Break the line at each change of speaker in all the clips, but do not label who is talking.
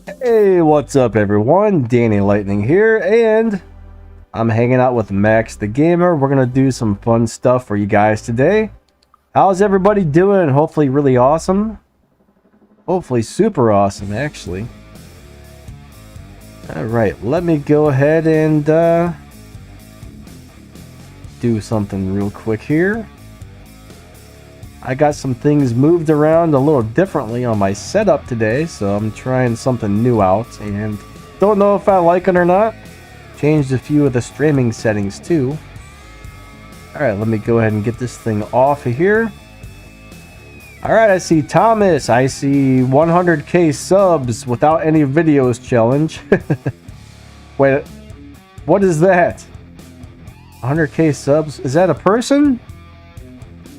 Hey, what's up everyone? Danny Lightning here, and I'm hanging out with Max the Gamer. We're gonna do some fun stuff for you guys today. How's everybody doing? Hopefully really awesome. Hopefully super awesome, actually. Alright, let me go ahead and do something real quick here. I got some things moved around a little differently on my setup today, so I'm trying something new out, and don't know if I like it or not. Changed a few of the streaming settings too. Alright, let me go ahead and get this thing off of here. Alright, I see Thomas. I see 100k subs without any videos challenge. Wait, what is that? 100k subs? Is that a person?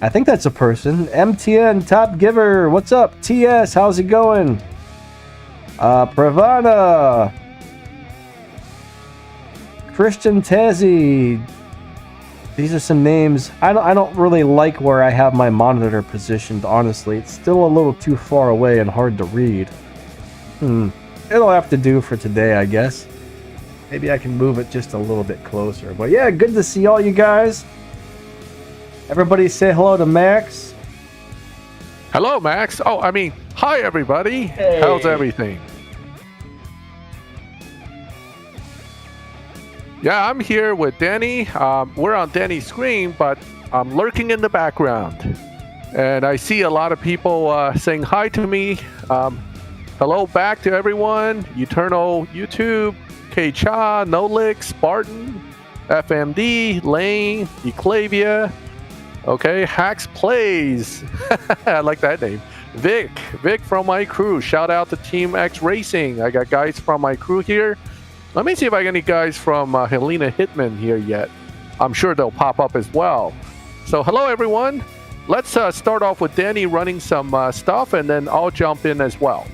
I think that's a person. MTN Top Giver, what's up? TS, how's it going? Pravana, Christian Tazzy. These are some names. I don't really like where I have my monitor positioned, honestly. It's still a little too far away and hard to read. It'll have to do for today, I guess. Maybe I can move it just a little bit closer. But yeah, good to see all you guys. Everybody say hello to Max.
Hello, Max. Oh, I mean, hi, everybody.
Hey.
How's everything? Yeah, I'm here with Danny. We're on Danny's screen, but I'm lurking in the background. And I see a lot of people saying hi to me. Hello back to everyone. Eternal YouTube, K-Cha, Nolix, Spartan, FMD, Lane, Eclavia. Okay, Hacks Plays. I like that name. Vic from my crew. Shout out to Team X Racing. I got guys from my crew here. Let me see if I got any guys from Helena Hitman here yet. I'm sure they'll pop up as well. So hello everyone. Let's start off with Danny running some stuff, and then I'll jump in as well.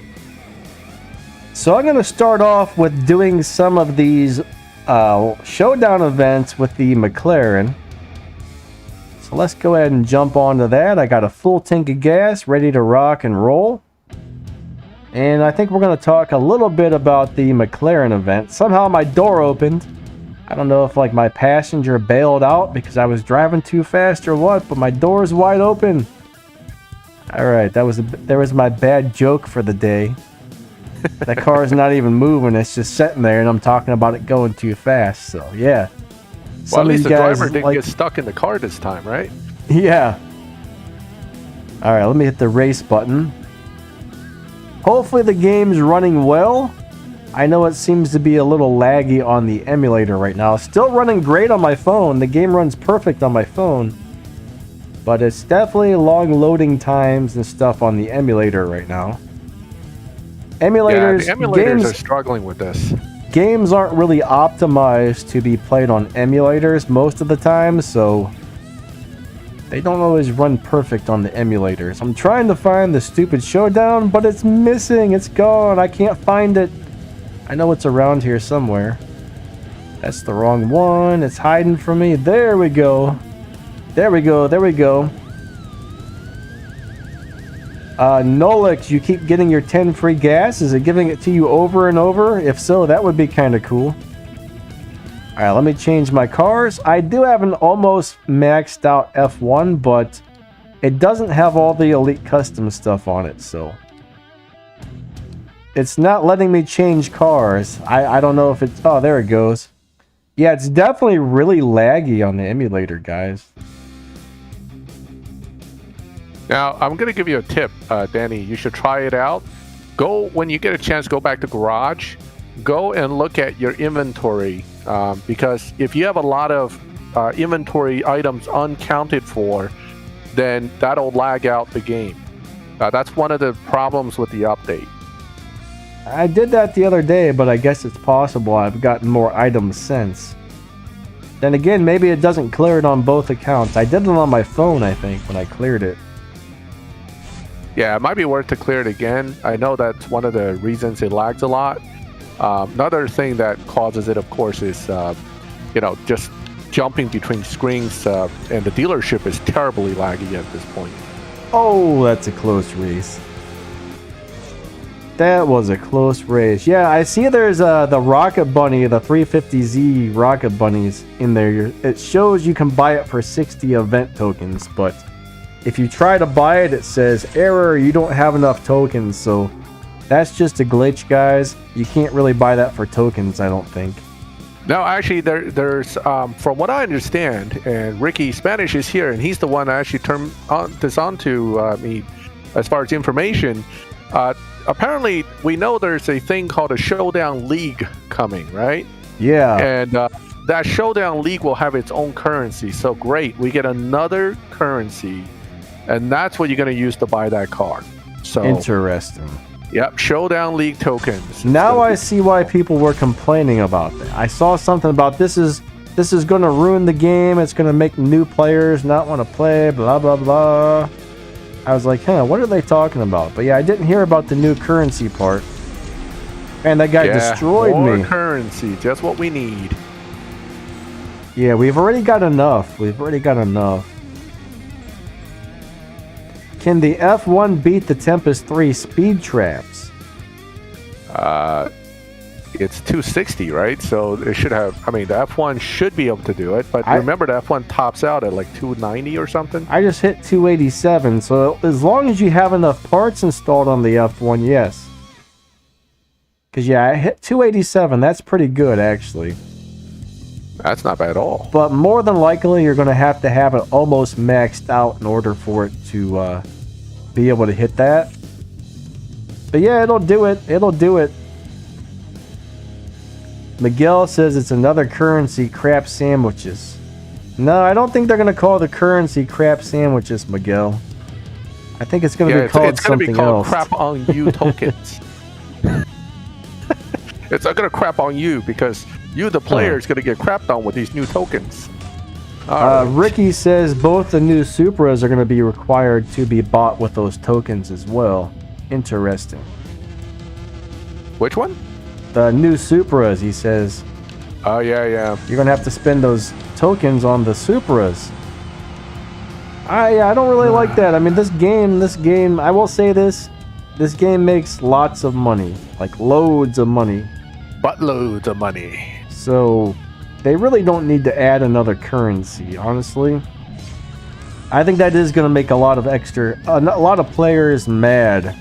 So I'm going to start off with doing some of these showdown events with the McLaren. So let's go ahead and jump onto that. I got a full tank of gas ready to rock and roll. And I think we're going to talk a little bit about the McLaren event. Somehow my door opened. I don't know if like my passenger bailed out because I was driving too fast or what, but my door is wide open. Alright, there was my bad joke for the day. That car is not even moving, it's just sitting there, and I'm talking about it going too fast, so yeah.
Well, at least the driver didn't get stuck in the car this time, right?
Yeah. Alright, let me hit the race button. Hopefully the game's running well. I know it seems to be a little laggy on the emulator right now. Still running great on my phone. The game runs perfect on my phone. But it's definitely long loading times and stuff on the emulator right now. Emulators,
yeah, the emulators are struggling with this.
Games aren't really optimized to be played on emulators most of the time, so they don't always run perfect on the emulators. I'm trying to find the stupid showdown, but it's missing. It's gone. I can't find it. I know it's around here somewhere. That's the wrong one. It's hiding from me. There we go. There we go. There we go. Nolix, you keep getting your 10 free gas. Is it giving it to you over and over? If so, that would be kind of cool. Alright, let me change my cars. I do have an almost maxed out F1, but it doesn't have all the Elite Custom stuff on it, so it's not letting me change cars. I don't know if it's... Oh, there it goes. Yeah, it's definitely really laggy on the emulator, guys.
Now, I'm going to give you a tip, Danny. You should try it out. When you get a chance, go back to Garage. Go and look at your inventory. Because if you have a lot of inventory items uncounted for, then that'll lag out the game. That's one of the problems with the update.
I did that the other day, but I guess it's possible I've gotten more items since. Then again, maybe it doesn't clear it on both accounts. I did it on my phone, I think, when I cleared it.
Yeah, it might be worth to clear it again. I know that's one of the reasons it lags a lot. Another thing that causes it, of course, is just jumping between screens, and the dealership is terribly laggy at this point.
Oh, that's a close race. That was a close race. Yeah, I see there's the Rocket Bunny, the 350Z Rocket Bunnies in there. It shows you can buy it for 60 event tokens, but if you try to buy it, it says, error, you don't have enough tokens. So that's just a glitch, guys. You can't really buy that for tokens, I don't think.
No, actually, there's from what I understand, and Ricky Spanish is here, and he's the one that actually turned this on to me as far as information. Apparently, we know there's a thing called a Showdown League coming, right?
Yeah.
And that Showdown League will have its own currency. So great, we get another currency, and that's what you're going to use to buy that card. So
interesting.
Yep, Showdown League tokens.
Now I see why people were complaining about that. I saw something about this is going to ruin the game. It's going to make new players not want to play, blah, blah, blah. I was like, what are they talking about? But yeah, I didn't hear about the new currency part. And that guy destroyed
more
me.
Currency, just what we need.
Yeah, we've already got enough. Can the F1 beat the Tempest 3 speed traps?
It's 260, right? So it should have. I mean, the F1 should be able to do it, but remember, the F1 tops out at like 290 or something.
I just hit 287, so as long as you have enough parts installed on the F1, yes. Because yeah, I hit 287. That's pretty good, actually.
That's not bad at all.
But more than likely, you're going to have it almost maxed out in order for it to be able to hit that. But yeah, it'll do it. Miguel says it's another currency, crap sandwiches. No, I don't think they're going to call the currency crap sandwiches, Miguel. I think it's going to be called something else. It's going to be called
crap on you tokens. It's not going to crap on you because you, the player, is going to get crapped on with these new tokens.
Ricky says both the new Supras are going to be required to be bought with those tokens as well. Interesting.
Which one?
The new Supras, he says.
Oh, yeah.
You're going to have to spend those tokens on the Supras. I don't really like that. I mean, this game, I will say this game makes lots of money. Like, loads of money.
Buttloads of money.
So, they really don't need to add another currency, honestly. I think that is going to make a lot of players mad.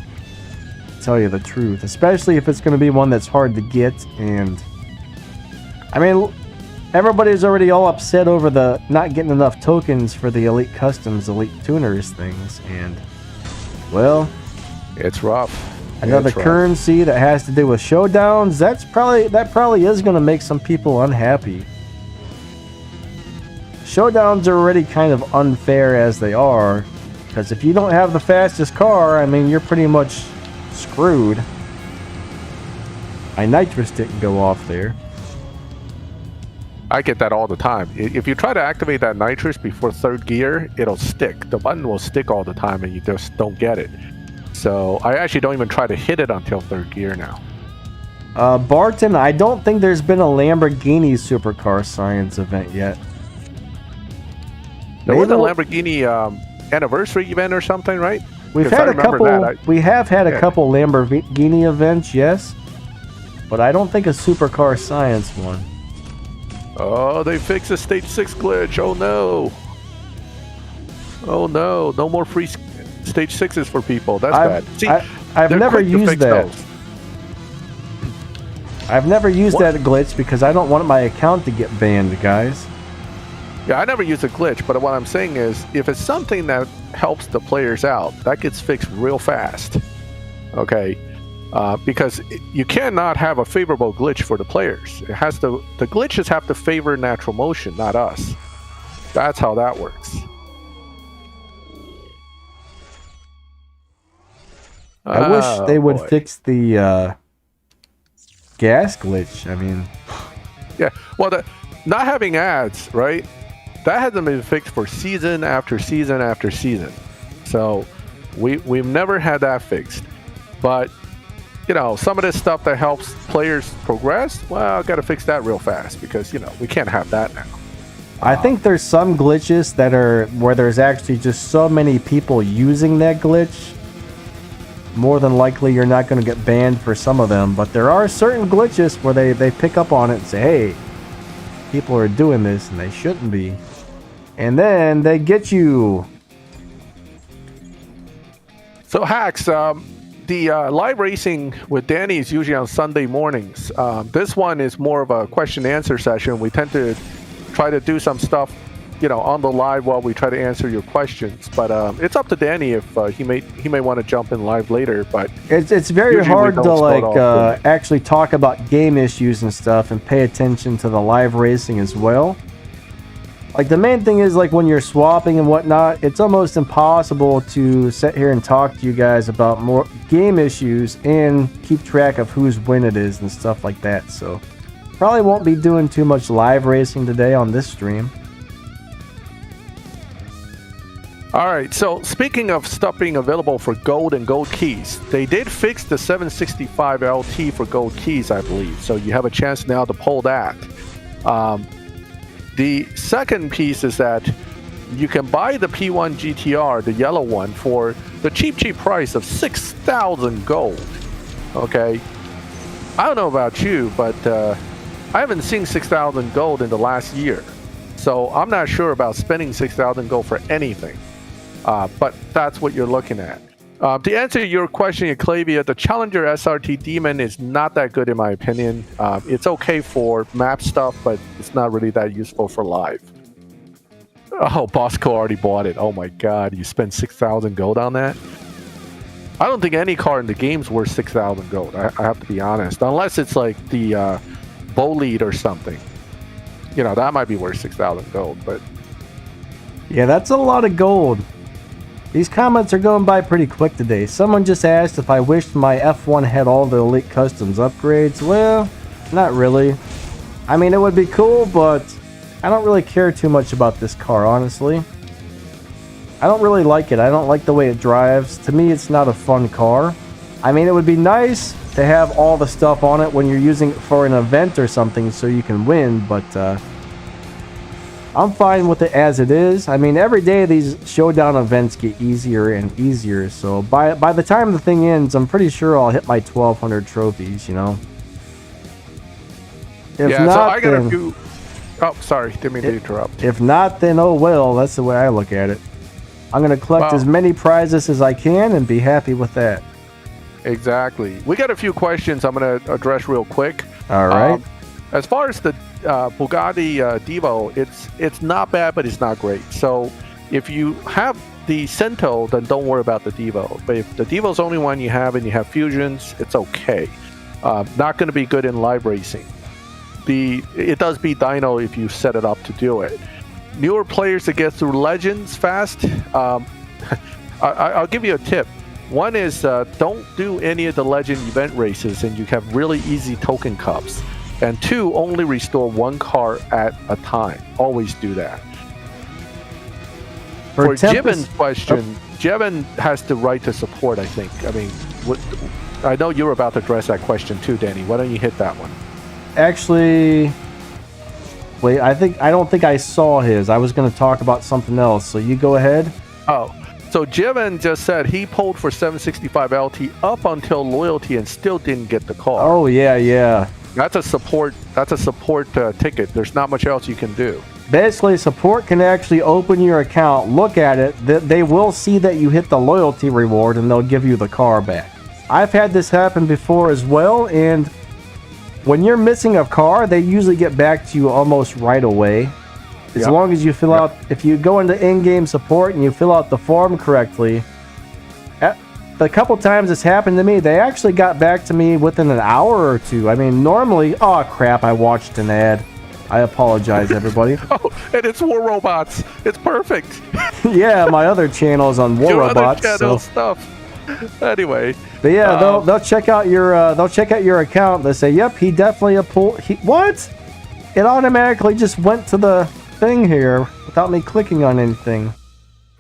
Tell you the truth, especially if it's going to be one that's hard to get. And I mean, everybody's already all upset over the not getting enough tokens for the Elite Customs, Elite Tuners things, and well,
it's rough.
Another currency that has to do with showdowns. That probably is going to make some people unhappy. Showdowns are already kind of unfair as they are, because if you don't have the fastest car, I mean, you're pretty much screwed. My nitrous didn't go off there.
I get that all the time. If you try to activate that nitrous before third gear, it'll stick. The button will stick all the time and you just don't get it. So I actually don't even try to hit it until third gear now.
Barton, I don't think there's been a Lamborghini Supercar Science event yet.
There was a Lamborghini anniversary event or something, right?
We have had a couple Lamborghini events, yes, but I don't think a Supercar Science one.
Oh, they fixed the stage 6 glitch. Oh no. Oh no, no more free stage 6s for people. That's bad. See,
I've never used that. I've never used that glitch because I don't want my account to get banned, guys.
Yeah, I never use a glitch, but what I'm saying is, if it's something that helps the players out, that gets fixed real fast. Okay, because you cannot have a favorable glitch for the players. It has to. The glitches have to favor natural motion, not us. That's how that works.
I wish they would fix the gas glitch. I mean,
yeah. Well, not having ads, right? That hasn't been fixed for season after season after season. So we've never had that fixed. But you know, some of this stuff that helps players progress, well, I've got to fix that real fast because, you know, we can't have that now.
I think there's some glitches that are where there's actually just so many people using that glitch more than likely you're not going to get banned for some of them. But there are certain glitches where they pick up on it and say, hey, people are doing this and they shouldn't be. And then they get you.
So Hacks, the live racing with Danny is usually on Sunday mornings. This one is more of a question and answer session. We tend to try to do some stuff, on the live while we try to answer your questions. But it's up to Danny if he may want to jump in live later. But
it's very hard to actually talk about game issues and stuff and pay attention to the live racing as well. Like the main thing is like when you're swapping and whatnot, it's almost impossible to sit here and talk to you guys about more game issues and keep track of whose win it is and stuff like that. So probably won't be doing too much live racing today on this stream.
All right, so speaking of stuff being available for gold and gold keys, they did fix the 765 LT for gold keys, I believe. So you have a chance now to pull that. The second piece is that you can buy the P1 GTR, the yellow one, for the cheap price of 6,000 gold. Okay, I don't know about you, but I haven't seen 6,000 gold in the last year. So I'm not sure about spending 6,000 gold for anything. But that's what you're looking at. To answer your question, Clavia, the Challenger SRT Demon is not that good in my opinion. It's okay for map stuff, but it's not really that useful for live. Oh, Bosco already bought it. Oh my god, you spent 6,000 gold on that? I don't think any car in the game's worth 6,000 gold. I have to be honest. Unless it's like the Bolide or something. That might be worth 6,000 gold, but...
Yeah, that's a lot of gold. These comments are going by pretty quick today. Someone just asked if I wished my F1 had all the Elite Customs upgrades. Well, not really. I mean, it would be cool, but I don't really care too much about this car, honestly. I don't really like it. I don't like the way it drives. To me, it's not a fun car. I mean, it would be nice to have all the stuff on it when you're using it for an event or something so you can win, but I'm fine with it as it is. I mean, every day these showdown events get easier and easier, so by the time the thing ends, I'm pretty sure I'll hit my 1,200 trophies, If
yeah,
not,
so I got
then,
a few... Oh, sorry, didn't mean to interrupt.
If not, then oh well, that's the way I look at it. I'm going to collect as many prizes as I can and be happy with that.
Exactly. We got a few questions I'm going to address real quick.
All right.
As far as the Bugatti Devo, it's not bad, but it's not great. So if you have the Cento, then don't worry about the Devo. But if the Devo's the only one you have and you have Fusions, it's okay. Not going to be good in live racing. It does beat Dyno if you set it up to do it. Newer players that get through Legends fast, I'll give you a tip. One is don't do any of the Legend event races, and you have really easy token cups. And two, only restore one car at a time. Always do that. For Jibin's question, Jibin has the right to support, I think. I mean, I know you were about to address that question too, Danny. Why don't you hit that one?
Actually, wait, I don't think I saw his. I was going to talk about something else, so you go ahead.
Oh, so Jibin just said he pulled for 765 LT up until loyalty and still didn't get the car.
Oh, yeah.
That's a support ticket. There's not much else you can do.
Basically, support can actually open your account, look at it, they will see that you hit the loyalty reward, and they'll give you the car back. I've had this happen before as well, and when you're missing a car, they usually get back to you almost right away. As long as you fill out, if you go into in-game support and you fill out the form correctly. The couple times it's happened to me, they actually got back to me within an hour or two. I mean, normally, oh crap, I watched an ad. I apologize, everybody.
Oh, and it's War Robots. It's perfect.
Yeah, my other channel is on War Robots.
Other channel stuff. Anyway.
But yeah, they'll check out your account. They say, yep, he definitely what? It automatically just went to the thing here without me clicking on anything.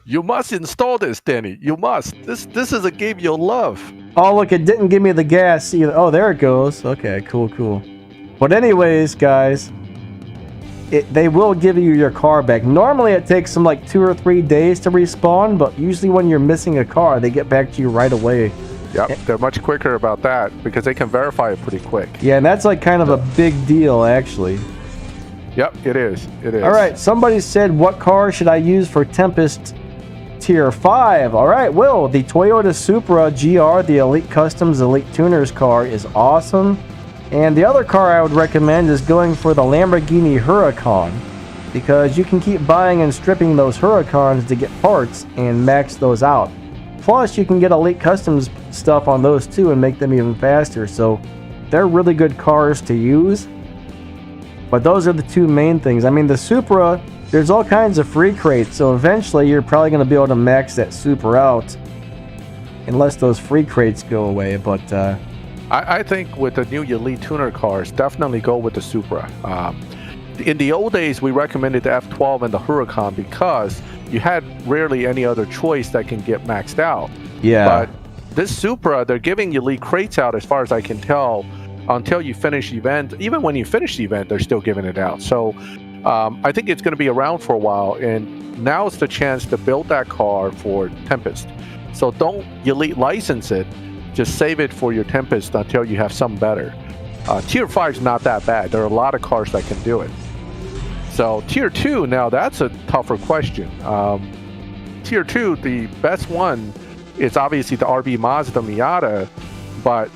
You must install this, Danny. You must. This is a game you'll love.
Oh, look, it didn't give me the gas either. Oh, there it goes. Okay, cool. But anyways, guys, they will give you your car back. Normally, it takes them like 2 or 3 days to respawn, but usually when you're missing a car, they get back to you right away.
Yep, they're much quicker about that because they can verify it pretty quick.
Yeah, and that's like kind of a big deal, actually.
Yep, it is. It is.
All right, somebody said, what car should I use for Tempest Tier 5? All right, Will, the Toyota Supra GR, the Elite Customs Elite Tuners car, is awesome. And the other car I would recommend is going for the Lamborghini Huracan, because you can keep buying and stripping those Huracans to get parts and max those out. Plus, you can get Elite Customs stuff on those too and make them even faster. So they're really good cars to use. But those are the two main things. I mean, the Supra, there's all kinds of free crates, so eventually you're probably going to be able to max that Supra out, unless those free crates go away. But
I think with the new Elite Tuner cars, definitely go with the Supra. In the old days, we recommended the F12 and the Huracan because you had rarely any other choice that can get maxed out.
yeah,
But this Supra, they're giving Elite crates out, as far as I can tell, until you finish the event. Even when you finish the event, they're still giving it out. So I think it's going to be around for a while, and now's the chance to build that car for Tempest. So don't Elite license it, just save it for your Tempest until you have something better. Tier 5 is not that bad. There are a lot of cars that can do it. So Tier 2, now that's a tougher question. Tier 2, the best one is obviously the RB Mazda Miata, but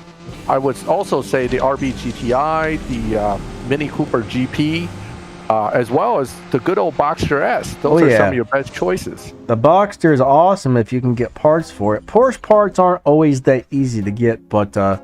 I would also say the RB GTI, the Mini Cooper GP, as well as the good old Boxster S. Those are some of your best choices.
The Boxster is awesome if you can get parts for it. Porsche parts aren't always that easy to get, but the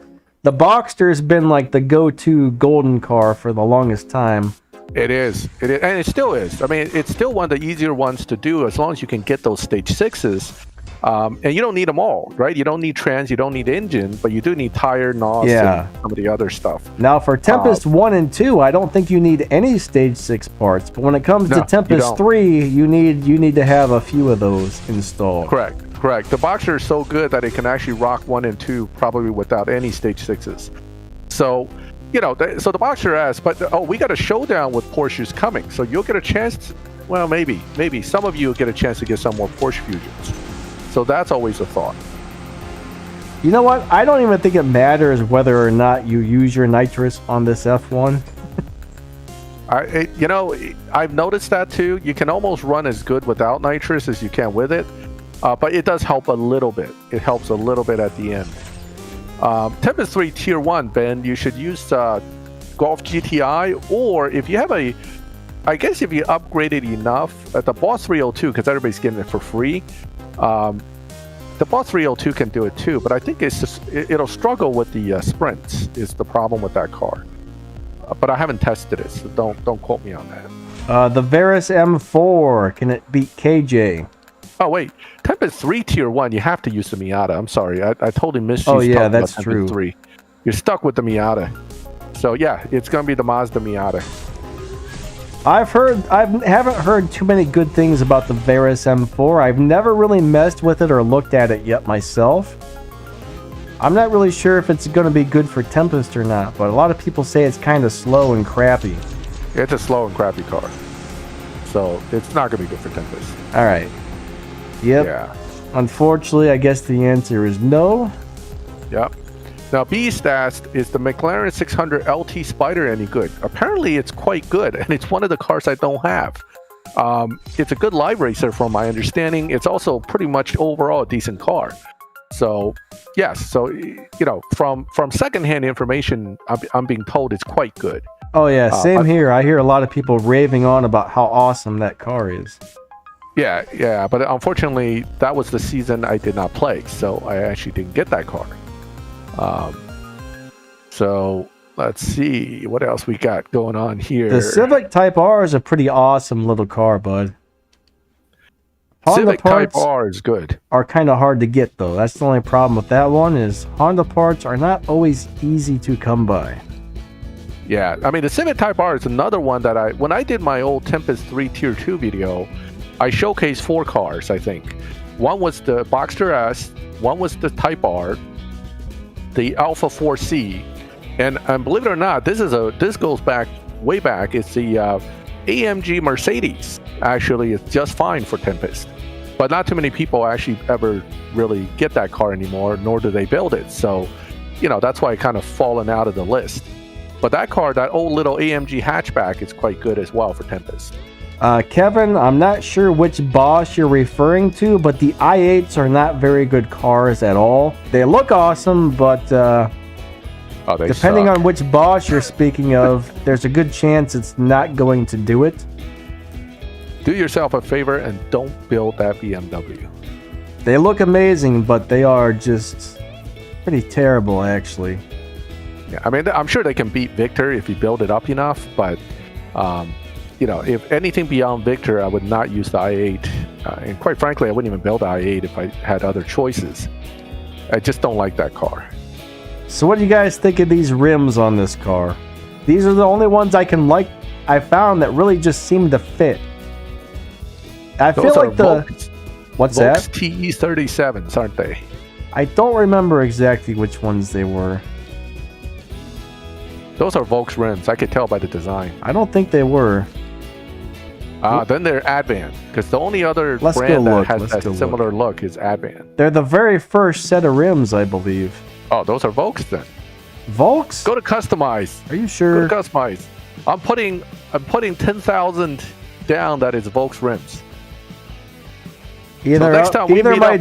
Boxster has been like the go-to golden car for the longest time.
It is, and it still is. I mean, it's still one of the easier ones to do as long as you can get those stage 6s. And you don't need them all, right? You don't need trans, you don't need engine, but you do need tire, NOS, and some of the other stuff.
Now, for Tempest 1 and 2, I don't think you need any stage 6 parts, but when it comes to Tempest 3, you need to have a few of those installed.
Correct. The Boxster is so good that it can actually rock 1 and 2 probably without any stage 6s. So, so the Boxster S, but we got a showdown with Porsches coming, so you'll get a chance well, maybe some of you will get a chance to get some more Porsche Fusions. So that's always a thought.
You know what? I don't even think it matters whether or not you use your nitrous on this F1.
I've noticed that too. You can almost run as good without nitrous as you can with it, but it does help a little bit. It helps a little bit at the end. Tempest 3 Tier 1, Ben, you should use Golf GTI, or if you have I guess if you upgrade it enough, at the Boss 302, because everybody's getting it for free, the Boss 302 can do it too, but I think it'll struggle with the sprints is the problem with that car. But I haven't tested it, so don't quote me on that.
The Veris M4, can it beat KJ?
Oh wait, Tempest 3 Tier 1, you have to use the Miata. I'm sorry, I totally missed you.
Oh yeah, that's true.
3. You're stuck with the Miata. So yeah, it's gonna be the Mazda Miata.
I haven't heard too many good things about the Veris M4. I've never really messed with it or looked at it yet myself. I'm not really sure if it's going to be good for Tempest or not, but a lot of people say it's kind of slow and crappy.
It's a slow and crappy car, so it's not going to be good for Tempest.
All right. Yep.
Yeah.
Unfortunately, I guess the answer is no.
Yep. Now, Beast asked, is the McLaren 600 LT Spider any good? Apparently, it's quite good, and it's one of the cars I don't have. It's a good live racer from my understanding. It's also pretty much overall a decent car. So, yes. So, from secondhand information, I'm being told it's quite good.
Oh, yeah. Same here. I hear a lot of people raving on about how awesome that car is.
Yeah. But unfortunately, that was the season I did not play, so I actually didn't get that car. So let's see what else we got going on here.
The Civic Type R is a pretty awesome little car, bud.
Civic Type R is good.
Are kind of hard to get though. That's the only problem with that one is Honda parts are not always easy to come by.
Yeah, I mean the Civic Type R is another one that when I did my old Tempest 3 Tier 2 video, I showcased 4 cars, I think. One was the Boxster S, one was the Type R, the Alpha 4C, and believe it or not, this goes back way back. It's the AMG Mercedes. Actually, it's just fine for Tempest, but not too many people actually ever really get that car anymore, nor do they build it. So, that's why it kind of fallen out of the list. But that car, that old little AMG hatchback, is quite good as well for Tempest.
Kevin, I'm not sure which Bosch you're referring to, but the i8s are not very good cars at all. They look awesome, but depending on which Bosch you're speaking of, there's a good chance it's not going to do it.
Do yourself a favor and don't build that BMW.
They look amazing, but they are just pretty terrible, actually.
Yeah, I mean, I'm sure they can beat Victor if you build it up enough, but if anything beyond Victor, I would not use the i8. And quite frankly, I wouldn't even build the i8 if I had other choices. I just don't like that car.
So what do you guys think of these rims on this car? These are the only ones I found that really just seem to fit. I feel like what's that?
Volks TE37s, aren't they?
I don't remember exactly which ones they were.
Those are Volks rims. I could tell by the design.
I don't think they were.
Then they're Advan, because the only other brand that has that similar look is Advan.
They're the very first set of rims, I believe.
Oh, those are Volks then.
Volks?
Go to customize.
Are you sure?
Go to customize. I'm putting 10,000 down. That is Volks rims.
Either my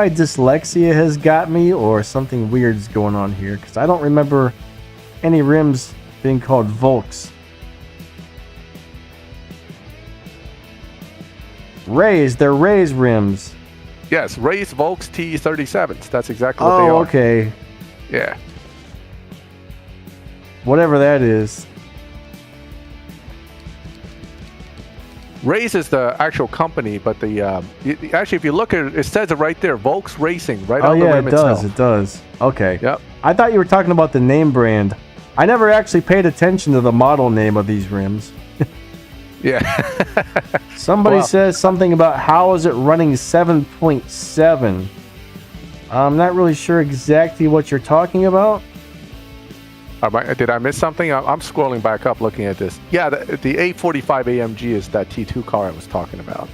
dyslexia has got me, or something weird's going on here, because I don't remember any rims being called Volks. They're Rays rims.
Yes, Rays Volks TE37s. That's exactly what they are.
Oh, okay.
Yeah.
Whatever that is.
Rays is the actual company, but actually, if you look at it, it says it right there, Volks Racing, right on the rim itself.
It does. Okay.
Yep.
I thought you were talking about the name brand. I never actually paid attention to the model name of these rims.
Yeah.
Somebody says something about how is it running 7.7. I'm not really sure exactly what you're talking about.
Did I miss something? I'm scrolling back up looking at this. Yeah, the 845 AMG is that T2 car I was talking about.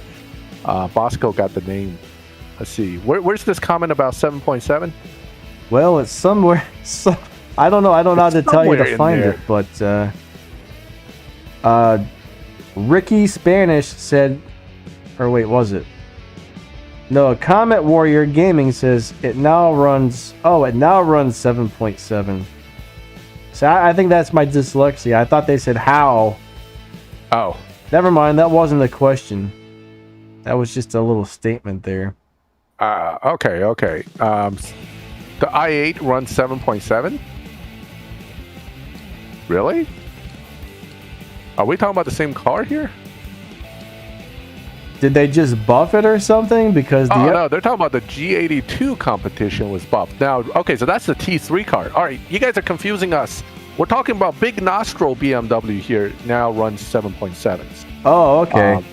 Bosco got the name. Let's see. Where's this comment about 7.7?
Well, it's somewhere. So, I don't know. I don't know how to tell you to find it. But Ricky Spanish said, or wait, was it? No, Comet Warrior Gaming says it now runs 7.7. So I think that's my dyslexia. I thought they said how.
Oh.
Never mind. That wasn't a question. That was just a little statement there.
Okay. The i8 runs 7.7? Really? Are we talking about the same car here?
Did they just buff it or something? Because
no, they're talking about the G82 competition was buffed. Now, okay, so that's the T3 car. All right, you guys are confusing us. We're talking about Big Nostril BMW here. Now runs 7.7s.
Oh, okay.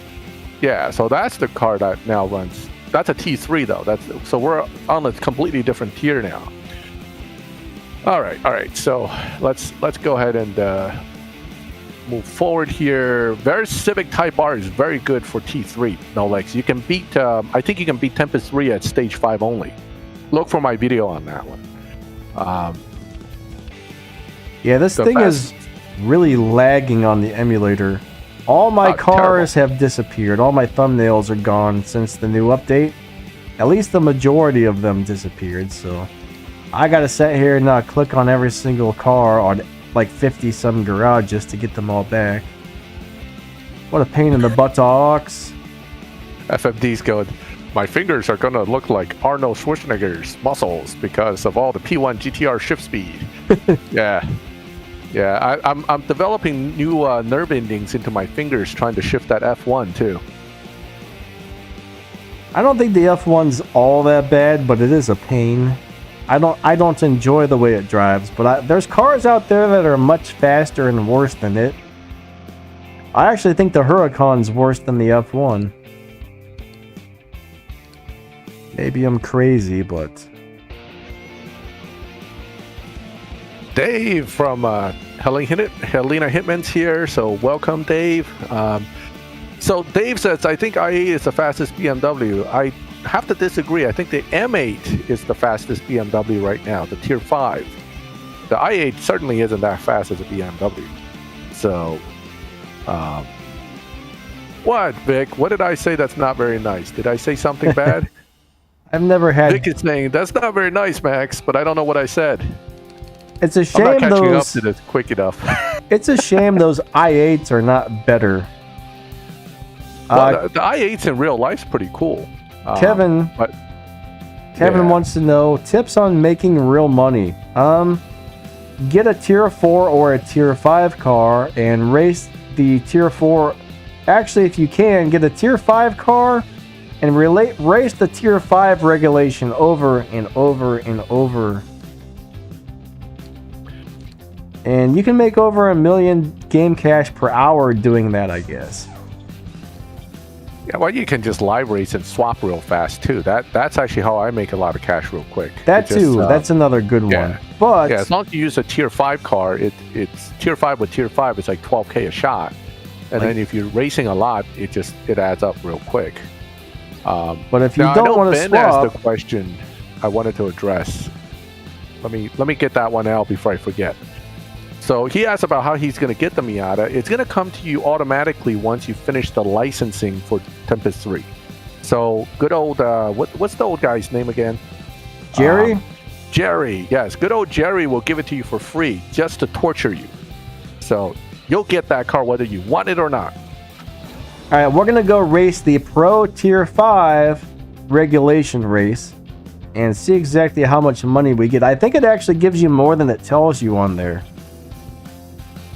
Yeah, so that's the car that now runs. That's a T3 though. So we're on a completely different tier now. All right. So let's go ahead and move forward here. Very Civic Type R is very good for T3. No legs. You can beat. I think you can beat Tempest 3 at stage 5 only. Look for my video on that one.
Yeah, this thing is really lagging on the emulator. All my cars have disappeared. All my thumbnails are gone since the new update. At least the majority of them disappeared. So I gotta sit here and click on every single car on like 50 some garages to get them all back. What a pain in the buttocks.
FMD's going, my fingers are gonna look like Arnold Schwarzenegger's muscles because of all the P1 GTR shift speed. Yeah, I'm developing new nerve endings into my fingers trying to shift that F1 too.
I don't think the F1's all that bad, but it is a pain. I don't enjoy the way it drives, but there's cars out there that are much faster and worse than it. I actually think the Huracan's worse than the F1. Maybe I'm crazy, but...
Dave from Helena Hitman's here, so welcome, Dave. So Dave says, I think i8 is the fastest BMW. I have to disagree. I think the M8 is the fastest BMW right now, the Tier 5. The i8 certainly isn't that fast as a BMW. So, what, Vic? What did I say that's not very nice? Did I say something bad?
I've never had.
Vic is saying, that's not very nice, Max, but I don't know what I said.
It's a shame
I'm not catching
those.
up to this quick enough.
It's a shame those i8s are not better.
Well, the i8s in real life's pretty cool.
Kevin wants to know tips on making real money. Get a tier 4 or a tier 5 car and race the tier 4. Actually, if you can, get a tier 5 car and race the tier 5 regulation over and over and over. And you can make over 1 million game cash per hour doing that, I guess.
Yeah, well, you can just live race and swap real fast too. That's actually how I make a lot of cash real quick.
That too. That's another good one. But
yeah, as long as you use a tier 5 car, it's tier 5 with tier 5. It's like 12K a shot, and then if you're racing a lot, it adds up real quick.
But if you don't want to swap,
asked the question I wanted to address. Let me get that one out before I forget. So he asked about how he's going to get the Miata. It's going to come to you automatically once you finish the licensing for Tempest 3. So good old, what's the old guy's name again?
Jerry?
Jerry, yes. Good old Jerry will give it to you for free just to torture you. So you'll get that car whether you want it or not.
All right, we're going to go race the Pro Tier 5 regulation race and see exactly how much money we get. I think it actually gives you more than it tells you on there.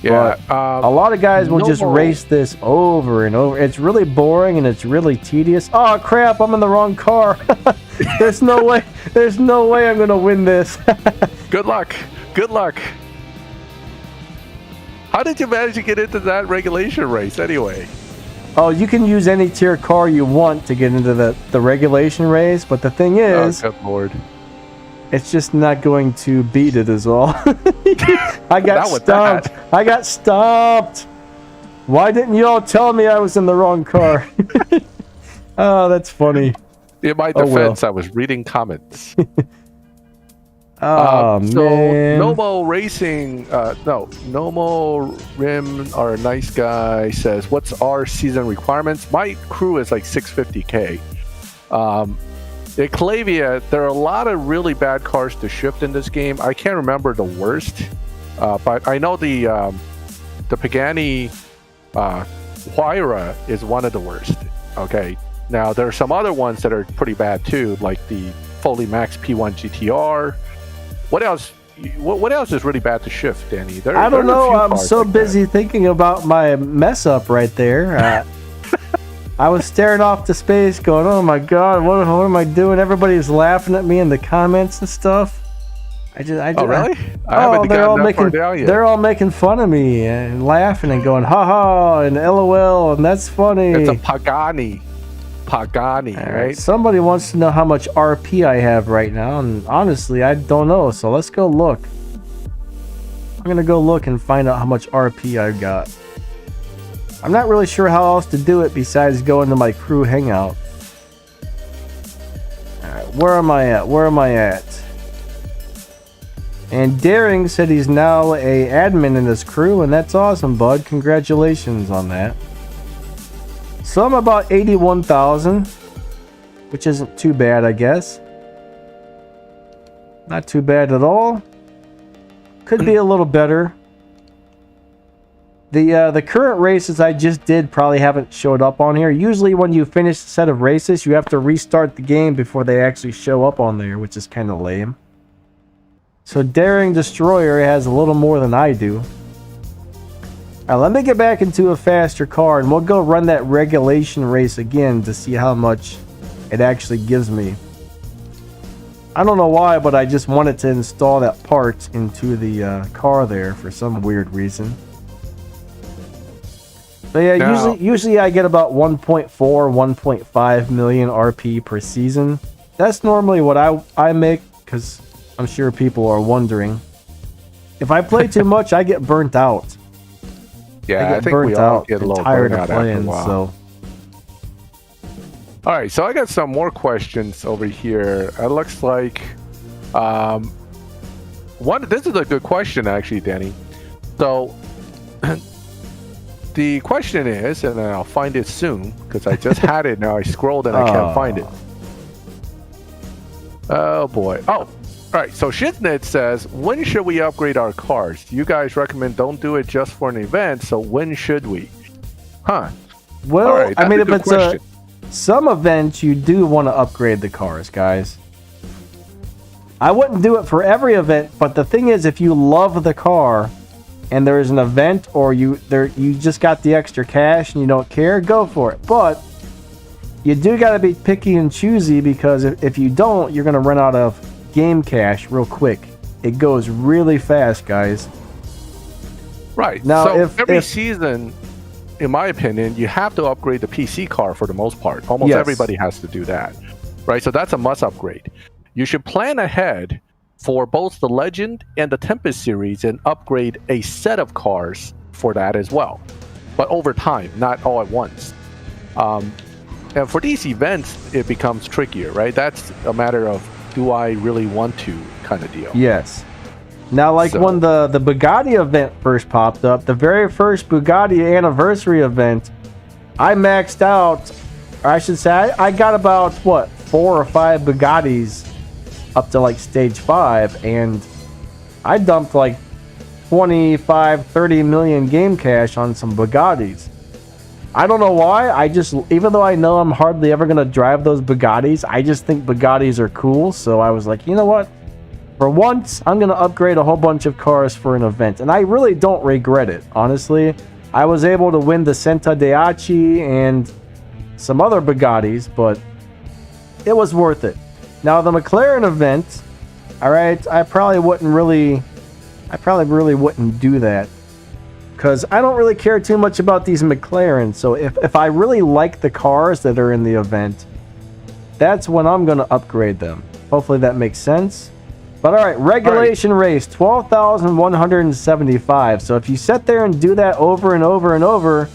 Yeah,
a lot of guys will just race this over and over. It's really boring and it's really tedious. Oh crap! I'm in the wrong car. There's no way. There's no way I'm gonna win this.
Good luck. Good luck. How did you manage to get into that regulation race anyway?
Oh, you can use any tier car you want to get into the regulation race, but the thing is,
oh, good Lord.
It's just not going to beat it is all. I got stumped. I got stumped. Why didn't you all tell me I was in the wrong car? Oh, that's funny.
In my defense, I was reading comments.
Oh,
so
man.
Nomo Racing, Nomo Rim, our nice guy, says, what's our season requirements? My crew is like 650K. The Clavia, there are a lot of really bad cars to shift in this game. I can't remember the worst, but I know the Pagani Huayra is one of the worst. Okay, now there are some other ones that are pretty bad too, like the Foley Max P1 GTR. What else? What else is really bad to shift, Danny?
I don't know. I'm so busy thinking about my mess up right there. I was staring off to space going, oh my god, what am I doing? Everybody's laughing at me in the comments and stuff. Oh,
really?
They're all making fun of me and laughing and going, haha, and LOL, and that's funny.
It's a Pagani, right?
Somebody wants to know how much RP I have right now, and honestly, I don't know, so let's go look. I'm going to go look and find out how much RP I've got. I'm not really sure how else to do it besides going to my crew hangout. Alright, where am I at? And Daring said he's now a admin in this crew, and that's awesome, bud. Congratulations on that. So I'm about 81,000, which isn't too bad, I guess. Not too bad at all. Could be a little better. The current races I just did probably haven't showed up on here. Usually when you finish a set of races, you have to restart the game before they actually show up on there, which is kind of lame. So Daring Destroyer has a little more than I do. Alright, let me get back into a faster car and we'll go run that regulation race again to see how much it actually gives me. I don't know why, but I just wanted to install that part into the car there for some weird reason. So yeah, usually I get about 1.4, 1.5 million RP per season. That's normally what I make, because I'm sure people are wondering. If I play too much, I get burnt out.
Yeah, I think we all get a little
tired
burnt
of
out
playing,
after a while.
So
All right, so I got some more questions over here. It looks like this is a good question, actually, Danny. So the question is, and I'll find it soon because I just had it. Now I scrolled and I can't find it. Oh boy. Oh, all right. So Shiznit says, when should we upgrade our cars? You guys recommend don't do it just for an event. So when should we? Huh.
Well,
all right,
I mean, if it's
question.
Some events, you do want to upgrade the cars, guys. I wouldn't do it for every event, but the thing is, if you love the car and there's an event or you just got the extra cash and you don't care, go for it. But you do got to be picky and choosy, because if you don't, you're going to run out of game cash real quick. It goes really fast, guys.
Right.
Now,
so
if
every season, in my opinion, you have to upgrade the PC car for the most part. Almost
Yes.
everybody has to do that, right? So that's a must upgrade. You should plan ahead for both the Legend and the Tempest series and upgrade a set of cars for that as well, but over time, not all at once. And for these events, it becomes trickier, right? That's a matter of, do I really want to kind of deal.
Yes. Now, like when the Bugatti event first popped up, the very first Bugatti anniversary event, I maxed out, or I should say, I got about, 4 or 5 Bugattis up to like stage 5, and I dumped like 25, 30 million game cash on some Bugattis. I don't know why, even though I know I'm hardly ever going to drive those Bugattis, I just think Bugattis are cool, so I was like, you know what? For once, I'm going to upgrade a whole bunch of cars for an event. And I really don't regret it, honestly. I was able to win the Senta Deaci and some other Bugattis, but it was worth it. Now, the McLaren event, all right, I probably really wouldn't do that, because I don't really care too much about these McLarens. So if I really like the cars that are in the event, that's when I'm going to upgrade them. Hopefully that makes sense. But all right, regulation race, 12,175. So if you sit there and do that over and over and over,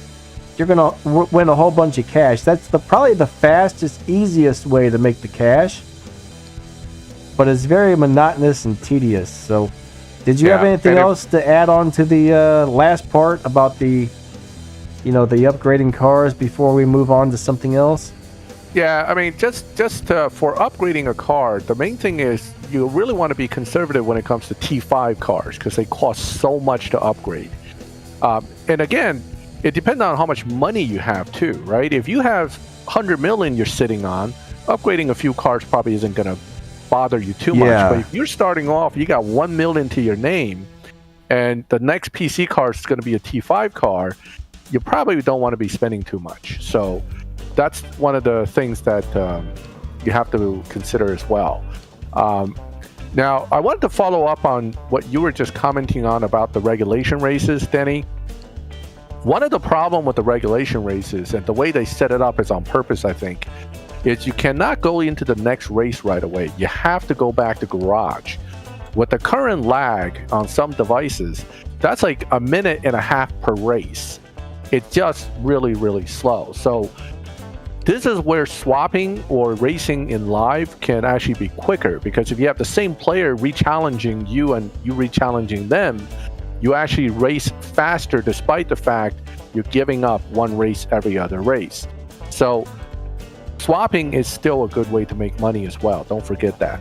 you're going to win a whole bunch of cash. That's probably the fastest, easiest way to make the cash. But it's very monotonous and tedious. So did you have anything else to add on to the last part about the upgrading cars before we move on to something else?
Yeah, I mean, just for upgrading a car, the main thing is you really want to be conservative when it comes to T5 cars, because they cost so much to upgrade. And again, it depends on how much money you have too, right? If you have 100 million you're sitting on, upgrading a few cars probably isn't going to bother you too much. But if you're starting off, you got 1 million to your name, and the next PC car is going to be a T5 car, you probably don't want to be spending too much. So that's one of the things that you have to consider as well. Now, I wanted to follow up on what you were just commenting on about the regulation races, Denny. One of the problem with the regulation races, and the way they set it up is on purpose, I think, is you cannot go into the next race right away. You have to go back to garage. With the current lag on some devices, that's like 1.5 minutes per race. It's just really, really slow. So this is where swapping or racing in live can actually be quicker, because if you have the same player re-challenging you and you re-challenging them, you actually race faster despite the fact you're giving up one race every other race. So swapping is still a good way to make money as well. Don't forget that.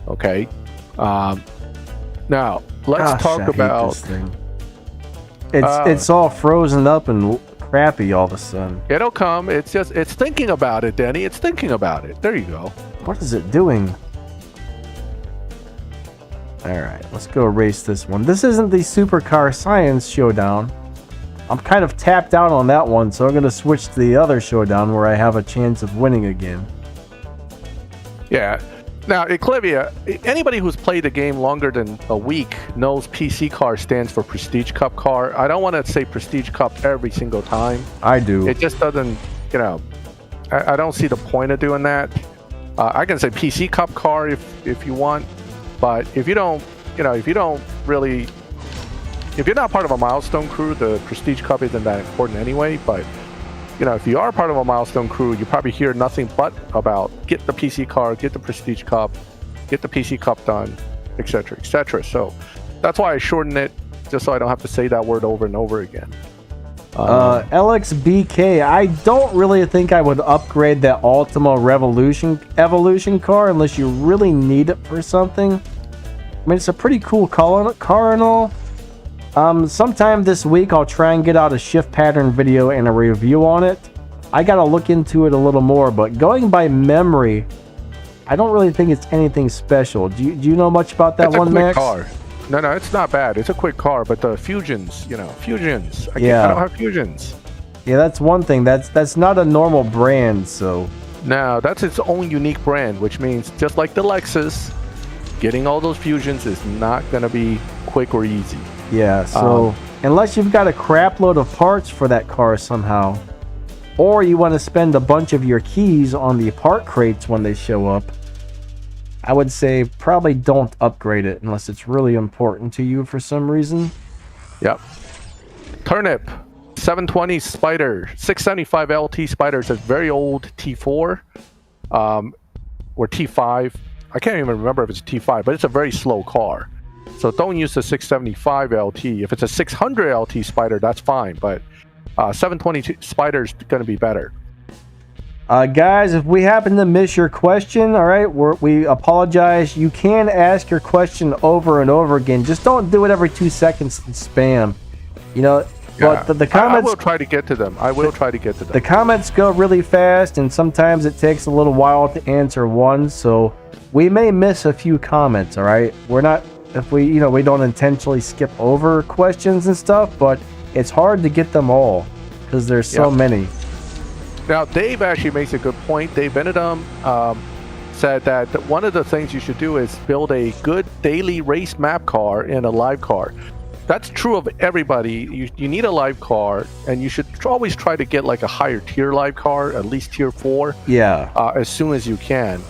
Okay. Now let's talk about
this thing. It's all frozen up and crappy all of a sudden.
It'll come. It's thinking about it, Denny. It's thinking about it. There you go.
What is it doing? Alright, let's go race this one. This isn't the Supercar Science Showdown. I'm kind of tapped out on that one, so I'm going to switch to the other showdown where I have a chance of winning again.
Yeah. Now, Eclivia, anybody who's played the game longer than a week knows PC car stands for Prestige Cup car. I don't want to say Prestige Cup every single time.
I do.
It just doesn't, I don't see the point of doing that. I can say PC Cup car if you want, but if you don't, if you're not part of a milestone crew, the Prestige Cup isn't that important anyway. But if you are part of a milestone crew, you probably hear nothing but about get the PC card, get the Prestige Cup, get the PC Cup done, etc., etc. So that's why I shorten it, just so I don't have to say that word over and over again.
LXBK, I don't really think I would upgrade that Ultima Evolution car unless you really need it for something. I mean, it's a pretty cool car and all. Sometime this week, I'll try and get out a shift pattern video and a review on it. I gotta look into it a little more, but going by memory, I don't really think it's anything special. Do you know much about that one, Max?
Car. No, it's not bad. It's a quick car, but the fusions, fusions. I don't have fusions.
Yeah, that's one thing. That's not a normal brand, so.
No, that's its own unique brand, which means just like the Lexus, getting all those fusions is not gonna be quick or easy.
Yeah, so unless you've got a crap load of parts for that car somehow, or you want to spend a bunch of your keys on the part crates when they show up, I would say probably don't upgrade it unless it's really important to you for some reason.
Yep. Turnip, 720 Spider, 675 LT Spider is a very old T4, or T5. I can't even remember if it's a T5, but it's a very slow car. So don't use the 675 LT. If it's a 600 LT Spider, that's fine, but 720 Spider is going to be better.
Guys, if we happen to miss your question, all right, we apologize. You can ask your question over and over again. Just don't do it every 2 seconds and spam. But the comments...
I will try to get to them.
The comments go really fast, and sometimes it takes a little while to answer one, so we may miss a few comments, all right? We're not... If we don't intentionally skip over questions and stuff, but it's hard to get them all because there's so many.
Now, Dave actually makes a good point. Dave Benedum said that one of the things you should do is build a good daily race map car in a live car. That's true of everybody. You need a live car, and you should always try to get like a higher tier live car, at least tier 4, as soon as you can.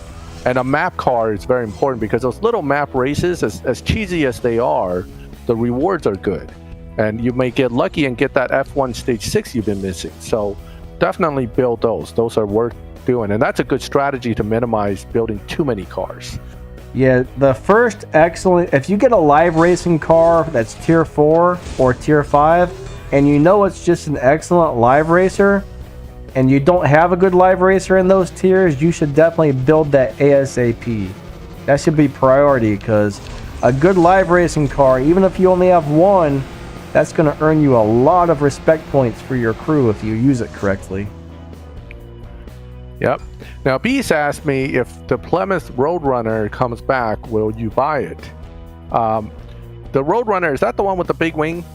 And a map car is very important because those little map races, as cheesy as they are, the rewards are good. And you may get lucky and get that F1 Stage 6 you've been missing. So definitely build those. Those are worth doing. And that's a good strategy to minimize building too many cars.
Yeah, the first excellent... If you get a live racing car that's tier 4 or tier 5, and you know it's just an excellent live racer, and you don't have a good live racer in those tiers, you should definitely build that ASAP. That should be priority, because a good live racing car, even if you only have one, that's going to earn you a lot of respect points for your crew if you use it correctly.
Yep. Now, Beast asked me if the Plymouth Roadrunner comes back, will you buy it? The Roadrunner, is that the one with the big wing?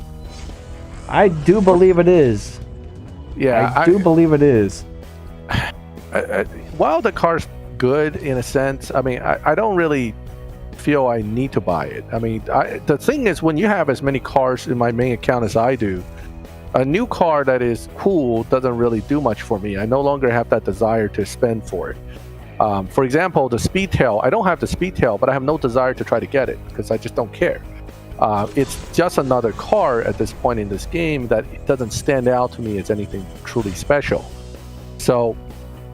I do believe it is.
Yeah,
I do believe it is.
While the car's good in a sense, I mean, I don't really feel I need to buy it. I mean, the thing is, when you have as many cars in my main account as I do, a new car that is cool doesn't really do much for me. I no longer have that desire to spend for it. For example, the Speedtail, I don't have the Speedtail, but I have no desire to try to get it because I just don't care. It's just another car at this point in this game that it doesn't stand out to me as anything truly special. So,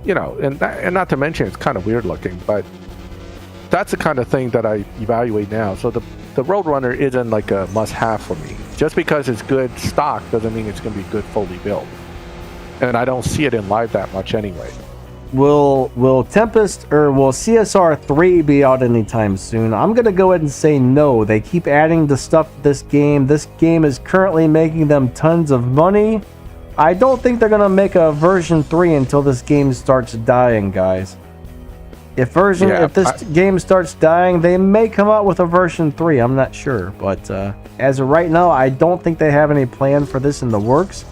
and not to mention it's kind of weird looking, but that's the kind of thing that I evaluate now. So the Roadrunner isn't like a must-have for me. Just because it's good stock doesn't mean it's going to be good fully built. And I don't see it in live that much anyway.
Will Tempest or will CSR3 be out anytime soon? I'm gonna go ahead and say no. They keep adding the stuff to this game. This game is currently making them tons of money. I don't think they're gonna make a version 3 until this game starts dying, guys. If this game starts dying, they may come out with a version 3. I'm not sure, but as of right now, I don't think they have any plan for this in the works.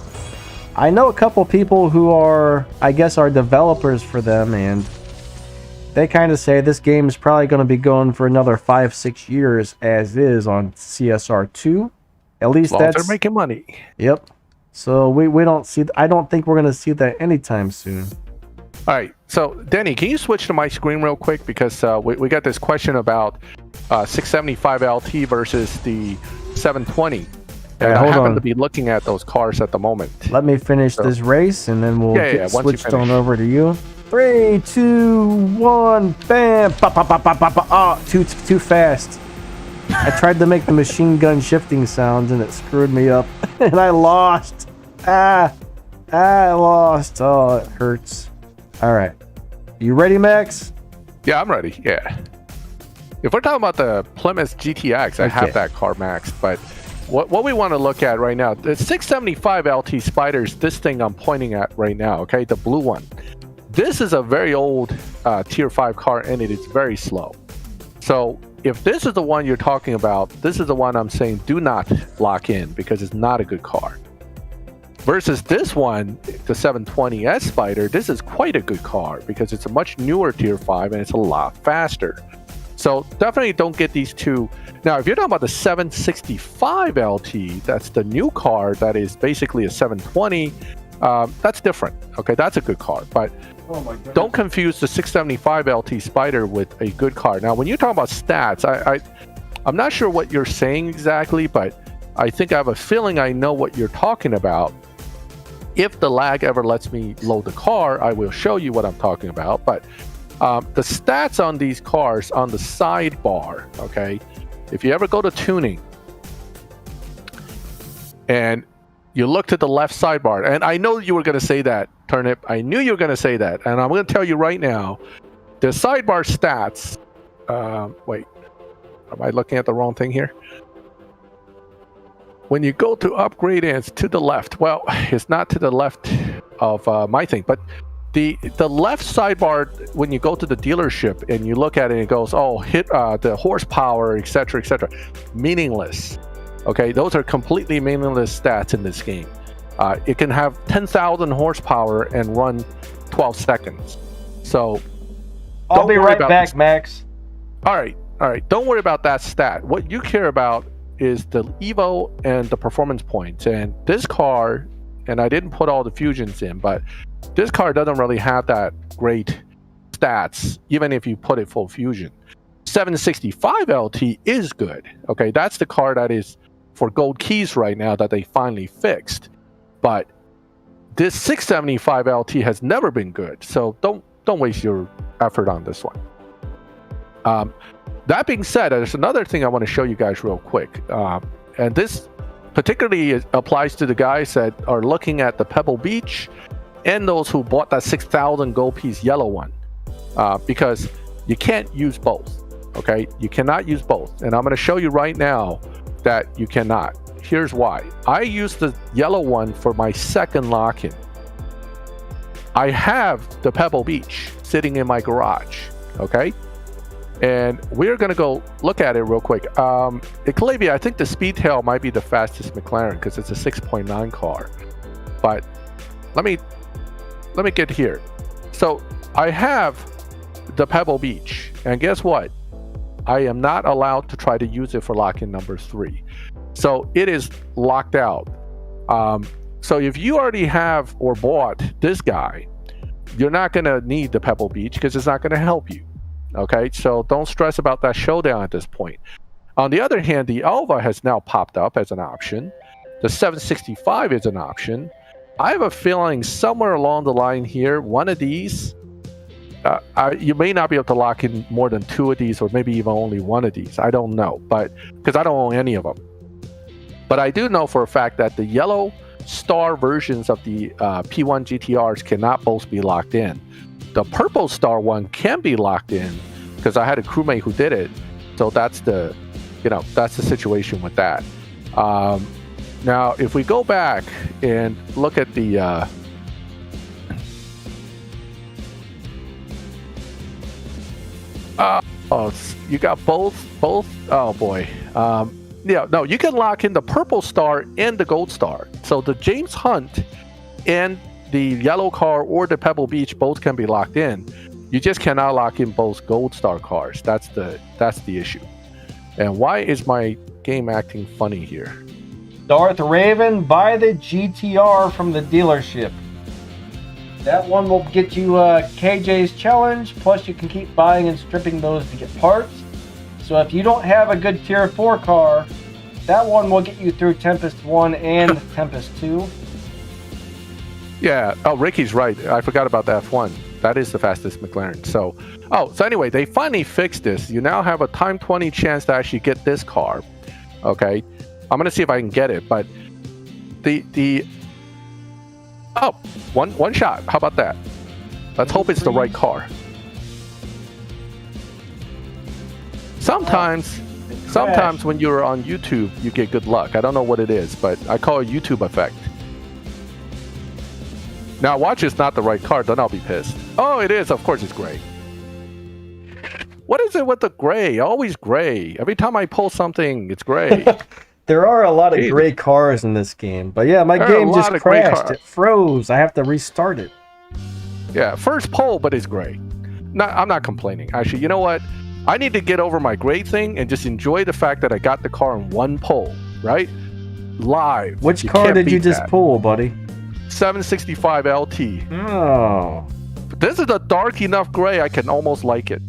I know a couple people who are developers for them, and they kind of say this game is probably going to be going for another 5-6 years as is on CSR2. At least they're
making money.
Yep. So we don't see. I don't think we're going to see that anytime soon.
All right. So Denny, can you switch to my screen real quick because we got this question about 675 LT versus the 720. And
Yeah,
I
hold
happen
on.
to be looking at those cars at the moment.
Let me finish this race, and then we'll get
once you
switched on
finish.
over to you. 3, 2, 1, bam! Ba, ba, ba, ba, ba, ba. Oh, too fast. I tried to make the machine gun shifting sounds, and it screwed me up, and I lost. I lost. Oh, it hurts. All right, you ready, Max?
Yeah, I'm ready. Yeah. If we're talking about the Plymouth GTX, I have
Okay.
that car maxed, but what we want to look at right now, the 675 LT Spiders, this thing I'm pointing at right now, okay, the blue one. This is a very old Tier 5 car, and it is very slow. So if this is the one you're talking about, this is the one I'm saying do not lock in because it's not a good car. Versus this one, the 720S Spider, this is quite a good car because it's a much newer Tier 5 and it's a lot faster. So definitely don't get these two. Now, if you're talking about the 765 LT, that's the new car that is basically a 720. That's different. Okay, that's a good car. But don't confuse the 675 LT Spider with a good car. Now, when you talk about stats, I'm not sure what you're saying exactly, but I think I have a feeling I know what you're talking about. If the lag ever lets me load the car, I will show you what I'm talking about. But the stats on these cars on the sidebar, okay, if you ever go to tuning and you look to the left sidebar, and I know you were going to say that, Turnip. I knew you were going to say that, and I'm going to tell you right now, the sidebar stats. Wait, am I looking at the wrong thing here? When you go to upgrade and it's to the left, well, it's not to the left of my thing, but the left sidebar, when you go to the dealership and you look at it, it goes, oh, hit the horsepower, etc., etc. Meaningless. Okay, those are completely meaningless stats in this game. It can have 10,000 horsepower and run 12 seconds. So
I'll be right back, Max.
All right. Don't worry about that stat. What you care about is the Evo and the performance points. And this car, and I didn't put all the fusions in, but this car doesn't really have that great stats, even if you put it full fusion. 765 LT is good. Okay, that's the car that is for gold keys right now that they finally fixed. But this 675 LT has never been good. So don't waste your effort on this one. That being said, there's another thing I want to show you guys real quick. And this particularly applies to the guys that are looking at the Pebble Beach and those who bought that 6,000 gold piece yellow one. Because you can't use both. Okay? You cannot use both. And I'm going to show you right now that you cannot. Here's why. I used the yellow one for my second lock-in. I have the Pebble Beach sitting in my garage. Okay? And we're going to go look at it real quick. Eclavia, I think the Speedtail might be the fastest McLaren because it's a 6.9 car. But let me get here. So I have the Pebble Beach. And guess what? I am not allowed to try to use it for lock-in number 3. So it is locked out. So if you already have or bought this guy, you're not going to need the Pebble Beach because it's not going to help you. Okay, so don't stress about that showdown at this point. On the other hand, the Alva has now popped up as an option. The 765 is an option. I have a feeling somewhere along the line here, one of these, you may not be able to lock in more than 2 of these or maybe even only 1 of these. I don't know, but because I don't own any of them. But I do know for a fact that the yellow star versions of the P1 GTRs cannot both be locked in. The purple star one can be locked in because I had a crewmate who did it. So that's the situation with that. Now, if we go back and look at the you got both. Oh boy. No, you can lock in the purple star and the gold star. So the James Hunt and the yellow car or the Pebble Beach both can be locked in. You just cannot lock in both gold star cars. That's the issue. And why is my game acting funny here?
Darth Raven, buy the GTR from the dealership. That one will get you KJ's challenge, plus you can keep buying and stripping those to get parts. So if you don't have a good tier 4 car, That one will get you through Tempest 1 and Tempest 2.
Yeah. Oh, Ricky's right. I forgot about the F1. That is the fastest McLaren. So anyway, they finally fixed this. You now have a time 20 chance to actually get this car. Okay. I'm gonna see if I can get it, but one shot. How about that? Let's hope it's the right car. Sometimes when you're on YouTube, you get good luck. I don't know what it is, but I call it YouTube effect. Now, watch it's not the right car, then I'll be pissed. Oh, it is. Of course it's gray. What is it with the gray? Always gray. Every time I pull something, it's gray.
There are a lot of gray cars in this game. But yeah, my game just crashed. It froze. I have to restart it.
Yeah, first pull, but it's gray. I'm not complaining. Actually, you know what? I need to get over my gray thing and just enjoy the fact that I got the car in one pull, right? Live.
Which car did you just pull, buddy?
765 LT.
Oh.
But this is a dark enough gray, I can almost like it.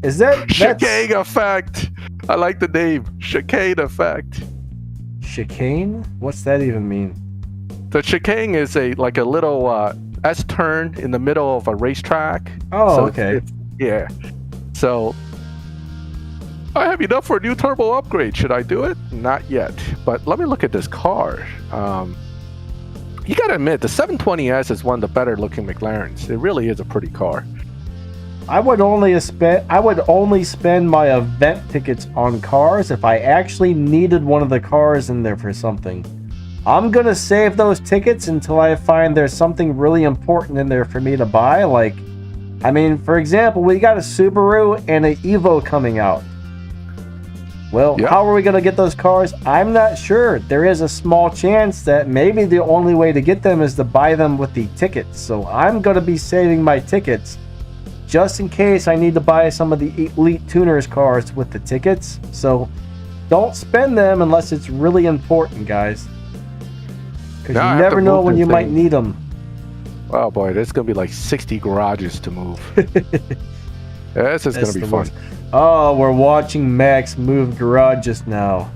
Is that...
Chicane effect. I like the name. Chicane effect.
Chicane? What's that even mean?
The chicane is like a little S-turn in the middle of a racetrack.
Oh,
so
okay.
Yeah. So, I have enough for a new turbo upgrade. Should I do it? Not yet. But let me look at this car. You gotta admit, the 720S is one of the better looking McLarens. It really is a pretty car.
I would only spend my event tickets on cars if I actually needed one of the cars in there for something. I'm gonna save those tickets until I find there's something really important in there for me to buy. Like, I mean, for example, we got a Subaru and an Evo coming out. Well, how are we going to get those cars? I'm not sure. There is a small chance that maybe the only way to get them is to buy them with the tickets. So I'm going to be saving my tickets just in case I need to buy some of the Elite Tuners cars with the tickets. So don't spend them unless it's really important, guys. Because you never know when you might need them.
Oh boy, there's going to be like 60 garages to move. This is going to be fun.
Oh, we're watching Max move garages now.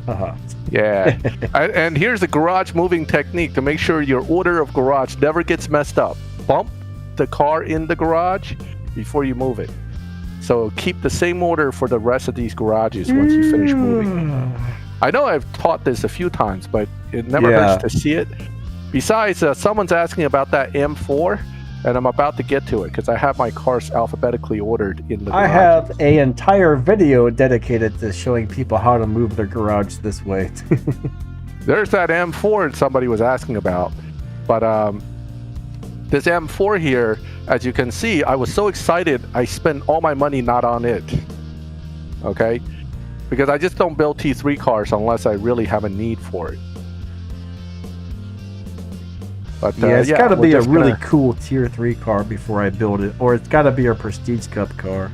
Yeah. And here's the garage moving technique to make sure your order of garage never gets messed up. Bump the car in the garage before you move it. So keep the same order for the rest of these garages once you finish moving. I know I've taught this a few times, but it never hurts to see it. Besides, someone's asking about that M4. And I'm about to get to it because I have my cars alphabetically ordered in the garage.
I have an entire video dedicated to showing people how to move their garage this way.
There's that M4 somebody was asking about. But this M4 here, as you can see, I was so excited I spent all my money not on it. Okay? Because I just don't build T3 cars unless I really have a need for it. But,
yeah, it's got to be a really cool Tier 3 car before I build it. Or it's got to be a Prestige Cup car.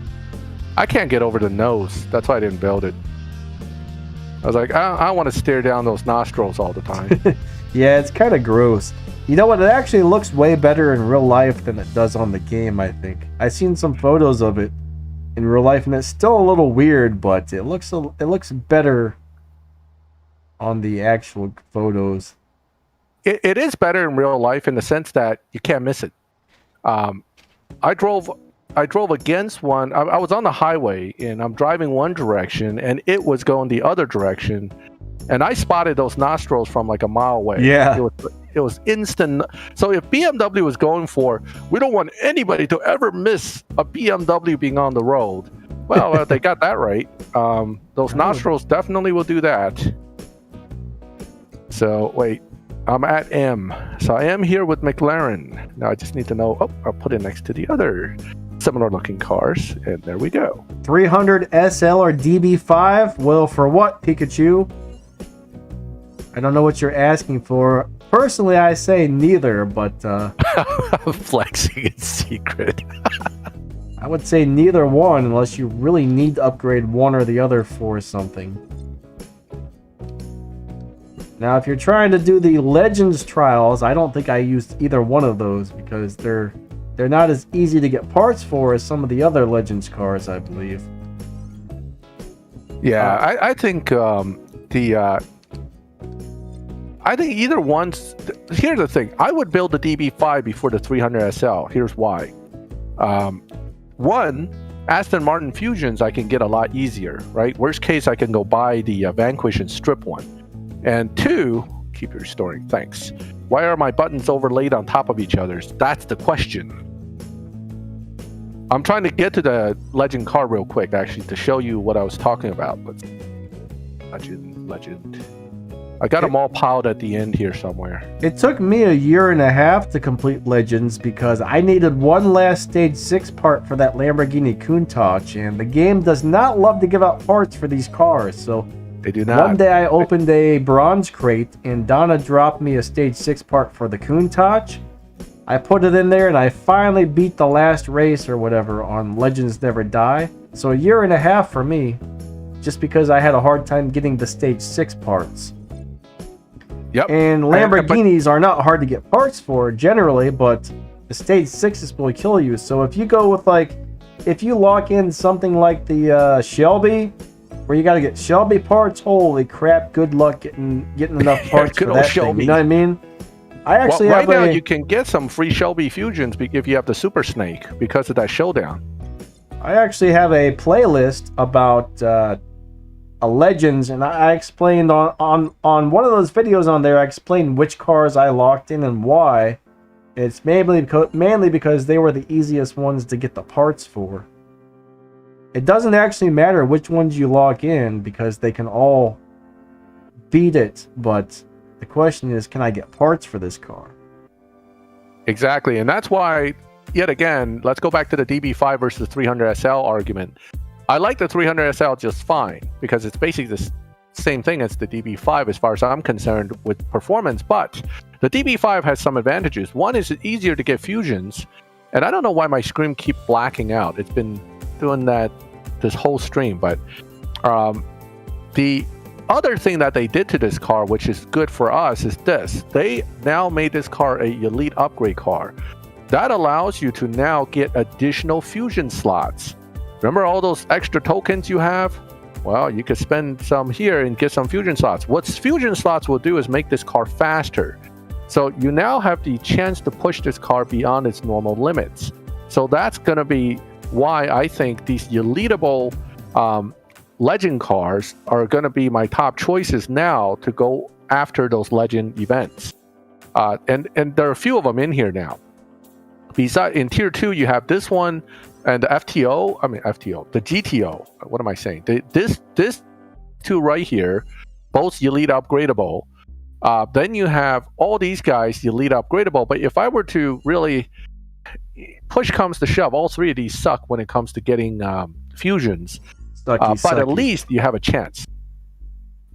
I can't get over the nose. That's why I didn't build it. I was like, I don't want to stare down those nostrils all the time.
Yeah, it's kind of gross. You know what? It actually looks way better in real life than it does on the game, I think. I've seen some photos of it in real life, and it's still a little weird, but it looks better on the actual photos.
It is better in real life in the sense that you can't miss it. I drove against one. I was on the highway and I'm driving one direction and it was going the other direction, and I spotted those nostrils from like a mile away.
Yeah,
it was instant. So if BMW was going for, we don't want anybody to ever miss a BMW being on the road. Well, they got that right. Those nostrils definitely will do that. So wait. I'm at M. So I am here with McLaren. Now I just need to know, I'll put it next to the other similar looking cars. And there we go.
300 SL or DB5? Well, for what, Pikachu? I don't know what you're asking for. Personally, I say neither, but...
flexing in secret.
I would say neither one unless you really need to upgrade one or the other for something. Now, if you're trying to do the Legends trials, I don't think I used either one of those because they're not as easy to get parts for as some of the other Legends cars, I believe.
Yeah, I think I think either one's. Here's the thing: I would build the DB5 before the 300 SL. Here's why. One, Aston Martin Fusions I can get a lot easier, right? Worst case, I can go buy the Vanquish and strip one. And two, keep restoring. Thanks. Why are my buttons overlaid on top of each other? That's the question. I'm trying to get to the Legend car real quick, actually, to show you what I was talking about. Legend. I got them all piled at the end here somewhere.
It took me a year and a half to complete Legends because I needed one last Stage 6 part for that Lamborghini Countach, and the game does not love to give out parts for these cars, so
they do not.
One day I opened a bronze crate, and Donna dropped me a Stage 6 part for the Countach. I put it in there, and I finally beat the last race or whatever on Legends Never Die. So a year and a half for me, just because I had a hard time getting the Stage 6 parts.
Yep.
And Lamborghinis are not hard to get parts for generally, but the Stage 6s will kill you. So if you go with if you lock in something like the Shelby, where you got to get Shelby parts, holy crap, good luck getting enough parts for that thing. You know what I mean? I actually
right now you can get some free Shelby Fusions if you have the Super Snake because of that showdown.
I actually have a playlist about Legends, and I explained on one of those videos on there, I explained which cars I locked in and why. It's mainly because they were the easiest ones to get the parts for. It doesn't actually matter which ones you lock in because they can all beat it, but the question is, can I get parts for this car?
Exactly, and that's why, yet again, let's go back to the DB5 versus 300 SL argument. I like the 300 SL just fine because it's basically the same thing as the DB5 as far as I'm concerned with performance, but the DB5 has some advantages. One is it's easier to get fusions, and I don't know why my screen keeps blacking out. It's been doing that this whole stream, but the other thing that they did to this car, which is good for us, is this. They now made this car a elite upgrade car. That allows you to now get additional fusion slots. Remember all those extra tokens you have? Well, you could spend some here and get some fusion slots. What fusion slots will do is make this car faster. So you now have the chance to push this car beyond its normal limits. So that's going to be why I think these eliteable Legend cars are going to be my top choices now to go after those Legend events. And there are a few of them in here now. Besides, in Tier 2, you have this one, and the the GTO. What am I saying? This two right here, both elite upgradable. Then you have all these guys elite upgradable. But if I were to really push comes to shove, all three of these suck when it comes to getting fusions. But at least you have a chance,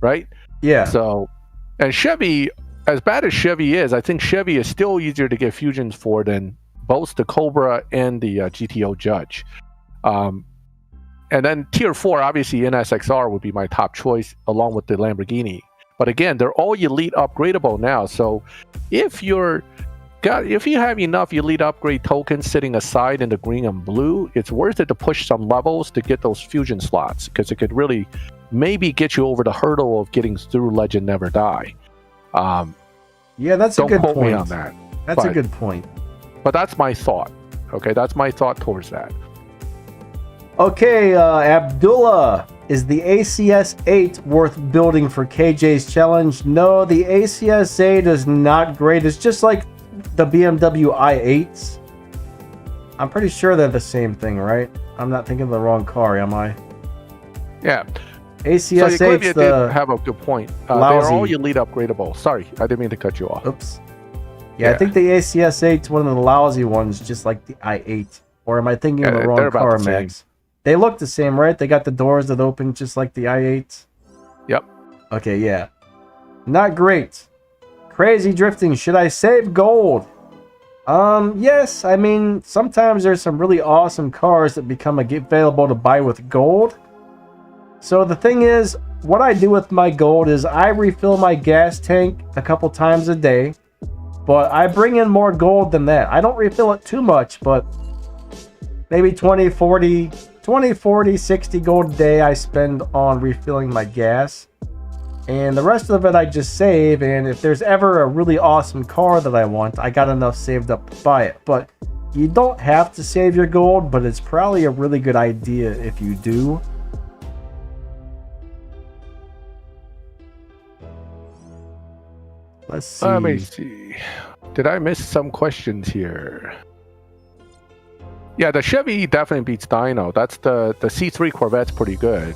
right?
Yeah.
So, and Chevy, as bad as Chevy is, I think Chevy is still easier to get fusions for than both the Cobra and the GTO Judge. And then Tier 4, obviously NSXR would be my top choice along with the Lamborghini. But again, they're all elite upgradable now. So if you have enough elite upgrade tokens sitting aside in the green and blue, it's worth it to push some levels to get those fusion slots because it could really maybe get you over the hurdle of getting through Legend Never Die.
Yeah, that's a good point.
Don't quote me on that.
That's a good point.
But that's my thought. Okay, that's my thought towards that.
Okay, Abdullah, is the ACS8 worth building for KJ's challenge? No, the ACS8 is not great. It's just like the BMW i8s. I'm pretty sure they're the same thing, right? I'm not thinking of the wrong car, am I?
Yeah.
ACS8
so did have a good point. They're all elite upgradable. Sorry, I didn't mean to cut you off.
Oops. Yeah, I think the ACS8 is one of the lousy ones, just like the i8. Or am I thinking of the wrong car, Max? They look the same, right? They got the doors that open just like the i8.
Yep.
Okay, yeah. Not great. Crazy drifting. Should I save gold? Yes. I mean, sometimes there's some really awesome cars that become available to buy with gold. So the thing is, what I do with my gold is I refill my gas tank a couple times a day. But I bring in more gold than that. I don't refill it too much, but maybe 20, 40, 60 gold a day I spend on refilling my gas. And the rest of it I just save, and if there's ever a really awesome car that I want, I got enough saved up to buy it. But you don't have to save your gold, but it's probably a really good idea if you do. Let's see.
Let me see. Did I miss some questions here? Yeah, the Chevy definitely beats Dino. That's the C3 Corvette's pretty good.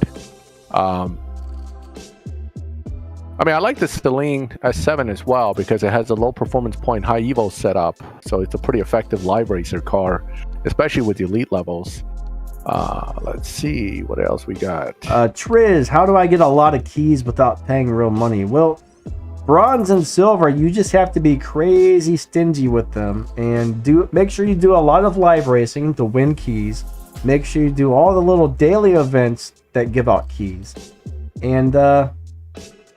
I mean, I like the Celine S7 as well because it has a low performance point, high evo setup. So it's a pretty effective live racer car, especially with the elite levels. Let's see what else we got.
Triz, how do I get a lot of keys without paying real money? Well, bronze and silver, you just have to be crazy stingy with them and make sure you do a lot of live racing to win keys. Make sure you do all the little daily events that give out keys. And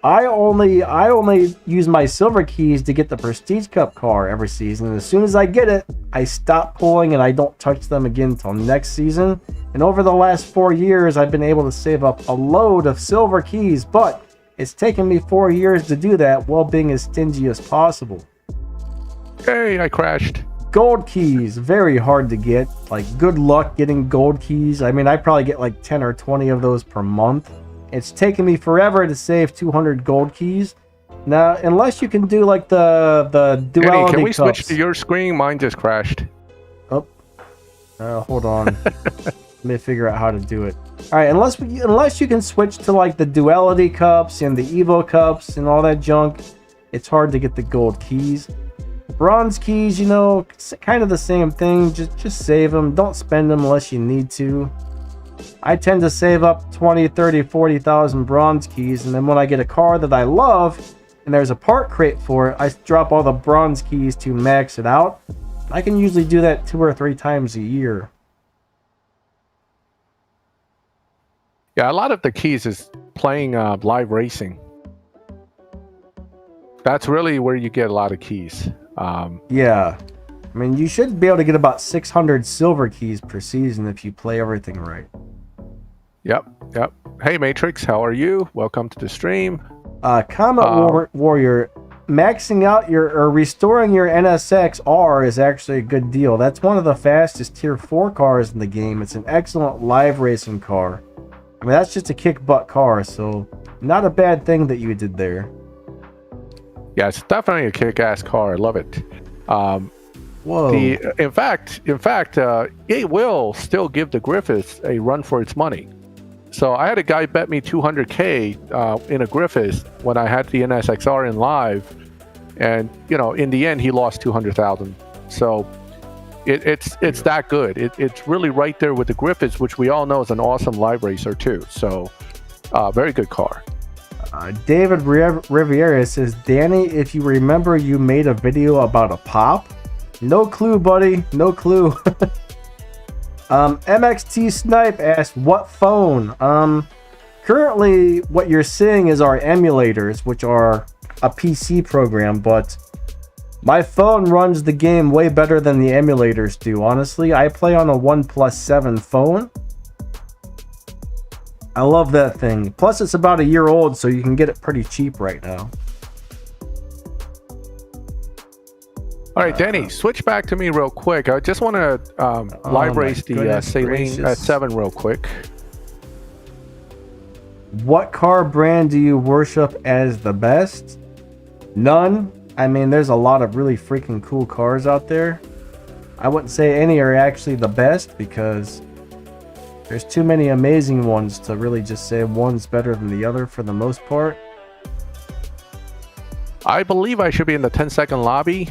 I only use my silver keys to get the Prestige Cup car every season. And as soon as I get it, I stop pulling and I don't touch them again until next season. And over the last 4 years, I've been able to save up a load of silver keys, but it's taken me 4 years to do that while being as stingy as possible.
Hey, I crashed.
Gold keys, very hard to get. Like, good luck getting gold keys. I mean, I probably get like 10 or 20 of those per month. It's taken me forever to save 200 gold keys. Now, unless you can do like the duality
Danny, can we
cups.
switch to your screen? Mine just crashed.
Oh, hold on. Let me figure out how to do it. All right, unless you can switch to like the duality cups and the Evo cups and all that junk, it's hard to get the gold keys. Bronze keys, you know, kind of the same thing. Just save them. Don't spend them unless you need to. I tend to save up 20, 30, 40,000 bronze keys, and then when I get a car that I love and there's a part crate for it, I drop all the bronze keys to max it out. I can usually do that 2 or 3 times a year.
Yeah, a lot of the keys is playing live racing. That's really where you get a lot of keys.
Yeah. I mean, you should be able to get about 600 silver keys per season if you play everything right.
Yep. Hey, Matrix, how are you? Welcome to the stream.
Comet Warrior, maxing out or restoring your NSX R is actually a good deal. That's one of the fastest tier 4 cars in the game. It's an excellent live racing car. I mean, that's just a kick butt car, so not a bad thing that you did there.
Yeah, it's definitely a kick-ass car. I love it.
Whoa.
In fact, it will still give the Griffiths a run for its money. So I had a guy bet me 200K in a Griffiths when I had the NSXR in live, and you know, in the end, he lost 200,000. So it's that good. It's really right there with the Griffiths, which we all know is an awesome live racer too. So very good car.
David Riviera says, Danny, if you remember, you made a video about a pop. No clue, buddy. No clue. MXT Snipe asked, what phone? Currently, what you're seeing is our emulators, which are a PC program, but my phone runs the game way better than the emulators do, honestly. I play on a OnePlus 7 phone. I love that thing. Plus, it's about a year old, so you can get it pretty cheap right now.
All right, Danny, switch back to me real quick. I just want to live race the Celine S7 real quick.
What car brand do you worship as the best? None. I mean, there's a lot of really freaking cool cars out there. I wouldn't say any are actually the best because there's too many amazing ones to really just say one's better than the other for the most part.
I believe I should be in the 10-second lobby.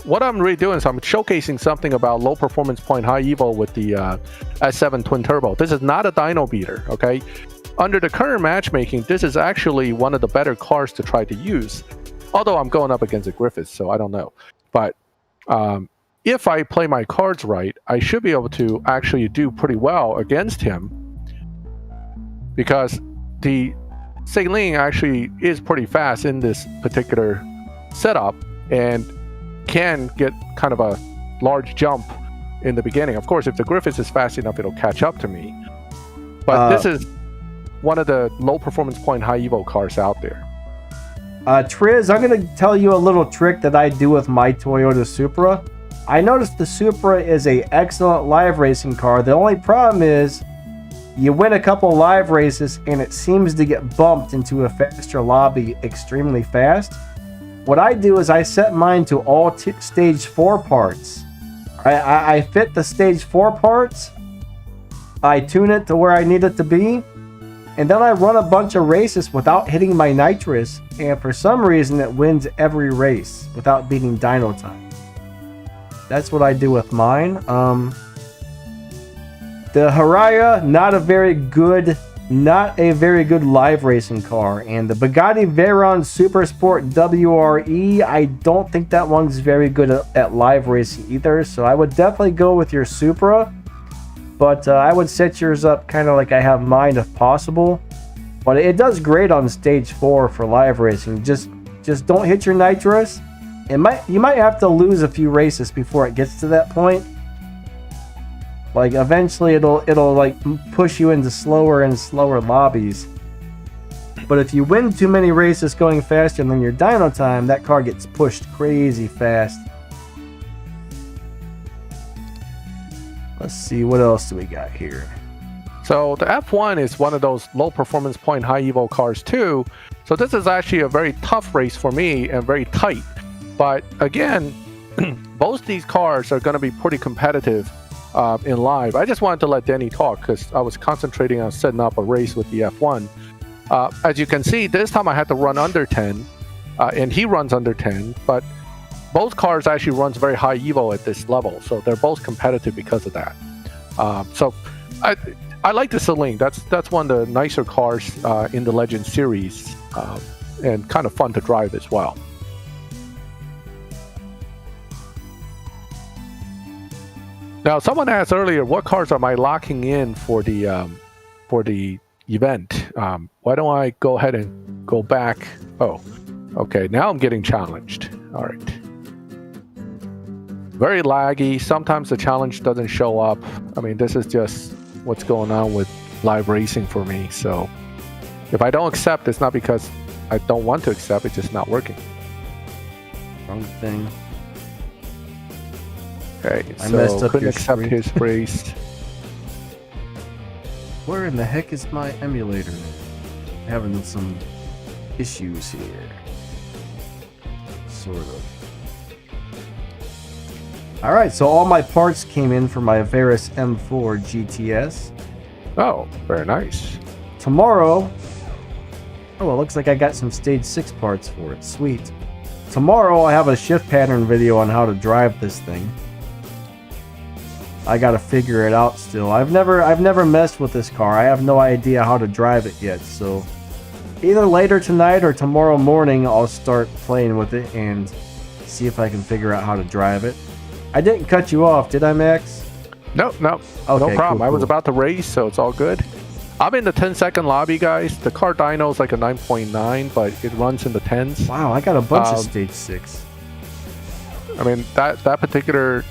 What I'm really doing is I'm showcasing something about low performance point, high evo with the S7 twin turbo. This is not a dyno beater, okay? Under the current matchmaking, this is actually one of the better cars to try to use. Although I'm going up against a Griffiths, so I don't know. But if I play my cards right, I should be able to actually do pretty well against him, because the Celine actually is pretty fast in this particular setup and can get kind of a large jump in the beginning. Of course, if the Griffiths is fast enough, it'll catch up to me. But this is one of the low performance point high evo cars out there.
Triz, I'm going to tell you a little trick that I do with my Toyota Supra. I noticed the Supra is a excellent live racing car. The only problem is you win a couple live races and it seems to get bumped into a faster lobby extremely fast. What I do is I set mine to all stage 4 parts. I fit the stage 4 parts. I tune it to where I need it to be. And then I run a bunch of races without hitting my nitrous. And for some reason it wins every race without beating dyno time. That's what I do with mine. The Haraya, not a very good live racing car. And the Bugatti Veyron Supersport WRE, I don't think that one's very good at live racing either. So I would definitely go with your Supra. But I would set yours up kind of like I have mine if possible. But it does great on stage 4 for live racing. Just don't hit your nitrous. You might have to lose a few races before it gets to that point. Like eventually it'll like push you into slower and slower lobbies. But if you win too many races going faster than your dyno time, that car gets pushed crazy fast. Let's see, what else do we got here?
So the F1 is one of those low performance point high evo cars too. So this is actually a very tough race for me and very tight. But again, both these cars are going to be pretty competitive in live. I just wanted to let Denny talk because I was concentrating on setting up a race with the F1. As you can see, this time I had to run under 10, and he runs under 10, but both cars actually runs very high evo at this level, so they're both competitive because of that. So I like the Celine. That's one of the nicer cars in the Legend series, and kind of fun to drive as well. Now, someone asked earlier, what cars am I locking in for the event? Why don't I go ahead and go back? Oh, okay. Now I'm getting challenged. All right. Very laggy. Sometimes the challenge doesn't show up. I mean, this is just what's going on with live racing for me. So if I don't accept, it's not because I don't want to accept. It's just not working.
Wrong thing.
Okay,
I
so
messed up
couldn't
your
accept
screen.
his race.
Where in the heck is my emulator? Having some issues here. Sort of. Alright, so all my parts came in for my Veris M4 GTS.
Oh, very nice.
Tomorrow... Oh, it looks like I got some stage 6 parts for it. Sweet. Tomorrow I have a shift pattern video on how to drive this thing. I gotta figure it out still. I've never messed with this car. I have no idea how to drive it yet, so either later tonight or tomorrow morning I'll start playing with it and see if I can figure out how to drive it. I didn't cut you off, did I, Max?
No,
Okay,
no problem.
cool.
I was about to race, so it's all good. I'm in the 10-second lobby, guys. The car dyno is like a 9.9, but it runs in the 10s.
Wow, I got a bunch of stage 6.
I mean, that particular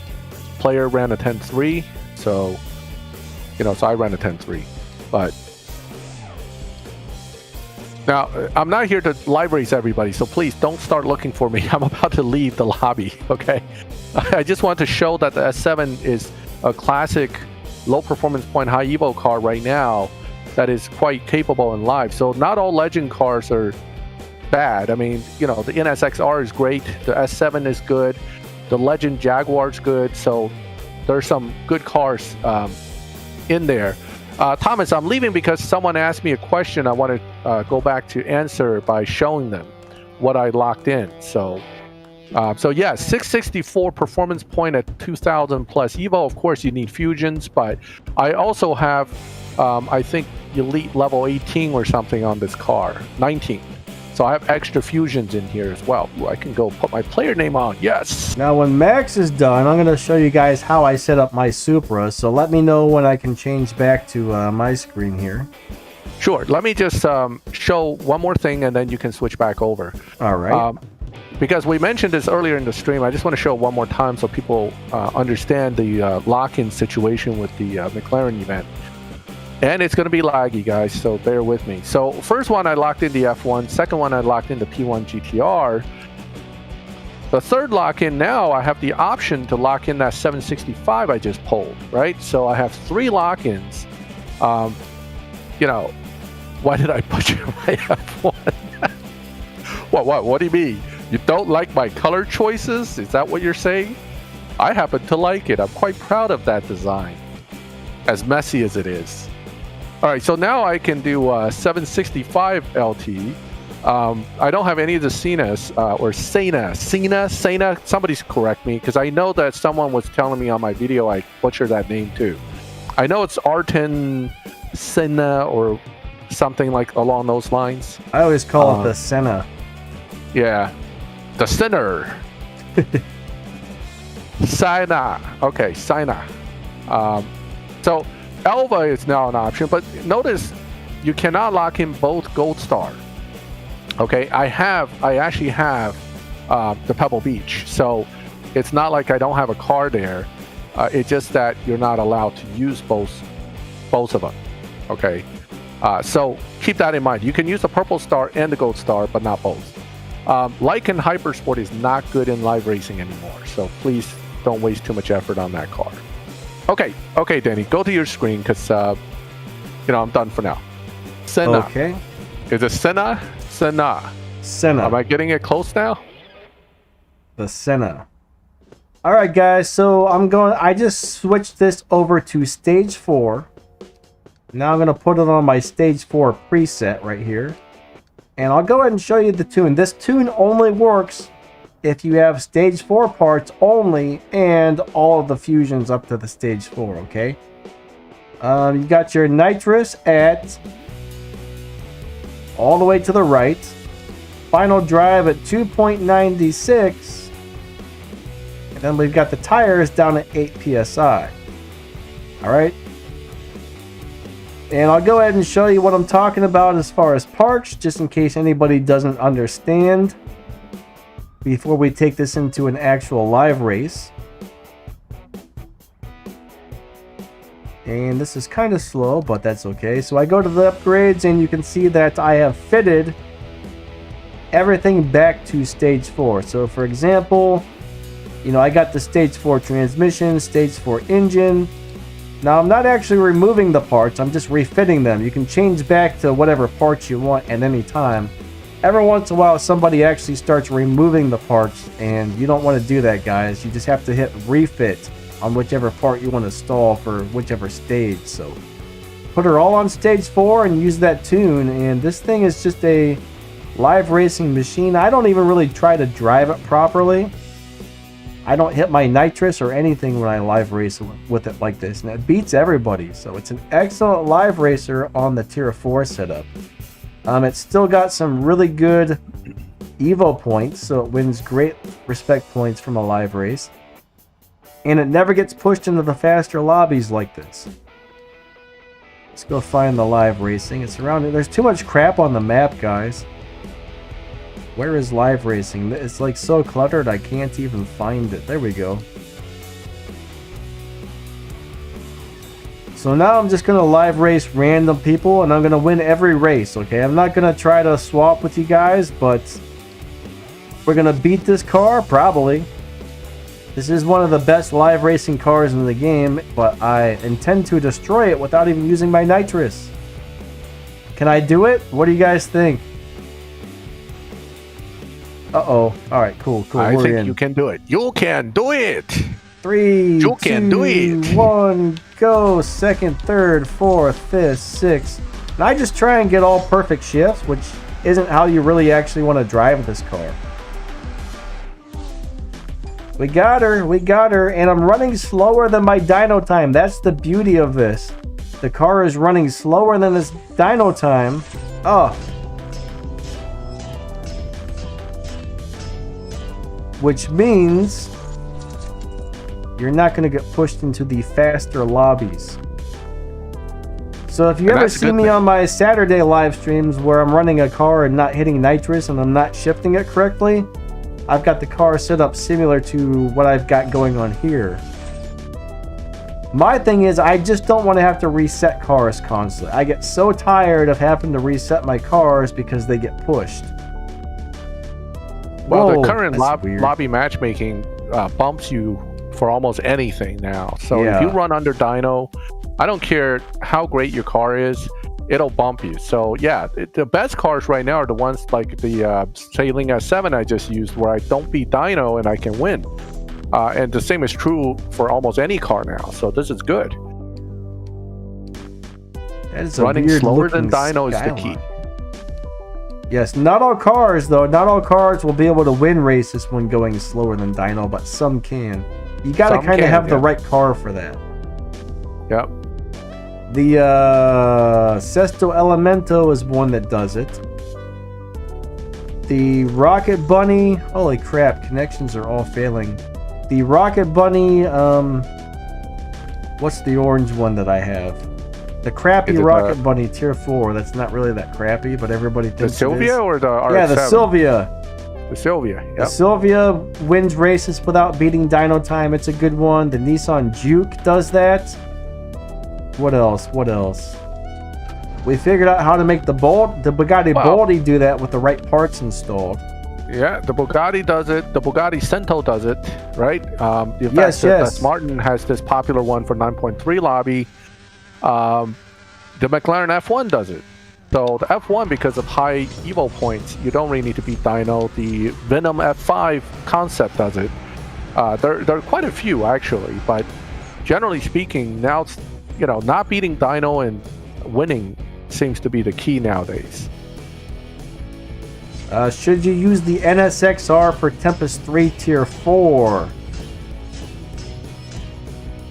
player ran a 10.3, so so I ran a 10.3. But now I'm not here to live race everybody, so please don't start looking for me. I'm about to leave the lobby. Okay, I just want to show that the S7 is a classic low performance point high evo car right now that is quite capable in live. So not all legend cars are bad. I mean, the NSXR is great, the S7 is good, the Legend Jaguar's good, so there's some good cars in there. Thomas, I'm leaving because someone asked me a question I want to go back to answer by showing them what I locked in. So yeah, 664 performance point at 2000 plus Evo. Of course, you need fusions, but I also have, I think, Elite level 18 or something on this car, 19. So I have extra fusions in here as well. Ooh, I can go put my player name on. Yes.
Now when Max is done, I'm going to show you guys how I set up my Supra. So let me know when I can change back to my screen here.
Sure. Let me just show one more thing and then you can switch back over.
All right.
Because we mentioned this earlier in the stream, I just want to show it one more time so people understand the lock-in situation with the McLaren event. And it's going to be laggy, guys, so bear with me. So first one, I locked in the F1. Second one, I locked in the P1 GTR. The third lock-in now, I have the option to lock in that 765 I just pulled, right? So I have 3 lock-ins. You know, why did I put you in my F1? What do you mean? You don't like my color choices? Is that what you're saying? I happen to like it. I'm quite proud of that design, as messy as it is. All right, so now I can do 765 LT. I don't have any of the Cenas or Cena. Somebody's correct me, because I know that someone was telling me on my video I butchered that name too. I know it's Arten Senna or something like along those lines.
I always call it the Senna.
Yeah, the sinner. Sina. Okay, Sina. So Elva is now an option, but notice you cannot lock in both Gold Star. Okay, I actually have the Pebble Beach, so it's not like I don't have a car there. It's just that you're not allowed to use both of them. Okay, so keep that in mind. You can use the Purple Star and the Gold Star, but not both. Lycan Hypersport is not good in live racing anymore, so please don't waste too much effort on that car. Okay, Danny, go to your screen, because I'm done for now. Senna.
Okay.
Is it Senna? Senna. Am I getting it close now?
The Senna. All right, guys. So I just switched this over to stage 4. Now I'm going to put it on my stage 4 preset right here. And I'll go ahead and show you the tune. This tune only works if you have stage 4 parts only and all of the fusions up to the stage 4, okay? You got your nitrous at all the way to the right. Final drive at 2.96. And then we've got the tires down at 8 PSI. Alright? And I'll go ahead and show you what I'm talking about as far as parts, just in case anybody doesn't understand, before we take this into an actual live race. And this is kind of slow, but that's okay. So I go to the upgrades, and you can see that I have fitted everything back to stage 4. So for example, I got the stage 4 transmission, stage 4 engine. Now I'm not actually removing the parts, I'm just refitting them. You can change back to whatever parts you want at any time. Every once in a while somebody actually starts removing the parts, and you don't want to do that, guys. You just have to hit refit on whichever part you want to install for whichever stage. So put her all on stage 4 and use that tune, and this thing is just a live racing machine. I don't even really try to drive it properly. I don't hit my nitrous or anything when I live race with it like this, and it beats everybody. So it's an excellent live racer on the tier 4 setup. It's still got some really good Evo points, so it wins great respect points from a live race. And it never gets pushed into the faster lobbies like this. Let's go find the live racing. It's around here. There's too much crap on the map, guys. Where is live racing? It's like so cluttered I can't even find it. There we go. So now I'm just going to live race random people, and I'm going to win every race, okay? I'm not going to try to swap with you guys, but we're going to beat this car, probably. This is one of the best live racing cars in the game, but I intend to destroy it without even using my nitrous. Can I do it? What do you guys think? Uh-oh. All right, cool.
I think you can do it. You can do it.
3,
you can do it.
1, go. Second, third, fourth, fifth, sixth. And I just try and get all perfect shifts, which isn't how you really actually want to drive this car. We got her, and I'm running slower than my dyno time. That's the beauty of this. The car is running slower than this dyno time. Oh. Which means you're not going to get pushed into the faster lobbies. So if you ever see me on my Saturday live streams where I'm running a car and not hitting nitrous and I'm not shifting it correctly, I've got the car set up similar to what I've got going on here. My thing is, I just don't want to have to reset cars constantly. I get so tired of having to reset my cars because they get pushed.
Well,
Whoa,
the current
that's weird.
lobby matchmaking bumps you for almost anything now. So
Yeah.
if you run under dyno, I don't care how great your car is, it'll bump you. So yeah, the best cars right now are the ones like the Sailing S7 I just used, where I don't beat dyno and I can win. And the same is true for almost any car now. So this is good.
That is a
Running
weird
slower than
looking
dyno is the
skyline.
key.
Yes, not all cars though. Not all cars will be able to win races when going slower than dyno, but some can. You got to
Some
kind of
can,
have the
yeah.
right car for that.
Yep.
The Sesto Elemento is one that does it. The Rocket Bunny, holy crap, connections are all failing. The Rocket Bunny, what's the orange one that I have? The crappy
Is it
Rocket Bunny Tier 4. That's not really that crappy, but everybody
The
thinks it
Sylvia
is.
or the RX-7?
Yeah, the Sylvia.
The Sylvia.
The
Yep.
Sylvia wins races without beating dyno time. It's a good one. The Nissan Juke does that. What else? What else? We figured out how to make the Bugatti
Wow.
Boldy do that with the right parts installed.
Yeah, the Bugatti does it. The Bugatti Cento does it, right? In fact,
Yes,
the
yes.
Martin has this popular one for 9.3 lobby. The McLaren F1 does it. So the F1, because of high Evo points, you don't really need to beat dyno. The Venom F5 concept does it. There are quite a few actually, but generally speaking, now it's, not beating dyno and winning seems to be the key nowadays.
Should you use the NSXR for Tempest 3 Tier 4?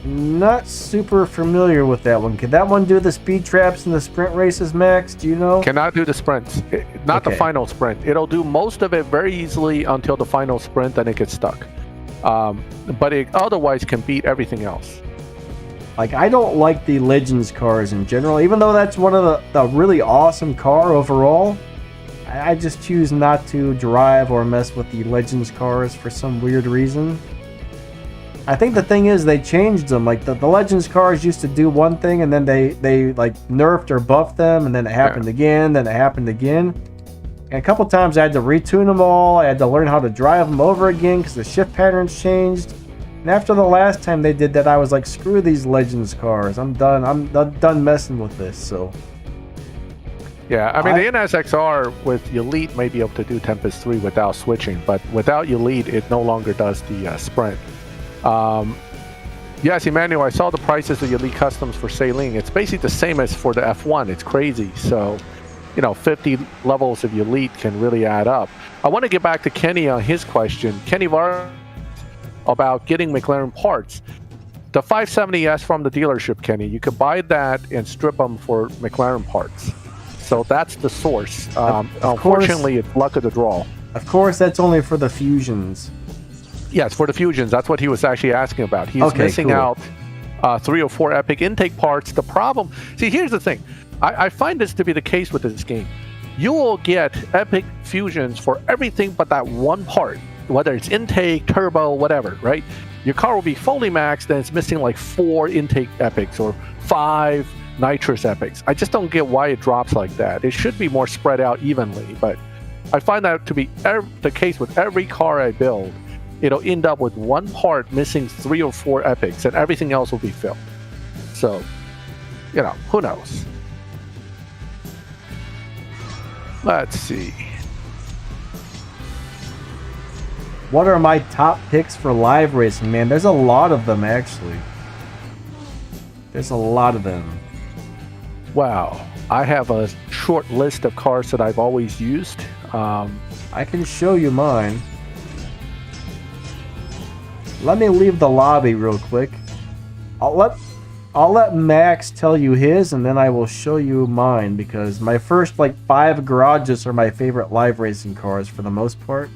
Not super familiar with that one. Could that one do the speed traps and the sprint races, Max? Do you know?
Cannot do the sprints. Not the
Okay.
final sprint. It'll do most of it very easily until the final sprint, then it gets stuck. But it otherwise can beat everything else.
Like, I don't like the Legends cars in general, even though that's one of the really awesome car overall. I just choose not to drive or mess with the Legends cars for some weird reason. I think the thing is they changed them. Like the Legends cars used to do one thing, and then they like nerfed or buffed them, and then it happened again, then it happened again. And a couple times I had to retune them all. I had to learn how to drive them over again because the shift patterns changed. And after the last time they did that, I was like, screw these Legends cars. I'm done. I'm done messing with this. So
Yeah, I mean, the NSXR with Elite may be able to do Tempest 3 without switching, but without Elite, it no longer does the sprint. Yes, Emmanuel, I saw the prices of Elite Customs for Sailing. It's basically the same as for the F1. It's crazy. So, 50 levels of Elite can really add up. I want to get back to Kenny on his question. Kenny Var about getting McLaren parts. The 570S from the dealership, Kenny, you could buy that and strip them for McLaren parts. So that's the source. Unfortunately, it's luck of the draw.
of course, that's only for the Fusions.
Yes, for the Fusions. That's what he was actually asking about. He's
Okay,
missing
cool.
out 3 or 4 Epic intake parts. The problem... See, here's the thing. I find this to be the case with this game. You will get Epic Fusions for everything but that one part, whether it's intake, turbo, whatever, right? Your car will be fully maxed and it's missing like 4 intake Epics or 5 nitrous Epics. I just don't get why it drops like that. It should be more spread out evenly, but I find that to be the case with every car I build. It'll end up with one part missing 3 or 4 Epics and everything else will be filled. So, who knows? Let's see.
What are my top picks for live racing, man? There's a lot of them, actually. There's a lot of them.
Wow. I have a short list of cars that I've always used.
I can show you mine. Let me leave the lobby real quick. I'll let Max tell you his, and then I will show you mine, because my first 5 garages are my favorite live racing cars for the most part.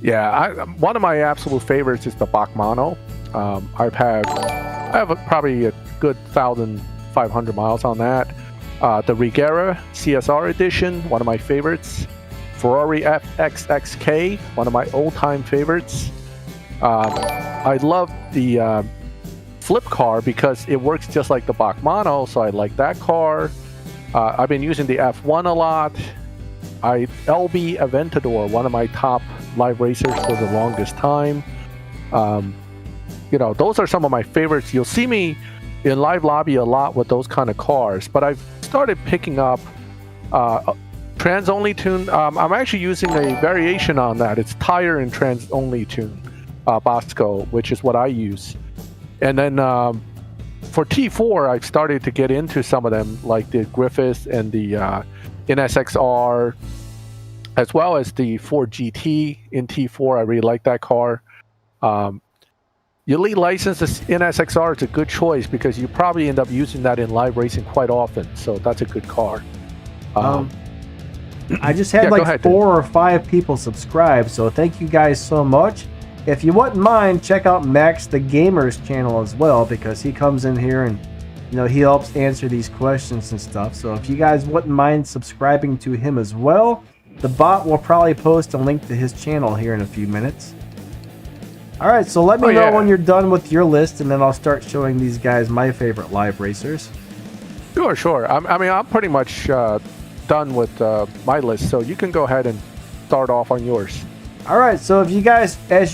Yeah, one of my absolute favorites is the Bachmano. I have probably a good 1,500 miles on that. The Rigera CSR edition, one of my favorites. Ferrari FXXK, one of my old-time favorites. I love the flip car because it works just like the Bach Mono, so I like that car. I've been using the F1 a lot. LB Aventador, one of my top live racers for the longest time. Those are some of my favorites. You'll see me in live lobby a lot with those kind of cars, but I've started picking up trans only tune. I'm actually using a variation on that. It's tire and trans only tune, Bosco, which is what I use. And then for T4, I've started to get into some of them, like the Griffith and the NSXR, as well as the Ford GT in T4. I really like that car. Your lead license, the NSXR, is a good choice because you probably end up using that in live racing quite often. So that's a good car.
I just had like 4 or 5 people subscribe, so thank you guys so much. If you wouldn't mind, check out Maxthegamer's channel as well, because he comes in here and he helps answer these questions and stuff. So if you guys wouldn't mind subscribing to him as well, the bot will probably post a link to his channel here in a few minutes. Alright, so let me know when you're done with your list, and then I'll start showing these guys my favorite live racers.
Sure. I'm pretty much done with my list, so you can go ahead and start off on yours.
Alright, so as you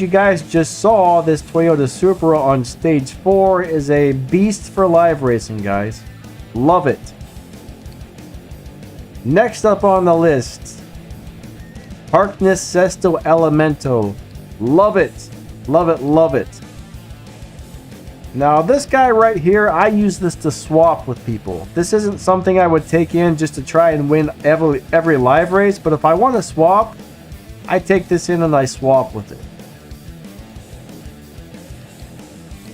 guys just saw, this Toyota Supra on stage 4 is a beast for live racing, guys. Love it. Next up on the list, Harkness Sesto Elemento. Love it. Love it. Now this guy right here, I use this to swap with people. This isn't something I would take in just to try and win every live race, but if I want to swap, I take this in and I swap with it.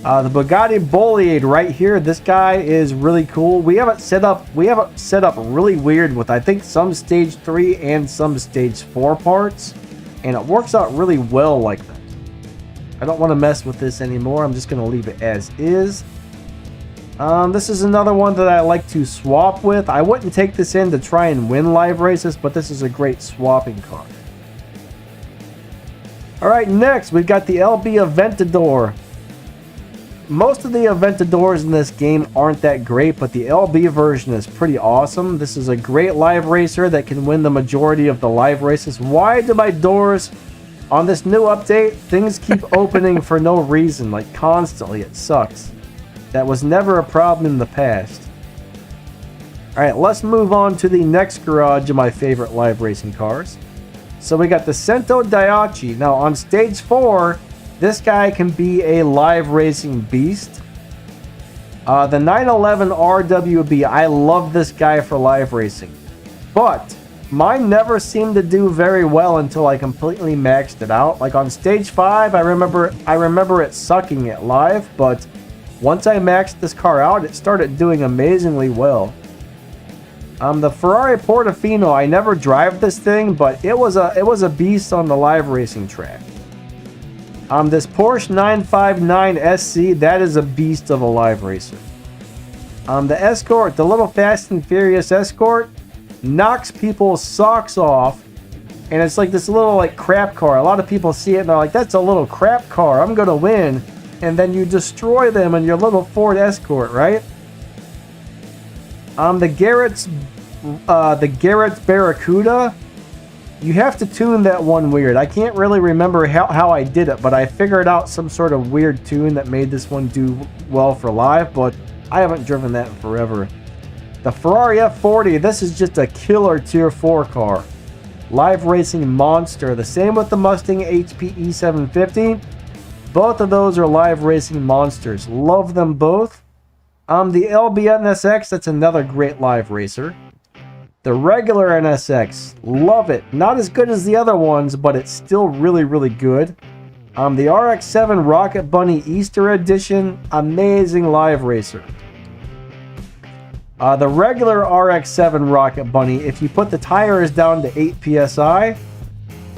The Bugatti Bolide right here, this guy is really cool. We have it set up really weird with I think some stage 3 and some stage 4 parts, and it works out really well like that. I don't want to mess with this anymore. I'm just going to leave it as is. This is another one that I like to swap with. I wouldn't take this in to try and win live races, but this is a great swapping car. Alright, next we've got the LB Aventador. Most of the Aventadors in this game aren't that great, but the LB version is pretty awesome. This is a great live racer that can win the majority of the live races. Why do my doors... On this new update, things keep opening for no reason, like constantly. It sucks. That was never a problem in the past. Alright, let's move on to the next garage of my favorite live racing cars. So we got the Cento Daihatsu. Now on stage 4, this guy can be a live racing beast. The 911 RWB, I love this guy for live racing. But... mine never seemed to do very well until I completely maxed it out. Like on stage 5, I remember it sucking it live, but once I maxed this car out, it started doing amazingly well. The Ferrari Portofino, I never drive this thing, but it was a beast on the live racing track. This Porsche 959 SC, that is a beast of a live racer. The Escort, the little Fast and Furious Escort, knocks people's socks off, and it's like this little like crap car. A lot of people see it and they're like, that's a little crap car, I'm gonna win, and then you destroy them in your little Ford Escort, right? The Garrett's Barracuda, you have to tune that one weird. I can't really remember how I did it, but I figured out some sort of weird tune that made this one do well for live, but I haven't driven that in forever. The Ferrari F40, this is just a killer tier 4 car. Live racing monster. The same with the Mustang HP E750. Both of those are live racing monsters. Love them both. The LB NSX, that's another great live racer. The regular NSX, love it. Not as good as the other ones, but it's still really, really good. The RX-7 Rocket Bunny Easter Edition, amazing live racer. The regular RX-7 Rocket Bunny, if you put the tires down to 8 PSI,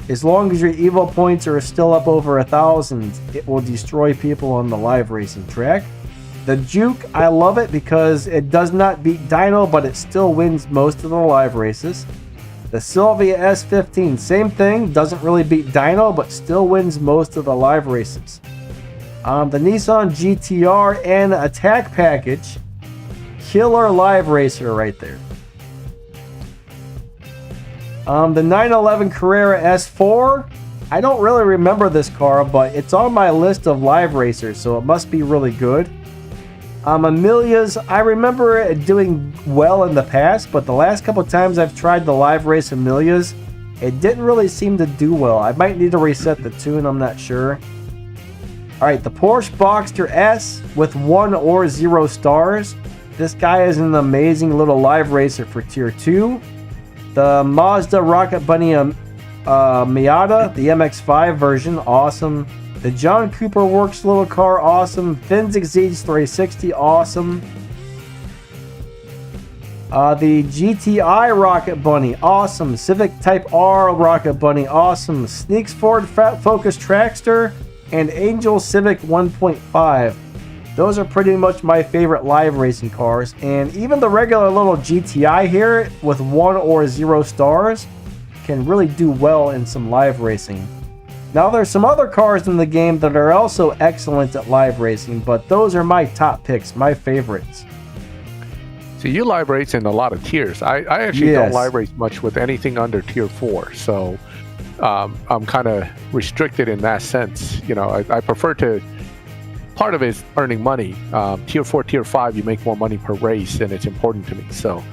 as long as your Evo points are still up over 1,000, it will destroy people on the live racing track. The Juke, I love it because it does not beat Dyno, but it still wins most of the live races. The Sylvia S15, same thing, doesn't really beat Dyno, but still wins most of the live races. The Nissan GTR and Attack Package. Killer live racer right there. The 911 Carrera S4. I don't really remember this car, but it's on my list of live racers, so it must be really good. Amelia's, I remember it doing well in the past, but the last couple times I've tried the live race Amelia's, it didn't really seem to do well. I might need to reset the tune, I'm not sure. Alright, the Porsche Boxster S with 1 or 0 stars. This guy is an amazing little live racer for Tier 2. The Mazda Rocket Bunny Miata, the MX-5 version, awesome. The John Cooper Works little car, awesome. Finn's Exceeds 360, awesome. The GTI Rocket Bunny, awesome. Civic Type R Rocket Bunny, awesome. Sneaks Ford Focus Trackster and Angel Civic 1.5. Those are pretty much my favorite live racing cars. And even the regular little GTI here with 1 or 0 stars can really do well in some live racing. Now there's some other cars in the game that are also excellent at live racing, but those are my top picks, my favorites.
So you live race in a lot of tiers. I actually don't live race much with anything under Tier 4, so I'm kind of restricted in that sense. You know, I prefer to, part of it is earning money. Tier 4, Tier 5, you make more money per race, and it's important to me. So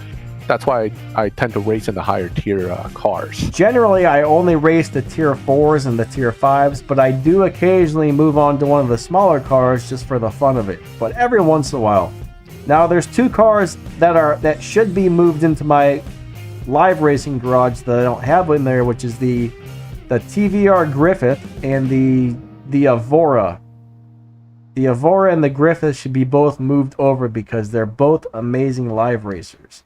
that's why I tend to race in the higher tier cars. Generally,
I only race the Tier 4s and the Tier 5s, but I do occasionally move on to one of the smaller cars just for the fun of it, but every once in a while. Now, there's 2 cars that should be moved into my live racing garage that I don't have in there, which is the TVR Griffith and the Avora. The Avora and the Griffith should be both moved over because they're both amazing live racers.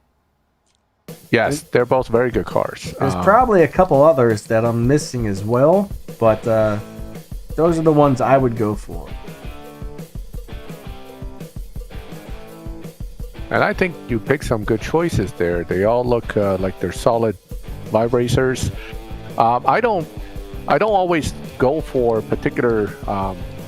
Yes, they're both very good cars.
There's probably a couple others that I'm missing as well, but those are the ones I would go for.
And I think you picked some good choices there. They all look like they're solid live racers. I don't always go for particular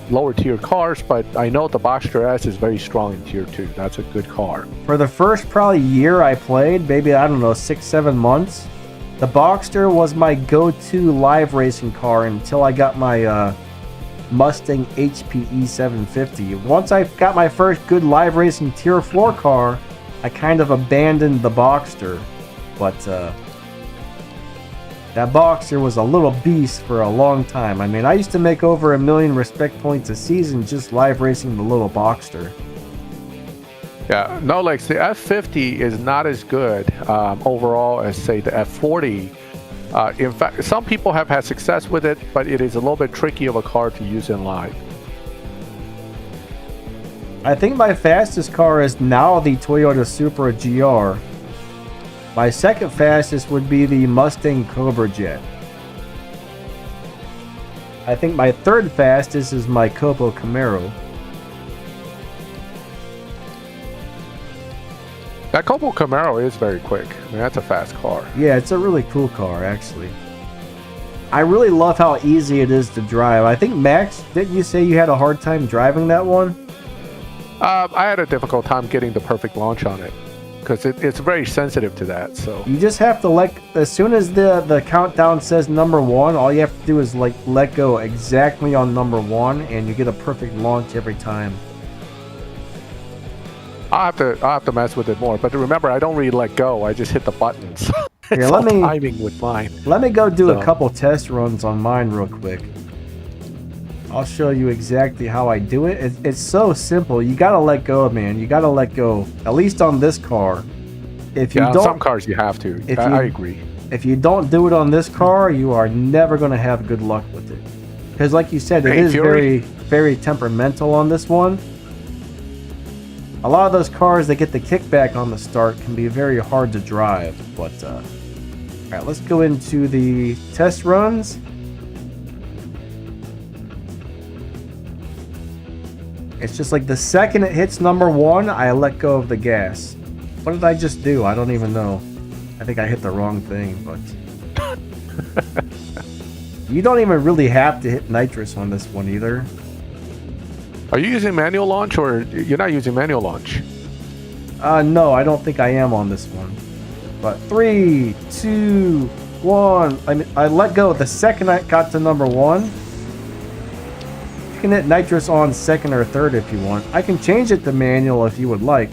lower tier cars, but I know the Boxster S is very strong in Tier 2. That's a good car.
For the first probably year I played, maybe, I don't know, 6-7 months, the Boxster was my go-to live racing car until I got my Mustang HPE 750. Once I got my first good live racing Tier 4 car, I kind of abandoned the Boxster, but that Boxster was a little beast for a long time. I mean, I used to make over 1 million respect points a season just live racing the little Boxster.
Yeah, no, like the F50 is not as good overall as, say, the F40. In fact, some people have had success with it, but it is a little bit tricky of a car to use in live.
I think my fastest car is now the Toyota Supra GR. My second fastest would be the Mustang Cobra Jet. I think my third fastest is my Copo Camaro.
That Copo Camaro is very quick. I mean, that's a fast car.
Yeah, it's a really cool car, actually. I really love how easy it is to drive. I think, Max, didn't you say you had a hard time driving that one?
I had a difficult time getting the perfect launch on it, because it's very sensitive to that. So
you just have to as soon as the countdown says number 1, all you have to do is let go exactly on number 1, and you get a perfect launch every time.
I'll have to mess with it more. But remember, I don't really let go. I just hit the buttons.
Here, let me
timing with mine.
Let me go do a couple test runs on mine real quick. I'll show you exactly how I do it. It's so simple. You gotta let go, man. You gotta let go. At least on this car. If you don't,
some cars you have to. I agree.
If you don't do it on this car, you are never gonna have good luck with it. Because, like you said, it is very, very temperamental on this one. A lot of those cars that get the kickback on the start can be very hard to drive. But all right, let's go into the test runs. It's just like the second it hits number 1, I let go of the gas. What did I just do? I don't even know. I think I hit the wrong thing, but you don't even really have to hit nitrous on this one either.
Are you using manual launch, or you're not using manual launch?
No, I don't think I am on this one. But 3, 2, 1. I let go the second I got to number 1. You can hit nitrous on second or third if you want. I can change it to manual if you would like.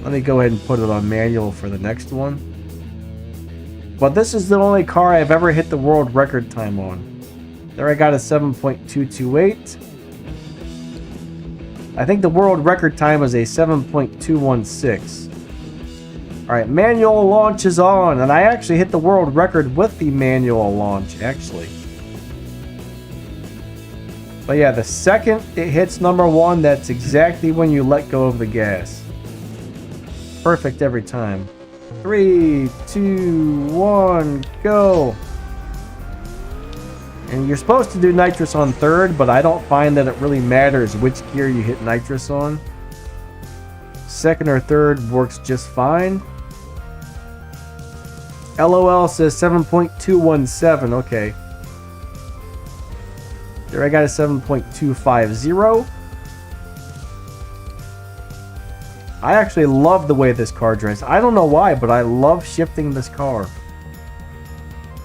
Let me go ahead and put it on manual for the next one. But this is the only car I've ever hit the world record time on. There I got a 7.228. I think the world record time was a 7.216. Alright, manual launch is on. And I actually hit the world record with the manual launch, actually. But yeah, the second it hits number 1, that's exactly when you let go of the gas. Perfect every time. 3, 2, 1, go. And you're supposed to do nitrous on third, but I don't find that it really matters which gear you hit nitrous on. Second or third works just fine. LOL says 7.217. Okay. There I got a 7.250. I actually love the way this car drives. I don't know why, but I love shifting this car.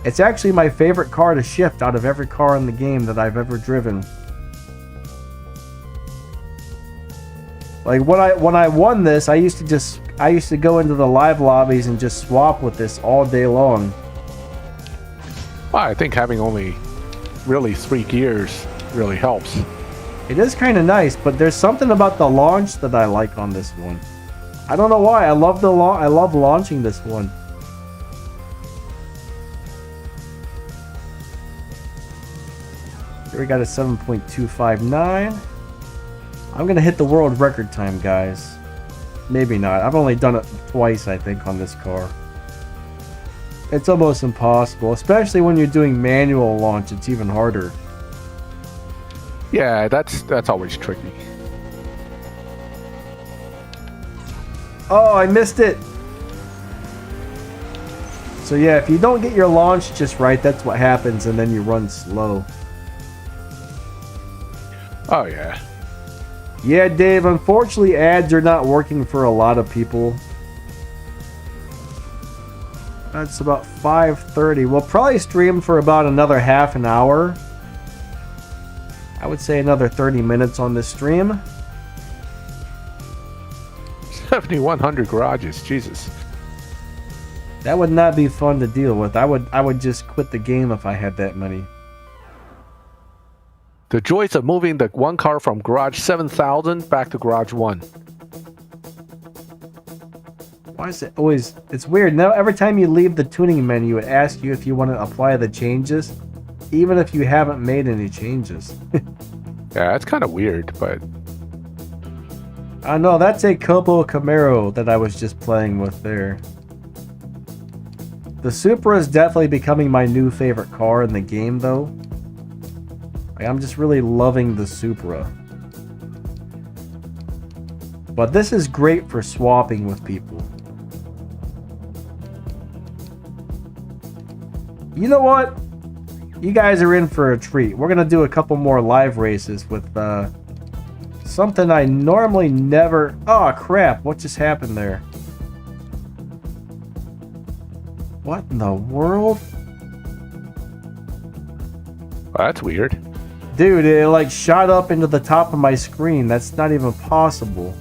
It's actually my favorite car to shift out of every car in the game that I've ever driven. Like when I won this, I used to go into the live lobbies and just swap with this all day long.
Well, I think having only really 3 gears really helps.
It is kind of nice, but there's something about the launch that I like on this one. I don't know why. I love launching this one. Here we got a 7.259. I'm gonna hit the world record time, guys. Maybe not. I've only done it twice, I think, on this car. It's almost impossible, especially when you're doing manual launch. It's even harder.
Yeah, that's always tricky.
Oh, I missed it. So yeah, if you don't get your launch just right, that's what happens, and then you run slow.
Oh yeah.
Yeah, Dave, unfortunately ads are not working for a lot of people. That's about 5:30. We'll probably stream for about another half an hour. I would say another 30 minutes on this stream.
7,100 garages, Jesus.
That would not be fun to deal with. I would just quit the game if I had that many.
The joys of moving the one car from garage 7,000 back to garage 1.
Why is it always... It's weird. Now, every time you leave the tuning menu, it asks you if you want to apply the changes, even if you haven't made any changes.
Yeah, it's kind of weird, but...
I know, that's a Kobo Camaro that I was just playing with there. The Supra is definitely becoming my new favorite car in the game, though. I'm just really loving the Supra. But this is great for swapping with people. You know what? You guys are in for a treat. We're going to do a couple more live races with something I normally never... Oh, crap. What just happened there? What in the world?
Well, that's weird.
Dude, it like shot up into the top of my screen. That's not even possible.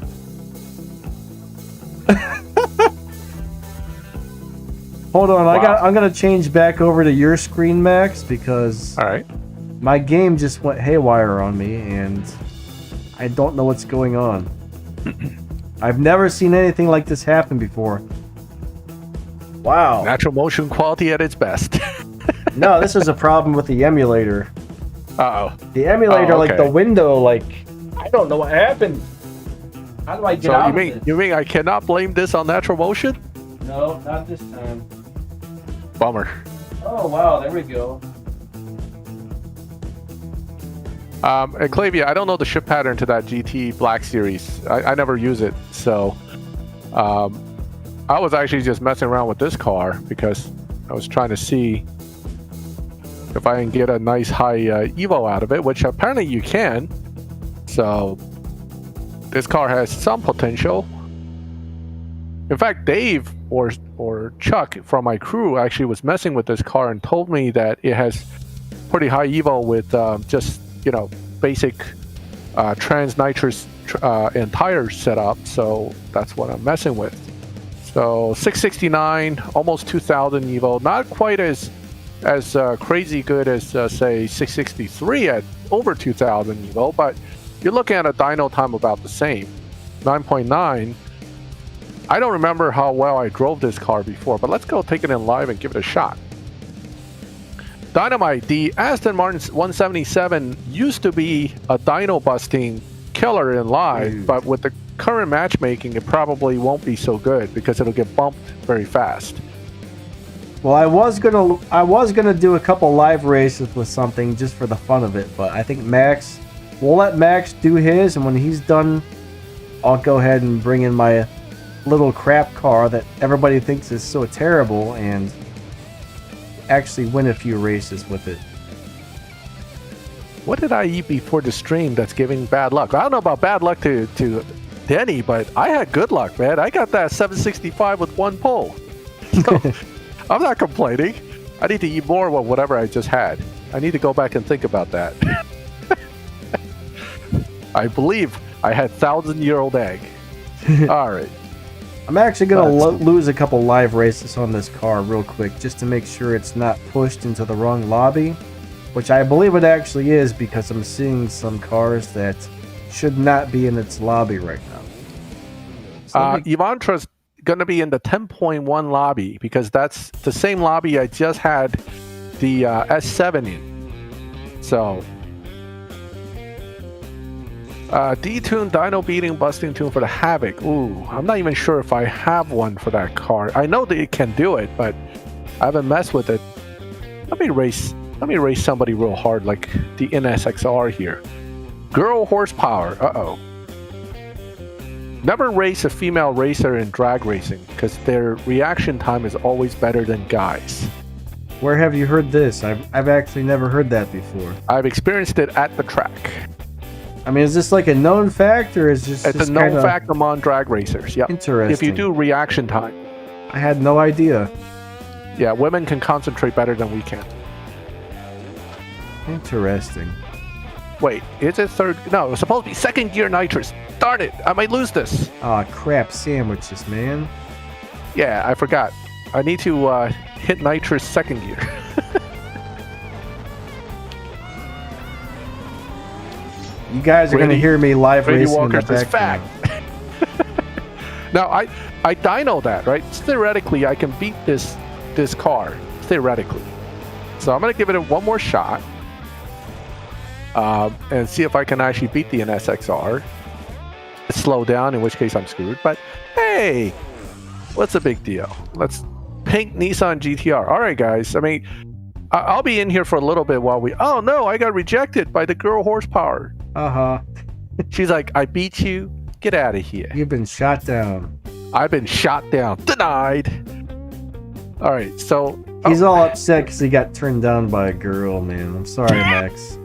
Hold on, wow. I'm gonna change back over to your screen, Max, because
alright,
my game just went haywire on me and I don't know what's going on. I've never seen anything like this happen before. Wow.
Natural motion quality at its best.
No, this is a problem with the emulator.
Uh-oh.
The emulator,
okay.
like the window, like, I don't know what happened. How do I get out of this?
You mean I cannot blame this on natural motion?
No, not this time.
Bummer.
Oh, wow, there we go.
And Clavia, I don't know the ship pattern to that GT Black Series. I never use it, so I was actually just messing around with this car because I was trying to see if I can get a nice high Evo out of it, which apparently you can. So this car has some potential. In fact, Dave or Chuck from my crew actually was messing with this car and told me that it has pretty high Evo with just, you know, basic trans nitrous and tire setup. So that's what I'm messing with. So 669, almost 2,000 Evo, not quite as crazy good as say 663 at over 2,000 Evo, but you're looking at a dyno time about the same, 9.9. I don't remember how well I drove this car before, but let's go take it in live and give it a shot. Dynamite, the Aston Martin 177 used to be a dyno busting killer in live, but with the current matchmaking, it probably won't be so good because it'll get bumped very fast.
Well, I was gonna do a couple live races with something just for the fun of it, but I think we'll let Max do his, and when he's done, I'll go ahead and bring in my little crap car that everybody thinks is so terrible and actually win a few races with it.
What did I eat before the stream that's giving bad luck? I don't know about bad luck to Denny, but I had good luck, man. I got that 765 with one pull. So I'm not complaining. I need to eat more of whatever I just had. I need to go back and think about that. I believe I had 1,000-year-old egg. All right.
I'm actually going to lose a couple live races on this car real quick just to make sure it's not pushed into the wrong lobby, which I believe it actually is because I'm seeing some cars that should not be in its lobby right now. So
Ivantra's going to be in the 10.1 lobby because that's the same lobby I just had the S7 in. So D-tune, dyno beating, busting tune for the Havoc. Ooh, I'm not even sure if I have one for that car. I know that it can do it, but I haven't messed with it. Let me race somebody real hard, like the NSXR here. Girl horsepower. Uh-oh. Never race a female racer in drag racing because their reaction time is always better than guys.
Where have you heard this? I've actually never heard that before.
I've experienced it at the track.
I mean, is this like a known fact, or is this
It's a known fact among drag racers. Yep.
Interesting.
If you do reaction time.
I had no idea.
Yeah, women can concentrate better than we can.
Interesting.
Wait, is it third? No, it's supposed to be second gear nitrous. Darn it, I might lose this.
Aw, crap sandwiches, man.
Yeah, I forgot. I need to hit nitrous second gear.
You guys are going to hear me live racing in the background.
Now, I dyno that, right? Theoretically, I can beat this car. Theoretically. So I'm going to give it one more shot. And see if I can actually beat the NSXR. Slow down, in which case I'm screwed. But hey, what's the big deal? Let's pink Nissan GTR. All right, guys. I mean, I'll be in here for a little bit while we... Oh, no, I got rejected by the girl horsepower.
Uh-huh.
She's like, I beat you. Get out of here.
You've been shot down.
I've been shot down. Denied. All right, so...
He's all upset because he got turned down by a girl, man. I'm sorry, Max.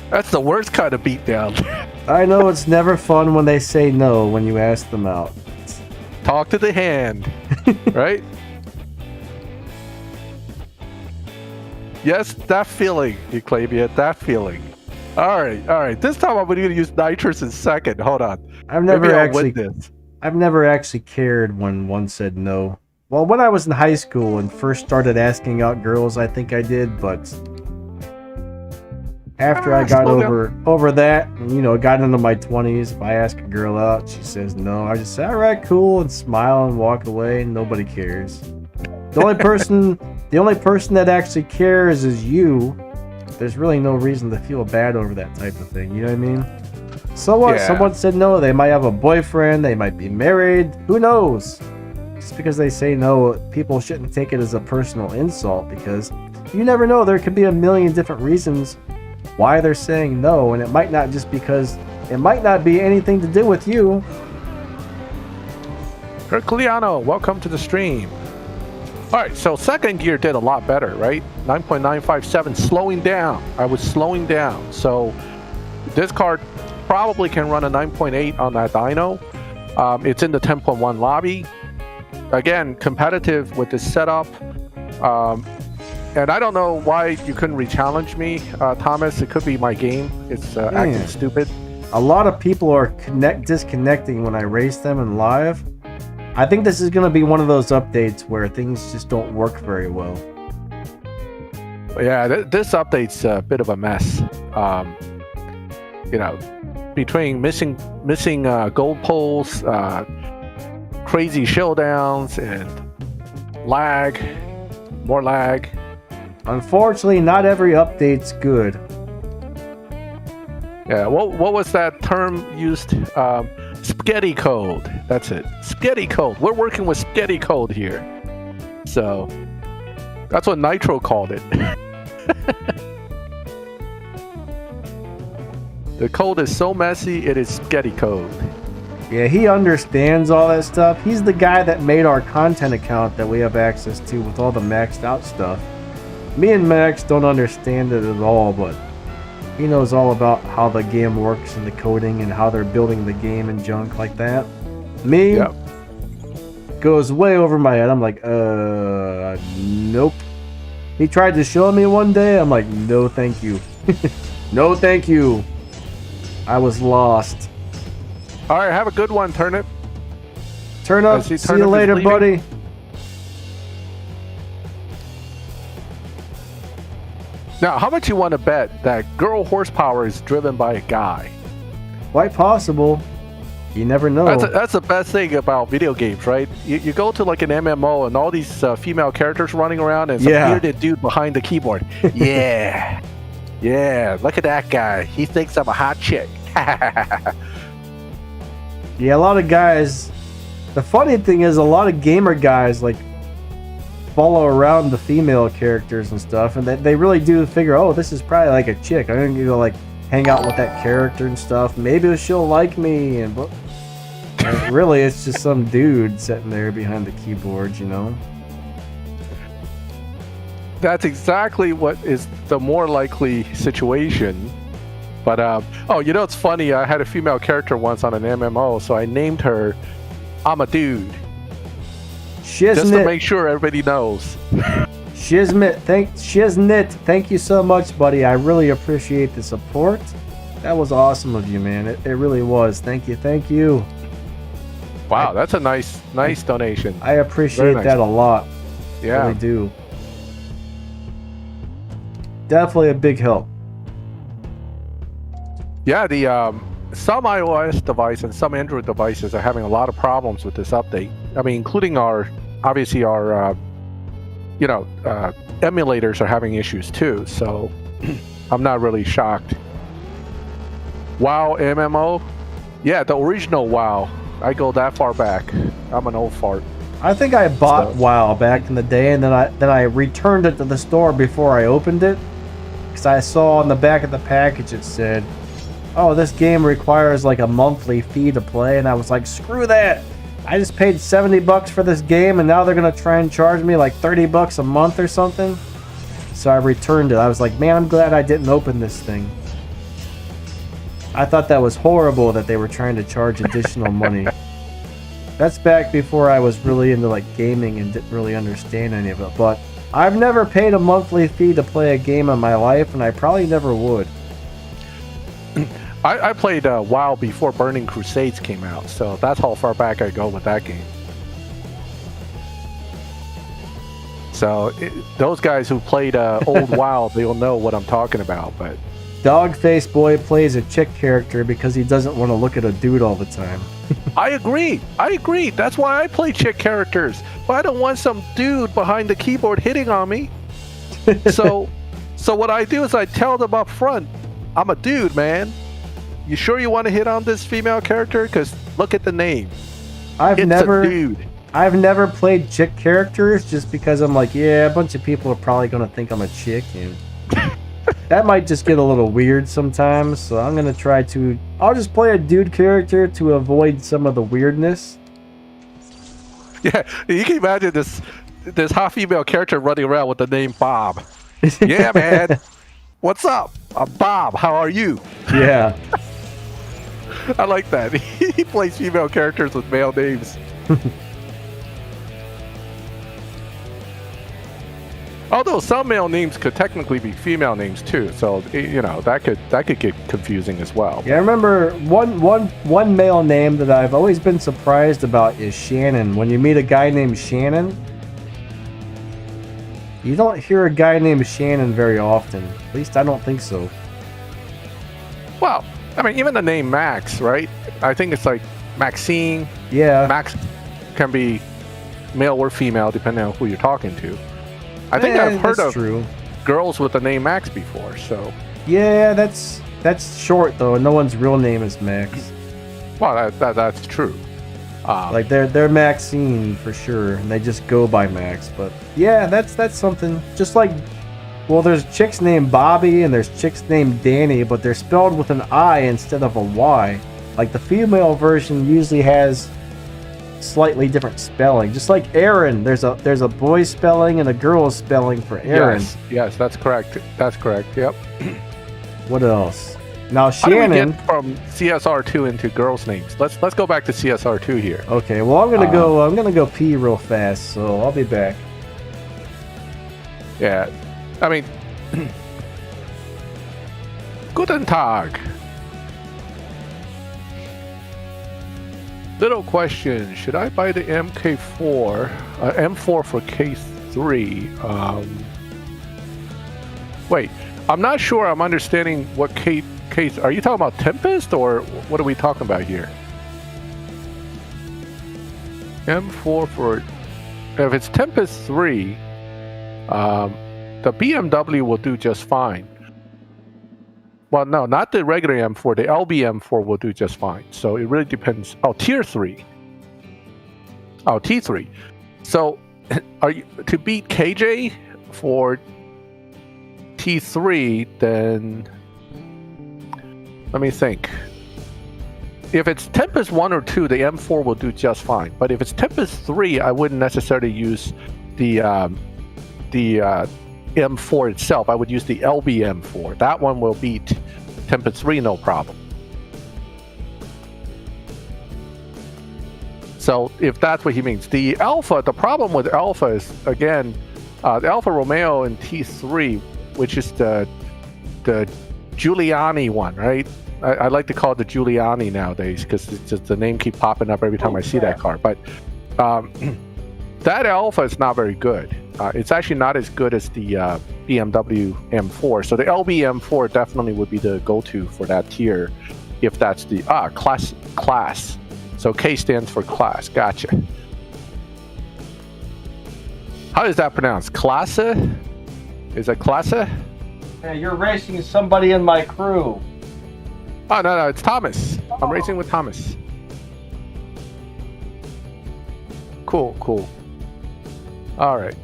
That's the worst kind of beatdown.
I know it's never fun when they say no when you ask them out.
Talk to the hand, right? Yes, that feeling, Euclavia, that feeling. All right. This time I'm going to use nitrous in second. Hold on.
I've never actually cared when one said no. Well, when I was in high school and first started asking out girls, I think I did, but after I got over that, you know, got into my 20s, if I ask a girl out, she says no, I just say, all right, cool, and smile and walk away, and nobody cares. The only person that actually cares is you. There's really no reason to feel bad over that type of thing, you know what I mean? So what? Yeah. Someone said no, they might have a boyfriend, they might be married, who knows? Just because they say no, people shouldn't take it as a personal insult, because you never know, there could be a million different reasons why they're saying no, and it might not be anything to do with you.
Herculeano, welcome to the stream. All right, so second gear did a lot better, right? 9.957, slowing down. I was slowing down. So this card probably can run a 9.8 on that dyno. It's in the 10.1 lobby. Again, competitive with this setup. And I don't know why you couldn't re-challenge me, Thomas. It could be my game. It's acting stupid.
A lot of people are disconnecting when I race them in live. I think this is going to be one of those updates where things just don't work very well.
Yeah, this update's a bit of a mess. You know, between missing gold poles, crazy showdowns, and lag, more lag.
Unfortunately, not every update's good.
Yeah, what was that term used? Spaghetti code. That's it. Spaghetti code. We're working with spaghetti code here. So that's what Nitro called it. The code is so messy, it is spaghetti code.
Yeah, he understands all that stuff. He's the guy that made our content account that we have access to with all the maxed out stuff. Me and Max don't understand it at all, but he knows all about how the game works and the coding and how they're building the game and junk like that. Me, goes way over my head. I'm like, nope. He tried to show me one day. I'm like, no, thank you. No, thank you. I was lost.
All right, have a good one, Turnip.
Turn up. See you later, buddy.
Now, how much you want to bet that girl horsepower is driven by a guy?
Quite possible. You never know.
That's the best thing about video games, right? You go to like an MMO and all these female characters running around and some bearded dude behind the keyboard. Yeah. Yeah, look at that guy. He thinks I'm a hot chick.
Yeah, a lot of guys. The funny thing is, a lot of gamer guys like follow around the female characters and stuff, and they really do figure, oh, this is probably like a chick. I'm gonna go like hang out with that character and stuff. Maybe she'll like me, and really, it's just some dude sitting there behind the keyboard, you know.
That's exactly what is the more likely situation. But oh, you know, it's funny. I had a female character once on an MMO, so I named her "I'm a Dude."
Shiznit.
Just to make sure everybody knows.
Shiznit, thank you so much, buddy. I really appreciate the support. That was awesome of you, man. It really was. Thank you.
Wow, that's a nice donation.
I appreciate that a lot.
Yeah,
I really do. Definitely a big help.
Yeah, the some iOS device and some Android devices are having a lot of problems with this update. I mean, including our emulators are having issues too. So I'm not really shocked. WoW MMO, yeah, the original WoW. I go that far back. I'm an old fart.
I think I bought WoW back in the day, and then I returned it to the store before I opened it, because I saw on the back of the package it said, oh, this game requires like a monthly fee to play, and I was like, screw that. I just paid $70 for this game, and now they're gonna try and charge me like $30 a month or something. So I returned it. I was like, man, I'm glad I didn't open this thing. I thought that was horrible that they were trying to charge additional money. That's back before I was really into like gaming and didn't really understand any of it. But I've never paid a monthly fee to play a game in my life, and I probably never would.
I played WoW before Burning Crusades came out, so that's how far back I go with that game. So those guys who played old WoW, they'll know what I'm talking about. But
Dogface Boy plays a chick character because he doesn't want to look at a dude all the time.
I agree. That's why I play chick characters. But I don't want some dude behind the keyboard hitting on me. So what I do is I tell them up front, I'm a dude, man. You sure you want to hit on this female character? Because look at the name. It's a dude.
I've never played chick characters just because I'm like, yeah, a bunch of people are probably going to think I'm a chick. And that might just get a little weird sometimes. So I'm going to try to... I'll just play a dude character to avoid some of the weirdness.
Yeah, you can imagine this this hot female character running around with the name Bob. Yeah, man. What's up? I'm Bob. How are you?
Yeah.
I like that. He plays female characters with male names. Although some male names could technically be female names too, so that could get confusing as well.
Yeah, I remember one male name that I've always been surprised about is Shannon. When you meet a guy named Shannon, you don't hear a guy named Shannon very often. At least I don't think so.
Well, I mean, even the name Max, right? I think it's like Maxine.
Yeah.
Max can be male or female depending on who you're talking to. I think I've heard of girls with the name Max before, so...
Yeah, that's short, though. No one's real name is Max.
Well, that's true.
Like, they're Maxine, for sure, and they just go by Max, but... Yeah, that's something. Just like... Well, there's chicks named Bobby, and there's chicks named Danny, but they're spelled with an I instead of a Y. Like, the female version usually has... slightly different spelling, just like Aaron. There's a boy spelling and a girl spelling for Aaron.
Yes, that's correct. Yep.
What else? Now
Shannon. How do we get from CSR2 into girls' names? Let's go back to CSR2 here.
Okay. Well, I'm gonna go pee real fast, so I'll be back.
Yeah. I mean, Guten Tag. Little question, should I buy the M4 for K3? Wait, I'm not sure I'm understanding what K... Are you talking about Tempest, or what are we talking about here? M4 for... If it's Tempest 3, the BMW will do just fine. Well, no, not the regular M4. The LBM4 will do just fine. So it really depends. Oh, Tier 3. Oh, T3. So, are you to beat KJ for T3? Then let me think. If it's Tempest 1 or 2, the M4 will do just fine. But if it's Tempest 3, I wouldn't necessarily use the M4 itself. I would use the LBM4. That one will beat Tempest 3 no problem. So if that's what he means. The problem with Alpha is, again, the Alfa Romeo in T3, which is the Giuliani one, right? I like to call it the Giuliani nowadays because the name keeps popping up every time I see that car. But that Alpha is not very good. It's actually not as good as the BMW M4. So the LB M4 definitely would be the go-to for that tier, if that's the class. So K stands for class. Gotcha. How is that pronounced? Klasse? Is it Klasse?
Yeah, you're racing somebody in my crew.
Oh, no, it's Thomas. I'm racing with Thomas. Cool. All right.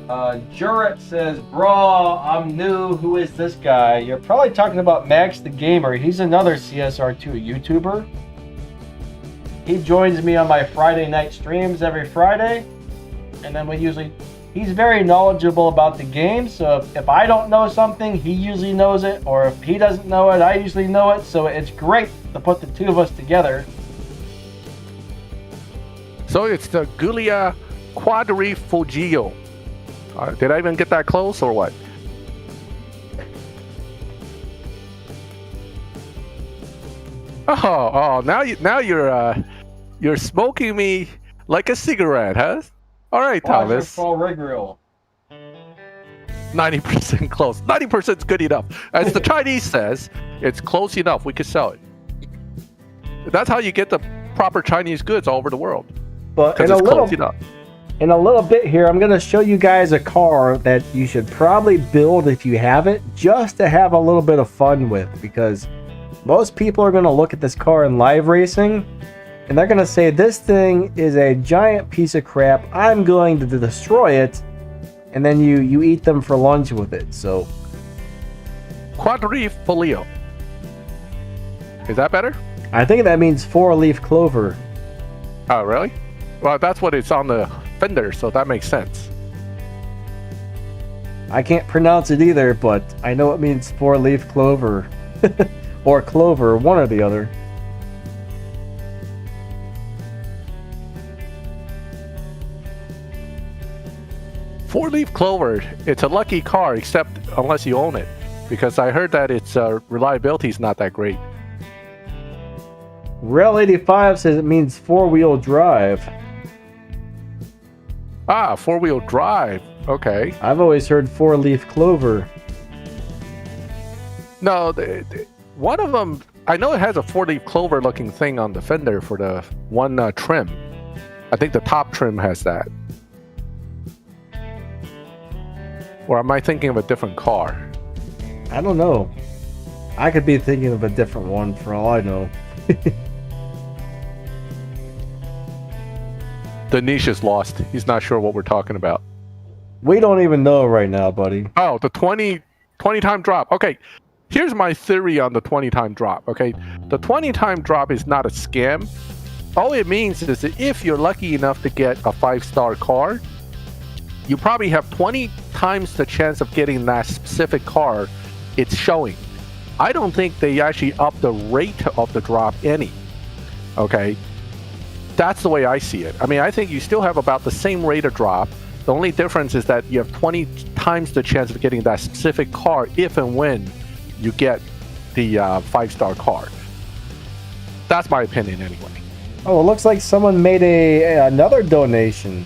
Juret says, bro, I'm new. Who is this guy? You're probably talking about Maxthegamer. He's another CSR2 YouTuber. He joins me on my Friday night streams every Friday. And then he's very knowledgeable about the game. So if I don't know something, he usually knows it. Or if he doesn't know it, I usually know it. So it's great to put the two of us together.
So it's the Giulia Quadrifoglio. Did I even get that close or what? Oh! Now you're smoking me like a cigarette, huh? All right, Thomas.
Full rig reel.
90% close. 90% is good enough. As the Chinese says, it's close enough. We could sell it. That's how you get the proper Chinese goods all over the world.
But in a little bit here, I'm going to show you guys a car that you should probably build if you have it, just to have a little bit of fun with, because most people are going to look at this car in live racing and they're going to say, this thing is a giant piece of crap. I'm going to destroy it. And then you eat them for lunch with it. So
Quadrifoglio. Is that better?
I think that means 4-leaf clover.
Oh, really? Well, that's what it's on the fender, so that makes sense.
I can't pronounce it either, but I know it means four-leaf clover. Or clover, one or the other.
Four-leaf clover, it's a lucky car, except unless you own it. Because I heard that its reliability is not that great.
Rel85 says it means four-wheel drive.
Ah, four-wheel drive. Okay.
I've always heard four-leaf clover.
No, one of them, I know it has a four-leaf clover looking thing on the fender for the one trim. I think the top trim has that. Or am I thinking of a different car?
I don't know. I could be thinking of a different one for all I know.
The niche is lost. He's not sure what we're talking about.
We don't even know right now, buddy.
Oh, the 20 time drop. Okay, here's my theory on the 20 time drop. Okay, the 20 time drop is not a scam. All it means is that if you're lucky enough to get a 5-star car, you probably have 20 times the chance of getting that specific car it's showing. I don't think they actually up the rate of the drop any. Okay, that's the way I see it. I mean, I think you still have about the same rate of drop. The only difference is that you have 20 times the chance of getting that specific car if and when you get the 5-star car. That's my opinion anyway.
Oh, it looks like someone made another donation.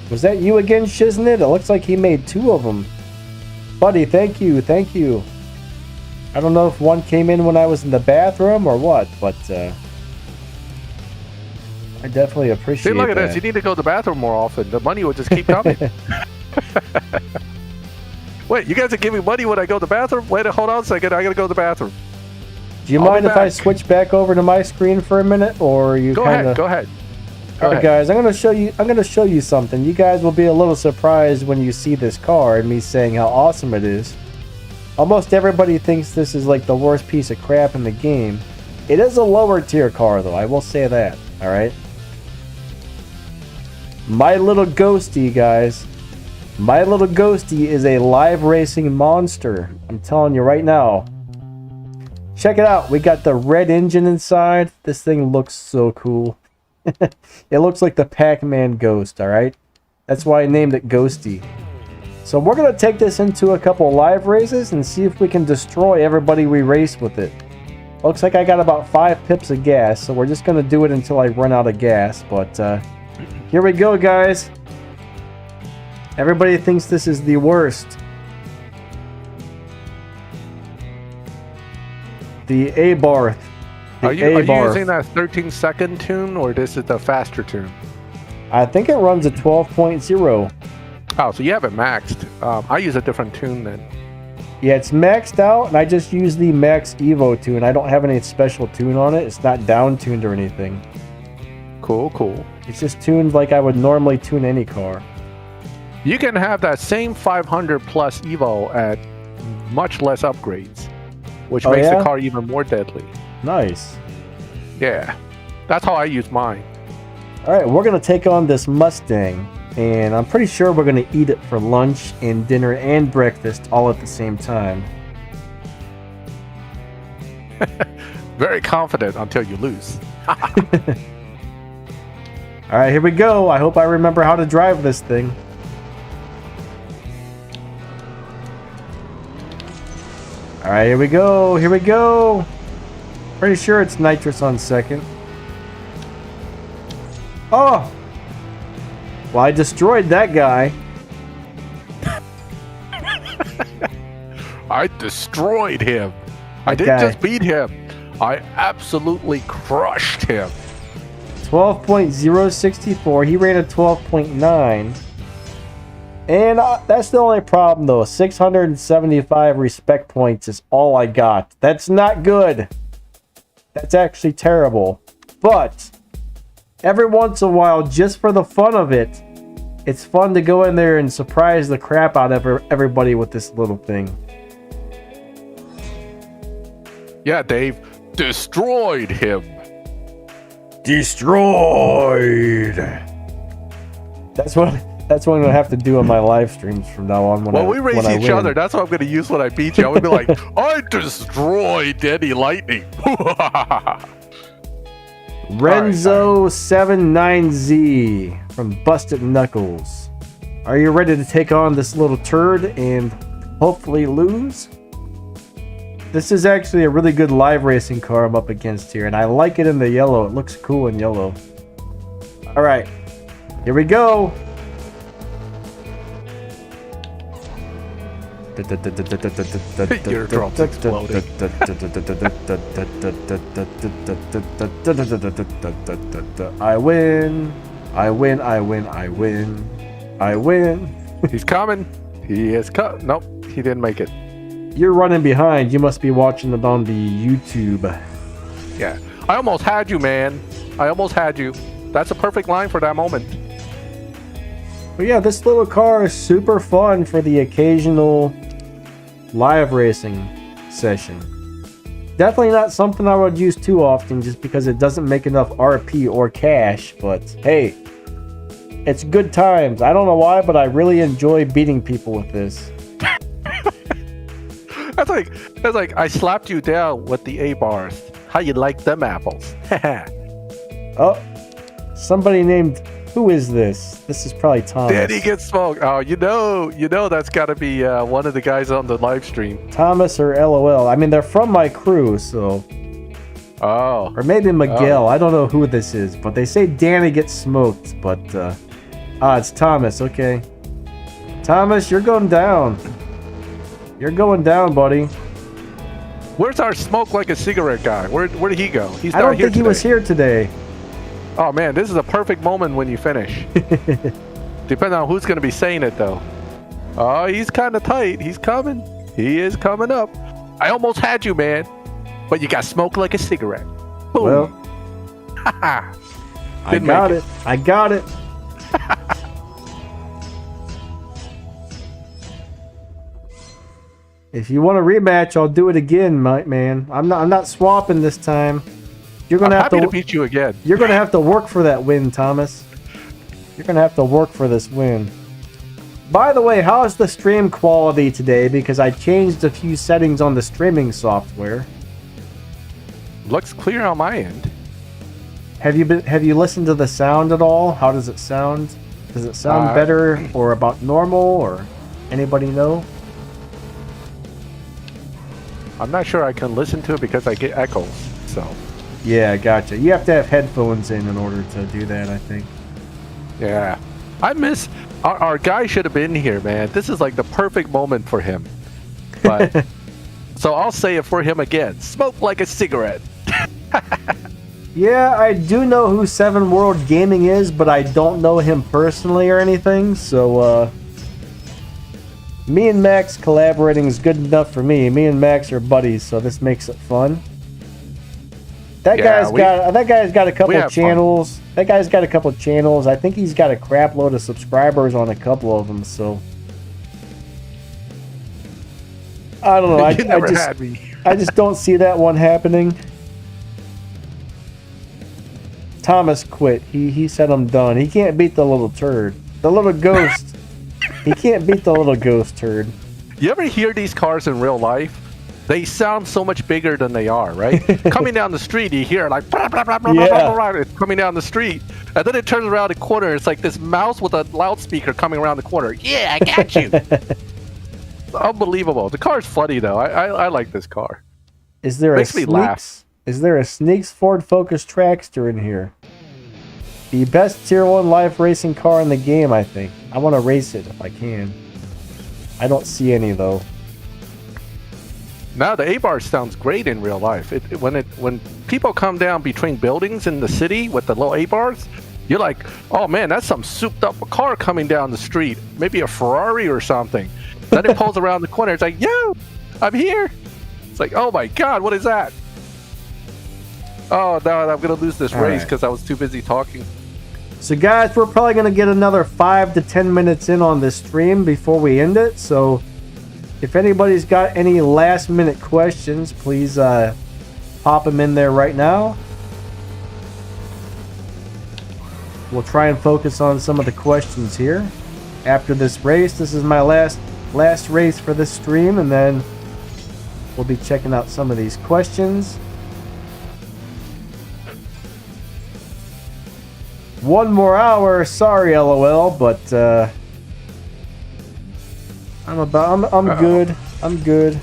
Was that you again, Shiznit? It looks like he made 2 of them. Buddy, thank you, thank you. I don't know if one came in when I was in the bathroom or what, but I definitely appreciate it.
See, look at this. You need to go to the bathroom more often. The money will just keep coming. Wait, you guys are giving money when I go to the bathroom? Wait, hold on a second. I gotta go to the bathroom.
Do you mind if I switch back over to my screen for a minute, or you
go
kinda...
ahead? Go ahead.
All right, guys. I'm gonna show you something. You guys will be a little surprised when you see this car and me saying how awesome it is. Almost everybody thinks this is like the worst piece of crap in the game. It is a lower tier car, though. I will say that. All right. My little ghosty, guys. My little ghosty is a live racing monster. I'm telling you right now. Check it out. We got the red engine inside. This thing looks so cool. It looks like the Pac-Man ghost, all right? That's why I named it Ghosty. So we're going to take this into a couple live races and see if we can destroy everybody we race with it. Looks like I got about 5 pips of gas, so we're just going to do it until I run out of gas. But here we go, guys. Everybody thinks this is the worst. The A-Barth.
Are you using that 13-second tune, or this is the faster tune?
I think it runs a 12.0.
Oh, so you have it maxed. I use a different tune then.
Yeah, it's maxed out, and I just use the Max Evo tune. I don't have any special tune on it. It's not down-tuned or anything.
Cool, cool.
It's just tuned like I would normally tune any car.
You can have that same 500 plus Evo at much less upgrades, which makes the car even more deadly.
Nice.
Yeah, that's how I use mine.
All right, we're going to take on this Mustang, and I'm pretty sure we're going to eat it for lunch and dinner and breakfast all at the same time.
Very confident until you lose.
All right, here we go. I hope I remember how to drive this thing. All right, here we go. Here we go. Pretty sure it's nitrous on second. Oh! Well, I destroyed that guy.
I destroyed him. I didn't just beat him. I absolutely crushed him.
12.064. He ran a 12.9. And that's the only problem, though. 675 respect points is all I got. That's not good. That's actually terrible. But every once in a while, just for the fun of it, it's fun to go in there and surprise the crap out of everybody with this little thing.
Yeah, Dave. Destroyed him.
Destroyed. That's what I'm gonna have to do on my live streams from now on.
When we race each other, that's what I'm gonna use when I beat you. I'm gonna be like, I destroyed Danny Lightning.
Renzo79Z from Busted Knuckles. Are you ready to take on this little turd and hopefully lose? This is actually a really good live racing car I'm up against here, and I like it in the yellow. It looks cool in yellow. All right, here we go.
Your drops exploding.
I win. I win. I win. I win. I win.
He's coming. He is cut. Nope, he didn't make it.
You're running behind. You must be watching it on the YouTube.
Yeah, I almost had you, man. I almost had you. That's a perfect line for that moment.
But yeah, this little car is super fun for the occasional live racing session. Definitely not something I would use too often just because it doesn't make enough RP or cash, but hey, it's good times. I don't know why, but I really enjoy beating people with this.
That's like I slapped you down with the A bars. How you like them apples?
Oh, somebody named. Who is this? This is probably Thomas.
Danny gets smoked. Oh, you know that's got to be one of the guys on the live stream.
Thomas or LOL. I mean, they're from my crew, so.
Oh.
Or maybe Miguel. I don't know who this is, but they say Danny gets smoked. But it's Thomas. Okay, Thomas, you're going down. You're going down, buddy.
Where's our smoke like a cigarette guy? Where did he go? He's
I don't think he was here today.
Oh man, this is a perfect moment when you finish. Depending on who's going to be saying it though. Oh, he's kind of tight. He's coming. He is coming up. I almost had you, man. But you got smoked like a cigarette. Boom.
Well, I got it. I got it. If you want a rematch, I'll do it again, man. I'm not swapping this time. You're gonna
I'm
have
happy to beat you again.
You're gonna have to work for that win, Thomas. You're gonna have to work for this win. By the way, how's the stream quality today? Because I changed a few settings on the streaming software.
Looks clear on my end.
Have you listened to the sound at all? How does it sound? Does it sound better or about normal, or anybody know?
I'm not sure I can listen to it because I get echoes. So.
Yeah, gotcha. You have to have headphones in order to do that, I think.
Yeah. I miss... Our guy should have been here, man. This is like the perfect moment for him. But... so I'll say it for him again. Smoke like a cigarette.
Yeah, I do know who Seven World Gaming is, but I don't know him personally or anything, so, me and Max collaborating is good enough for me. Me and Max are buddies, so this makes it fun. That guy's got a couple channels. Fun. That guy's got a couple channels. I think he's got a crap load of subscribers on a couple of them. So I don't know. I just don't see that one happening. Thomas quit. He said I'm done. He can't beat the little turd. The little ghost. He can't beat the little ghost turd.
You ever hear these cars in real life? They sound so much bigger than they are, right? Coming down the street, you hear like blah, blah, blah, blah, blah, blah, blah, it's coming down the street, and then it turns around the corner. It's like this mouse with a loudspeaker coming around the corner. Yeah, I got you. Unbelievable. The car's funny though. I like this car.
Is there a Sneaks? Is there a Sneaks Ford Focus Trackster in here? The best Tier 1 live racing car in the game, I think. I want to race it if I can. I don't see any though.
Now the A-bar sounds great in real life. When people come down between buildings in the city with the low A-bars, you're like, oh man, that's some souped up car coming down the street. Maybe a Ferrari or something. Then it pulls around the corner. It's like, yo, I'm here. It's like, oh my God, what is that? Oh no, I'm gonna lose this race because I was too busy talking.
So guys, we're probably gonna get another 5 to 10 minutes in on this stream before we end it. So if anybody's got any last minute questions, please pop them in there right now. we'll try and focus on some of the questions here. After this race, this is my last race for this stream, and then we'll be checking out some of these questions. One more hour, sorry LOL, but I'm good. I'm good.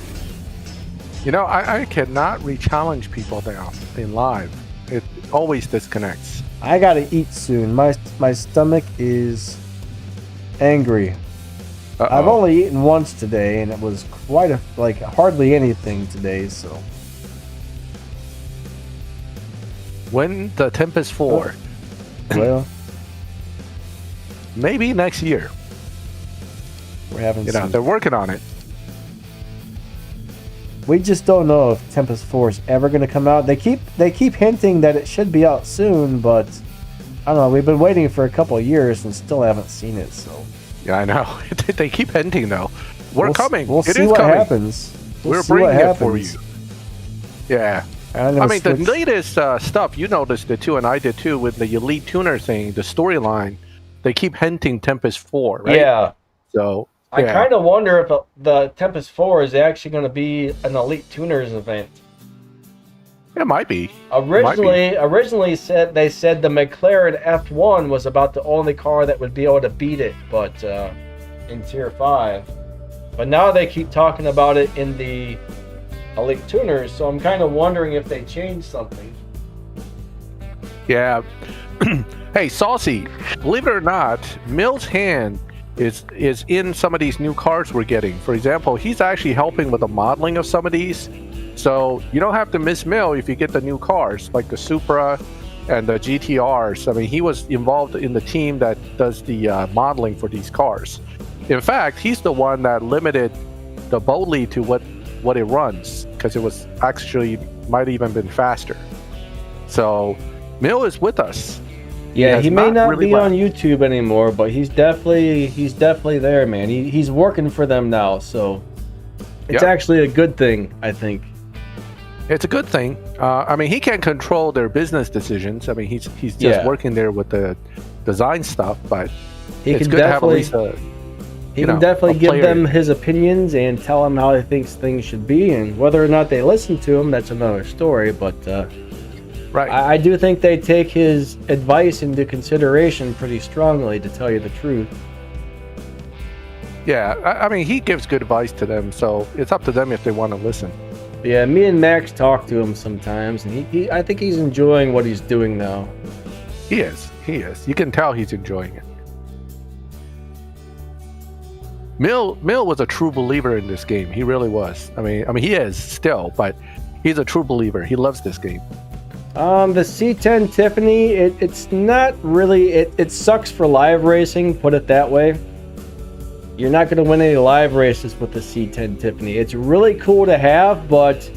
You know, I cannot re-challenge people now in live. It always disconnects.
I gotta eat soon. My stomach is angry. I've only eaten once today, and it was hardly anything today. So
when the Tempest 4?
Well,
maybe next year.
We're having
they're working on it.
We just don't know if Tempest 4 is ever going to come out. They keep hinting that it should be out soon, but I don't know. We've been waiting for a couple of years and still haven't seen it. So
yeah, I know. They keep hinting though. We're coming.
We'll see what happens.
We're bringing it for you. Yeah. I mean, the latest stuff, you noticed it too, and I did too, with the Elite Tuner thing, the storyline. They keep hinting Tempest 4, right?
Yeah.
So
I kind of wonder if the Tempest 4 is actually going to be an Elite Tuners event.
It might be.
Originally they said the McLaren F1 was about the only car that would be able to beat it, but in Tier 5. But now they keep talking about it in the Elite Tuners, so I'm kind of wondering if they changed something.
Yeah. Hey, Saucy, believe it or not, Mill's hand is in some of these new cars we're getting. For example, he's actually helping with the modeling of some of these. So you don't have to miss Mill if you get the new cars, like the Supra and the GTRs. I mean, he was involved in the team that does the modeling for these cars. In fact, he's the one that limited the Boldly to what it runs, because it was actually might even been faster. So Mill is with us.
Yeah, he may not be on YouTube anymore, but he's definitely there, man. He's working for them now, so it's actually a good thing, I think.
It's a good thing. I mean, he can't control their business decisions. I mean, he's just working there with the design stuff, but it's good to have at least
he can definitely give them his opinions and tell them how he thinks things should be, and whether or not they listen to him, that's another story. But
right,
I do think they take his advice into consideration pretty strongly, to tell you the truth.
Yeah, I mean, he gives good advice to them, so it's up to them if they want to listen.
Yeah, me and Max talk to him sometimes, and I think he's enjoying what he's doing now.
He is. You can tell he's enjoying it. Mill was a true believer in this game. He really was. I mean, he is still, but he's a true believer. He loves this game.
The C10 Tiffany, it's not really... It sucks for live racing, put it that way. You're not going to win any live races with the C10 Tiffany. It's really cool to have, but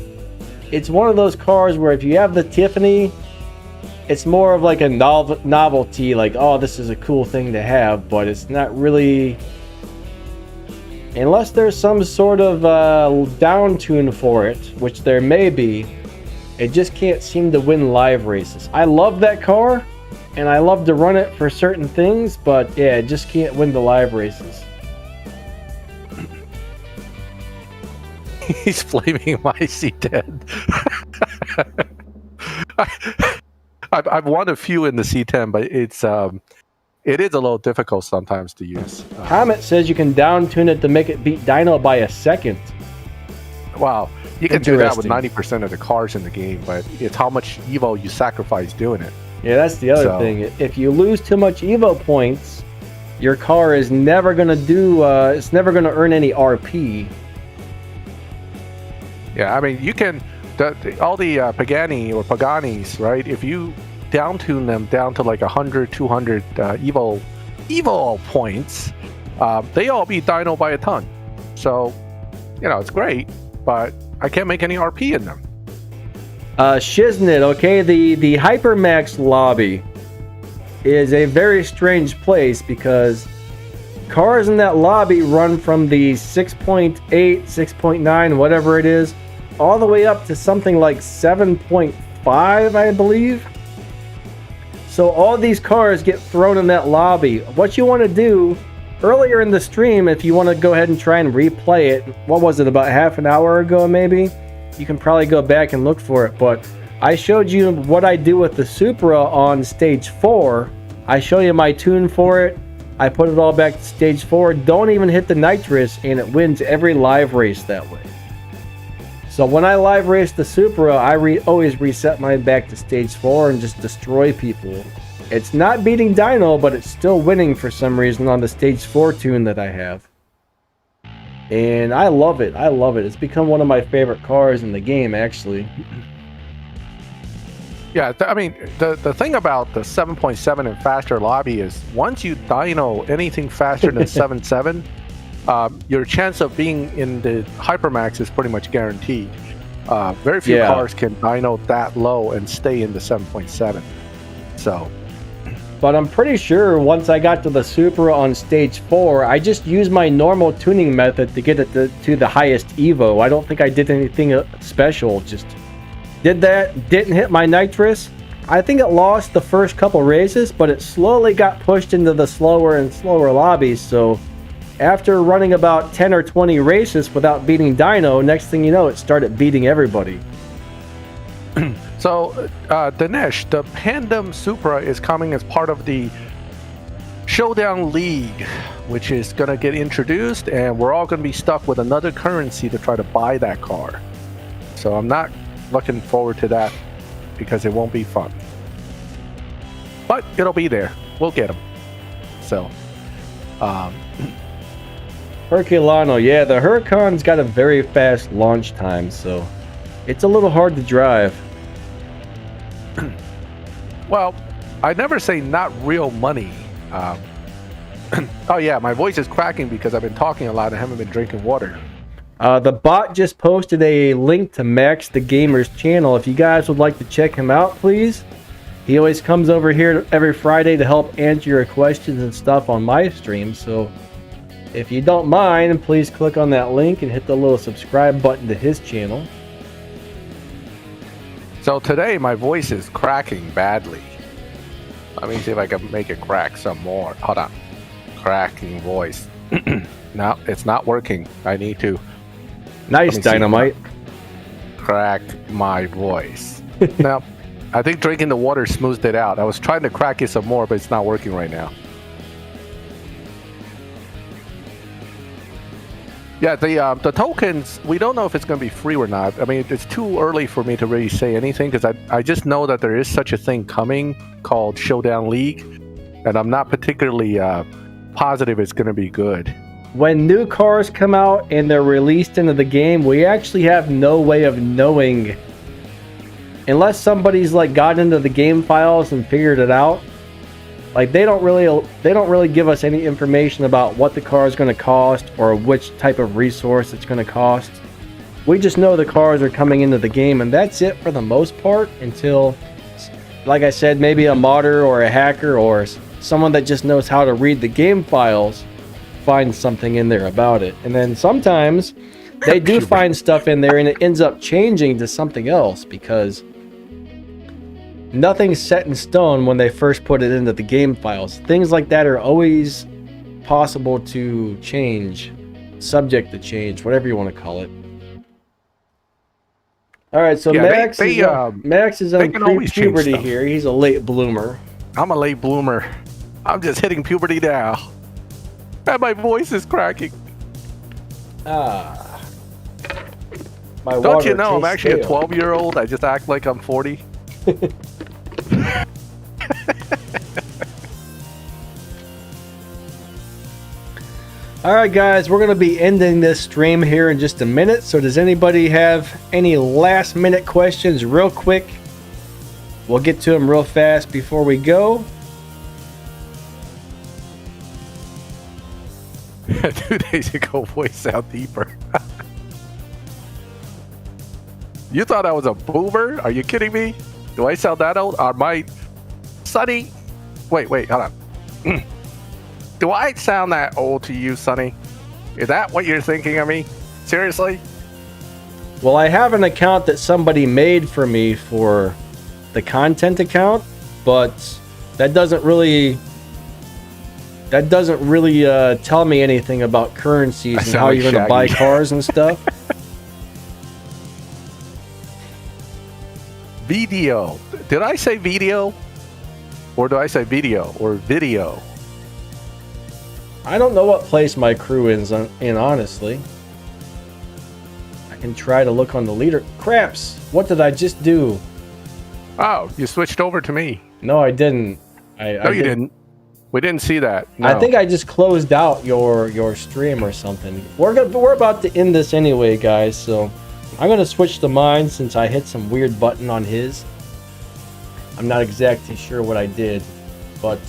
it's one of those cars where if you have the Tiffany, it's more of like a novelty, like, oh, this is a cool thing to have, but it's not really... Unless there's some sort of down tune for it, which there may be, it just can't seem to win live races. I love that car, and I love to run it for certain things, but yeah, it just can't win the live races.
He's flaming my C10. I've won a few in the C10, but it is a little difficult sometimes to use.
Comet says you can down tune it to make it beat Dyno by a second.
Wow, you can do that with 90% of the cars in the game, but it's how much Evo you sacrifice doing it.
Yeah, that's the other thing. If you lose too much Evo points, your car is never gonna it's never gonna earn any RP.
Yeah, I mean, you can all the Paganis, right? If you down tune them down to like 100, 200 Evo points, they all beat Dyno by a ton. So, it's great, but I can't make any RP in them.
Shiznit, okay, the Hypermax lobby is a very strange place because cars in that lobby run from the 6.8, 6.9, whatever it is, all the way up to something like 7.5, I believe. So all these cars get thrown in that lobby. What you want to do earlier in the stream, if you want to go ahead and try and replay it, what was it, about half an hour ago maybe? You can probably go back and look for it, but I showed you what I do with the Supra on stage 4. I show you my tune for it. I put it all back to stage 4. Don't even hit the nitrous, and it wins every live race that way. So when I live race the Supra, I always reset mine back to stage 4 and just destroy people. It's not beating Dino, but it's still winning for some reason on the stage 4 tune that I have. And I love it. I love it. It's become one of my favorite cars in the game, actually.
Yeah, I mean, the thing about the 7.7 and faster lobby is once you dyno anything faster than 7.7, your chance of being in the Hypermax is pretty much guaranteed. Very few cars can dyno that low and stay in the 7.7. So,
but I'm pretty sure once I got to the Supra on stage 4, I just used my normal tuning method to get it to the highest Evo. I don't think I did anything special, just did that, didn't hit my nitrous. I think it lost the first couple races, but it slowly got pushed into the slower and slower lobbies. So after running about 10 or 20 races without beating Dino, next thing you know, it started beating everybody.
So, Dinesh, the Pandem Supra is coming as part of the Showdown League, which is going to get introduced, and we're all going to be stuck with another currency to try to buy that car. So I'm not looking forward to that because it won't be fun. But it'll be there. We'll get them. So,
Herculano, yeah, the Huracan's got a very fast launch time, so it's a little hard to drive.
Well, I never say not real money. Oh yeah, my voice is cracking because I've been talking a lot and haven't been drinking water.
The bot just posted a link to Maxthegamer's channel. If you guys would like to check him out, please. He always comes over here every Friday to help answer your questions and stuff on my stream. So if you don't mind, please click on that link and hit the little subscribe button to his channel.
So today my voice is cracking badly. Let me see if I can make it crack some more. Hold on. Cracking voice. No, it's not working. I need to.
Nice, Dynamite.
Crack my voice. Now, I think drinking the water smoothed it out. I was trying to crack it some more, but it's not working right now. Yeah, the tokens, we don't know if it's going to be free or not. I mean, it's too early for me to really say anything because I just know that there is such a thing coming called Showdown League, and I'm not particularly positive it's going to be good.
When new cars come out and they're released into the game, we actually have no way of knowing, unless somebody's like got into the game files and figured it out. Like they don't really give us any information about what the car is going to cost or which type of resource it's going to cost. We just know the cars are coming into the game, and that's it for the most part until, like I said, maybe a modder or a hacker or someone that just knows how to read the game files finds something in there about it. And then sometimes they do find stuff in there and it ends up changing to something else because nothing's set in stone when they first put it into the game files. Things like that are always possible to change, subject to change, whatever you want to call it. All right, so yeah, Max is on pre-puberty here. He's a late bloomer.
I'm a late bloomer. I'm just hitting puberty now. And my voice is cracking.
Ah.
Don't you know I'm actually a 12-year-old? I just act like I'm 40.
Alright guys, we're going to be ending this stream here in just a minute. So does anybody have any last minute questions real quick? We'll get to them real fast before we go.
2 days ago, voice sound deeper. You thought I was a boomer? Are you kidding me? Do I sound that old? Are my Sonny? Wait, hold on. Do I sound that old to you, Sonny? Is that what you're thinking of me? Seriously?
Well, I have an account that somebody made for me for the content account, but that doesn't really tell me anything about currencies and how you're going to buy cars and stuff.
Video. Did I say video? Or do I say video or video?
I don't know what place my crew is in, honestly. I can try to look on the leader. Craps! What did I just do?
Oh, you switched over to me.
No, I didn't.
No, you didn't. We didn't see that. No.
I think I just closed out your stream or something. We're about to end this anyway, guys, so I'm going to switch to mine since I hit some weird button on his. I'm not exactly sure what I did, but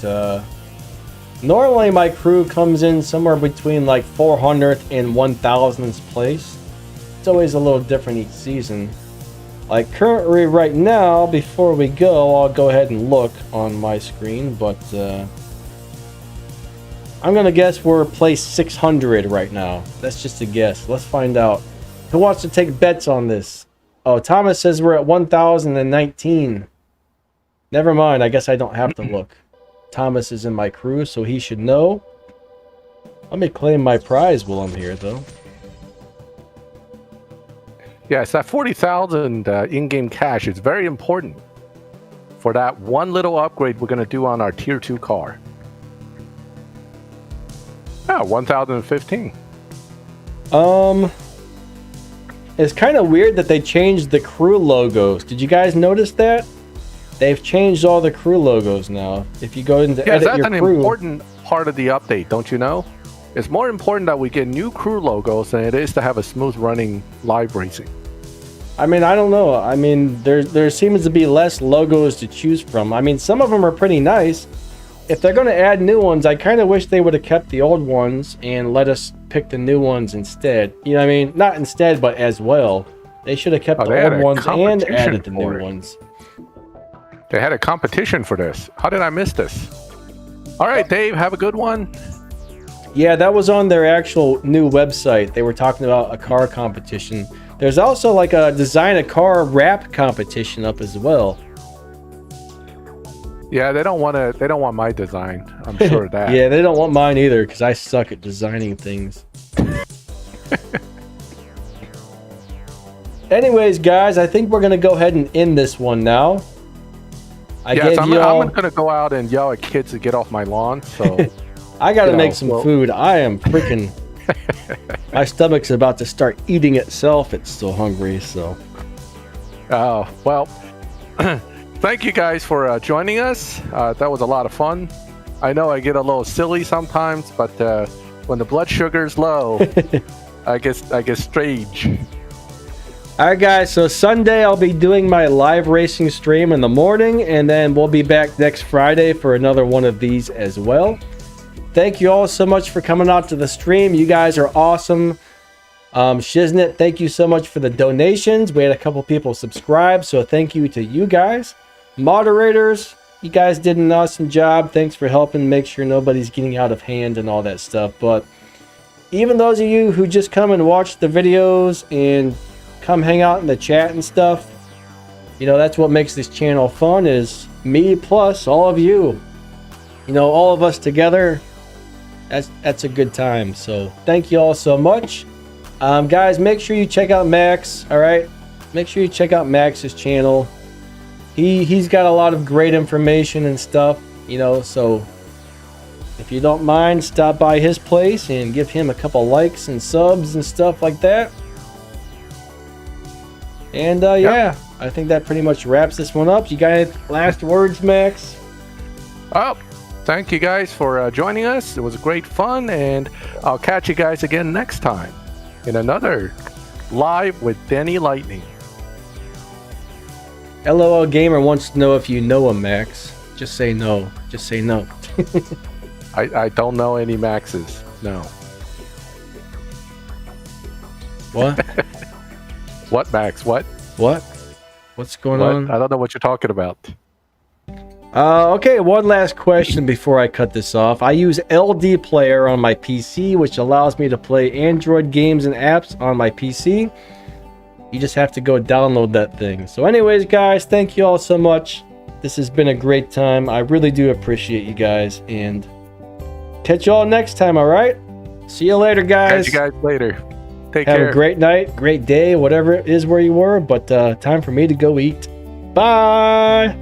normally my crew comes in somewhere between like 400th and 1000th place. It's always a little different each season. Like currently right now, before we go, I'll go ahead and look on my screen, but I'm going to guess we're place 600 right now. That's just a guess. Let's find out. Who wants to take bets on this? Oh, Thomas says we're at 1019. Never mind, I guess I don't have to look. Thomas is in my crew, so he should know. Let me claim my prize while I'm here, though.
Yes, that 40,000 in-game cash is very important for that one little upgrade we're going to do on our Tier 2 car. Oh, 1,015.
It's kind of weird that they changed the crew logos. Did you guys notice that? They've changed all the crew logos now. If you go into edit
that's
your
an
crew,
important part of the update, don't you know? It's more important that we get new crew logos than it is to have a smooth running live racing.
I mean, I don't know. I mean, there seems to be less logos to choose from. I mean, some of them are pretty nice. If they're going to add new ones, I kind of wish they would have kept the old ones and let us pick the new ones instead. You know what I mean? Not instead, but as well. They should have kept the old ones and added the new ones.
They had a competition for this. How did I miss this? All right, Dave, have a good one.
Yeah, that was on their actual new website. They were talking about a car competition. There's also like a design a car rap competition up as well.
Yeah, they don't want my design. I'm sure of that.
Yeah, they don't want mine either because I suck at designing things. Anyways, guys, I think we're going to go ahead and end this one now.
I'm going to go out and yell at kids to get off my lawn. So
I got to make some food. I am freaking... my stomach's about to start eating itself. It's so hungry, so...
Oh, well... Thank you guys for joining us. That was a lot of fun. I know I get a little silly sometimes, but when the blood sugar's low, I get strange.
All right, guys. So Sunday I'll be doing my live racing stream in the morning, and then we'll be back next Friday for another one of these as well. Thank you all so much for coming out to the stream. You guys are awesome. Shiznit, thank you so much for the donations. We had a couple people subscribe, so thank you to you guys. Moderators, you guys did an awesome job. Thanks for helping make sure nobody's getting out of hand and all that stuff. But even those of you who just come and watch the videos and come hang out in the chat and stuff, you know, that's what makes this channel fun, is me plus all of you. You know, all of us together, that's a good time. So thank you all so much. Guys, make sure you check out Max, all right? Make sure you check out Max's channel. He's got a lot of great information and stuff, you know, so if you don't mind, stop by his place and give him a couple likes and subs and stuff like that. And yeah, I think that pretty much wraps this one up. You got any last words, Max?
Oh, thank you guys for joining us. It was great fun, and I'll catch you guys again next time in another Live with Danny Lightning.
LOL Gamer wants to know if you know him, Max. Just say no. Just say no.
I don't know any Maxes. No.
What?
What, Max? What?
What? What's going on?
I don't know what you're talking about.
Okay, one last question before I cut this off. I use LD Player on my PC, which allows me to play Android games and apps on my PC. You just have to go download that thing. So anyways, guys, thank you all so much. This has been a great time. I really do appreciate you guys, and catch you all next time, all right? See you later, guys.
Catch you guys later. Take
Have
care.
a great night, great day, whatever it is where you were, but time for me to go eat. Bye.